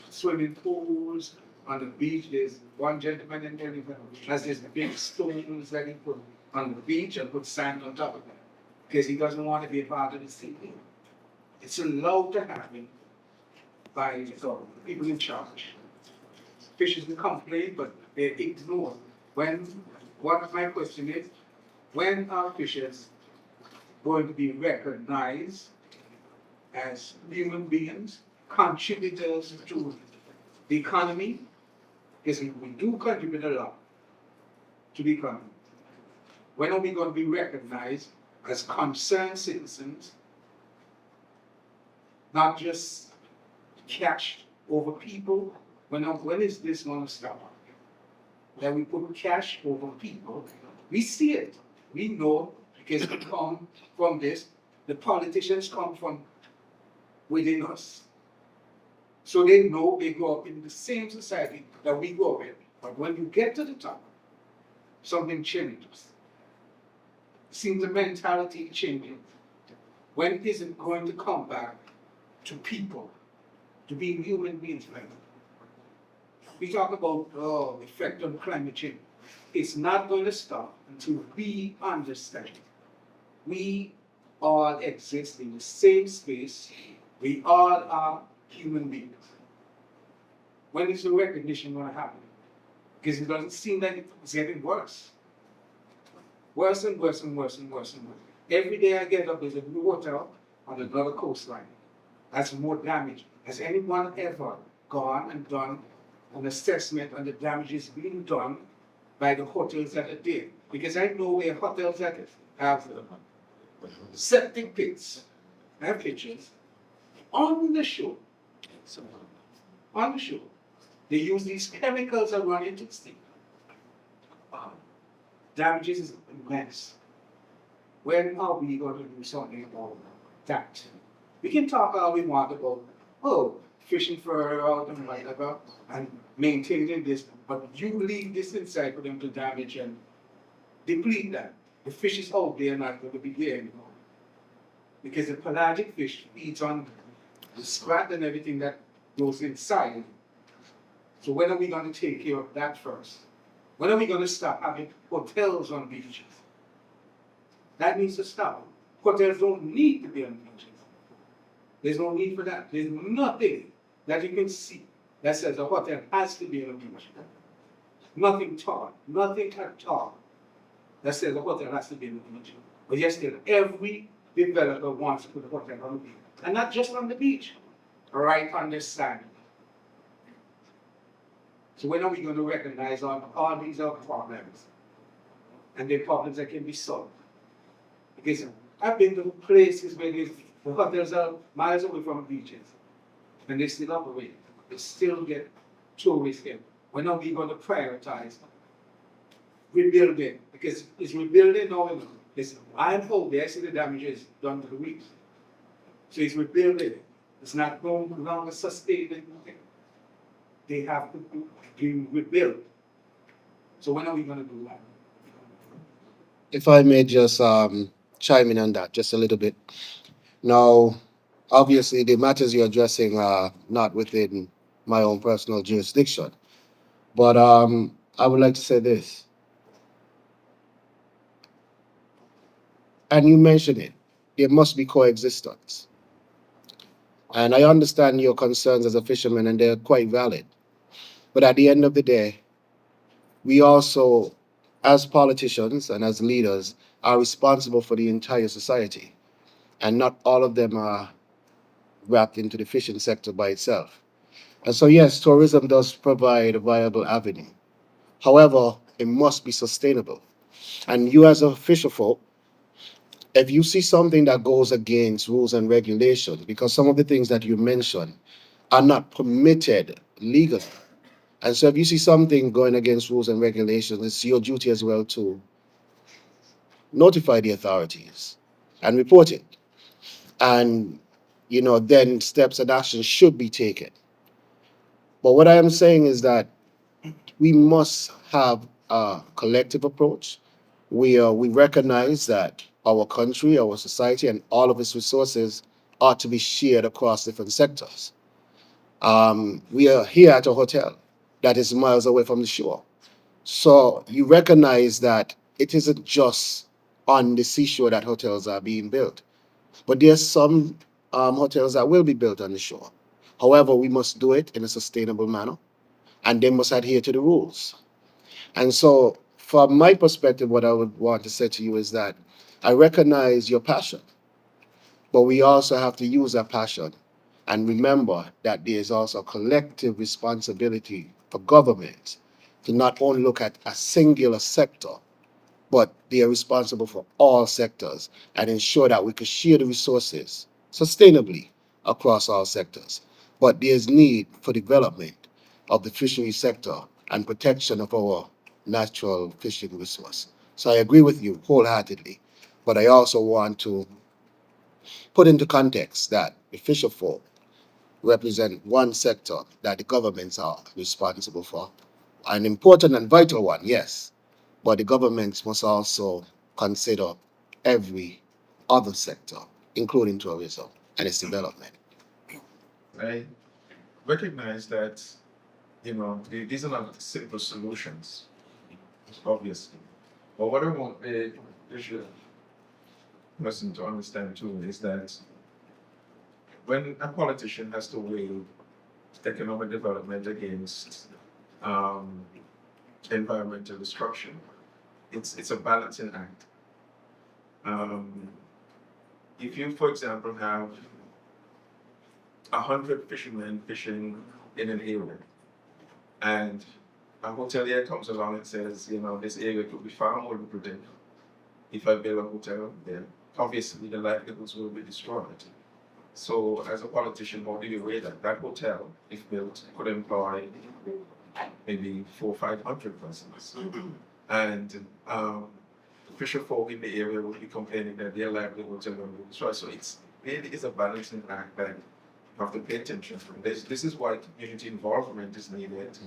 swimming pools on the beach. There's one gentleman in there has these big stones that he put on the beach and put sand on top of it because he doesn't want to be a part of the city. It's allowed to happen by people in charge. Fishers will complain, but they ignore. What my question is, when are fishers going to be recognized as human beings, contributors to the economy? Because we do contribute a lot to the economy. When are we going to be recognized as concerned citizens, not just cash over people? When is this going to stop? That we put cash over people. We see it. We know, because we come from this. The politicians come from within us. So they know they grow up in the same society that we grow up in. But when you get to the top, something changes. It seems the mentality changing. When is it going to come back to people, to being human beings like that? We talk about effect on climate change. It's not going to stop until we understand we all exist in the same space. We all are human beings. When is the recognition going to happen? Because it doesn't seem like it's getting worse. Worse and worse and worse and worse and worse. Every day I get up, there's a new hotel on another coastline. That's more damage. Has anyone ever gone and done an assessment on the damages being done by the hotels that are there? Because I know where hotels that have septic pits, I have pictures, on the shore. On the shore. They use these chemicals that run into the sea. Damages is immense. When are we going to do something about that? We can talk all we want about, fishing further out and whatever, and maintaining this, but you leave this inside for them to damage and deplete that. The fish is out there, not going to be there anymore. Because the pelagic fish feeds on the scrat and everything that goes inside. So when are we going to take care of that first? When are we going to stop having hotels on beaches? That needs to stop. Hotels don't need to be on the beaches. There's no need for that. There's nothing that you can see that says a hotel has to be on the beach. Nothing taught, nothing at all that says a hotel has to be on the beach. But yet still, every developer wants to put a hotel on the beach. And not just on the beach, right on the sand. So when are we going to recognize all these are problems? And the problems that can be solved? Because I've been to places where the hotels are miles away from beaches. And they still operate. They still get tourists in. When are we going to prioritize rebuilding? Because it's rebuilding now. I'm hoping I see the damages done to the reefs. So it's rebuilding. It's not no longer sustainable. They have to be rebuilt. So when are we going to do that? If I may just chime in on that just a little bit. Now, obviously, the matters you're addressing are not within my own personal jurisdiction. But I would like to say this. And you mentioned it. There must be coexistence. And I understand your concerns as a fisherman, and they're quite valid. But at the end of the day, we also, as politicians and as leaders, are responsible for the entire society. And not all of them are wrapped into the fishing sector by itself. And so, yes, tourism does provide a viable avenue. However, it must be sustainable. And you as a fisherfolk, if you see something that goes against rules and regulations, because some of the things that you mentioned are not permitted legally. And so if you see something going against rules and regulations, it's your duty as well to notify the authorities and report it. And, then steps and actions should be taken. But what I am saying is that we must have a collective approach. We recognize that our country, our society, and all of its resources ought to be shared across different sectors. We are here at a hotel that is miles away from the shore. So you recognize that it isn't just on the seashore that hotels are being built, but there's some hotels that will be built on the shore. However, we must do it in a sustainable manner, and they must adhere to the rules. And so, from my perspective, what I would want to say to you is that I recognize your passion, but we also have to use that passion and remember that there is also a collective responsibility for government to not only look at a singular sector, but they are responsible for all sectors and ensure that we can share the resources sustainably across all sectors. But there's need for development of the fishery sector and protection of our natural fishing resource. So I agree with you wholeheartedly, but I also want to put into context that the fisher folk represent one sector that the governments are responsible for. An important and vital one, yes, but the governments must also consider every other sector, including tourism and its development. I recognize that, these are not simple solutions, obviously. But what I want the person to understand too is that when a politician has to weigh economic development against environmental destruction, it's a balancing act. If you, for example, have 100 fishermen fishing in an area, and a hotelier comes along and says, this area could be far more lucrative if I build a hotel there, obviously the livelihoods will be destroyed. So as a politician, how do you weigh that? That hotel, if built, could employ maybe 400 or 500 persons. And fisher folk in the area would be complaining that their livelihoods are going to be destroyed. So it really is a balancing act that you have to pay attention to. This is why community involvement is needed,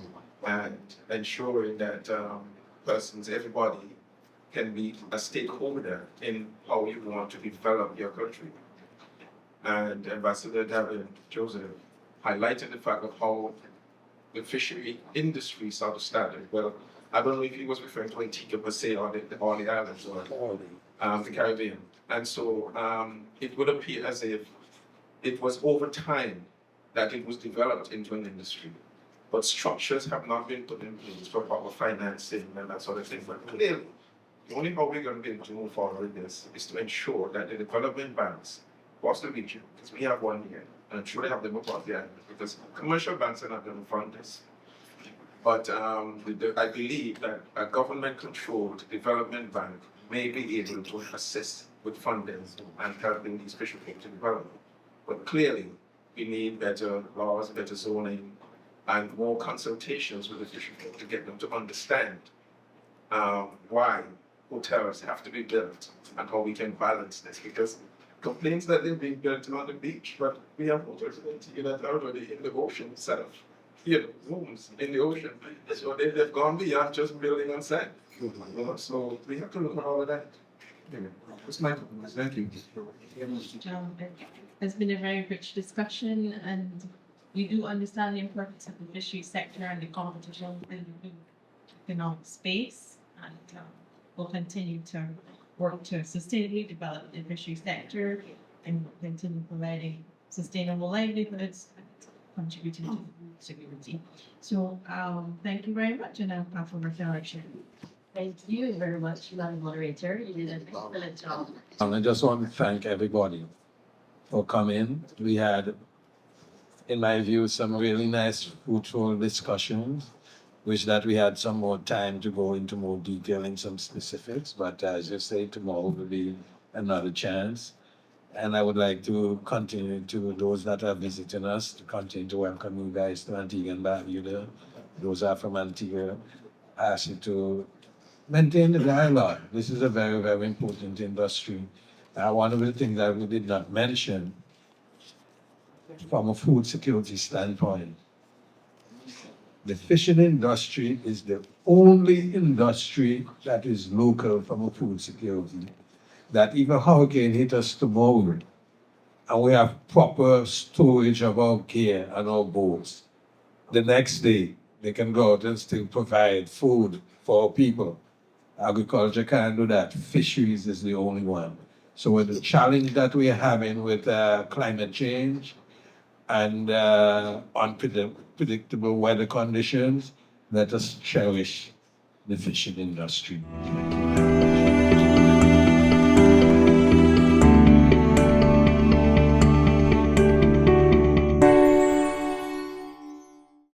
and ensuring that persons, everybody, can be a stakeholder in how you want to develop your country. And Ambassador Daven Joseph highlighted the fact of how the fishery industry sort of started. Well, I don't know if he was referring to Antigua per se, or the islands, or the Caribbean. And so it would appear as if it was over time that it was developed into an industry. But structures have not been put in place for proper financing and that sort of thing. But clearly, the only way we're going to be able to move forward with this is to ensure that the development banks across the region, because we have one here, and I'm sure they have them across the island, because commercial banks are not going to fund this. But I believe that a government-controlled development bank may be able to assist with funding and helping these fisheries to develop. But clearly, we need better laws, better zoning, and more consultations with the fisheries to get them to understand why hotels have to be built and how we can balance this. Because complaints that they're being built on the beach, but we have hotels in Antigua that are already in the ocean itself. Rooms in the ocean. So they've gone beyond just building on sand. So we have to look at all of that. That's my comment. Thank you. It's been a very rich discussion, and we do understand the importance of the fishery sector and the competition in the economic space, and we'll continue to work to sustainably develop the fishery sector and continue providing sustainable livelihoods and contributing to food security. So thank you very much, and I'll pass over to our chair. Thank you very much, Madam Moderator. You did an excellent job. I just want to thank everybody for coming. We had, in my view, some really nice, fruitful discussions. Wish that we had some more time to go into more detail in some specifics, but as you say, tomorrow will be another chance. And I would like to continue to those that are visiting us, to continue to welcome you guys to Antigua and Barbuda. Those are from Antigua. I ask you to maintain the dialogue. This is a very, very important industry. One of the things that we did not mention from a food security standpoint, the fishing industry is the only industry that is local from a food security. That even hurricane hit us tomorrow, and we have proper storage of our gear and our boats. The next day, they can go out and still provide food for our people. Agriculture can't do that. Fisheries is the only one. So with the challenge that we're having with climate change and unpredictable weather conditions, let us cherish the fishing industry.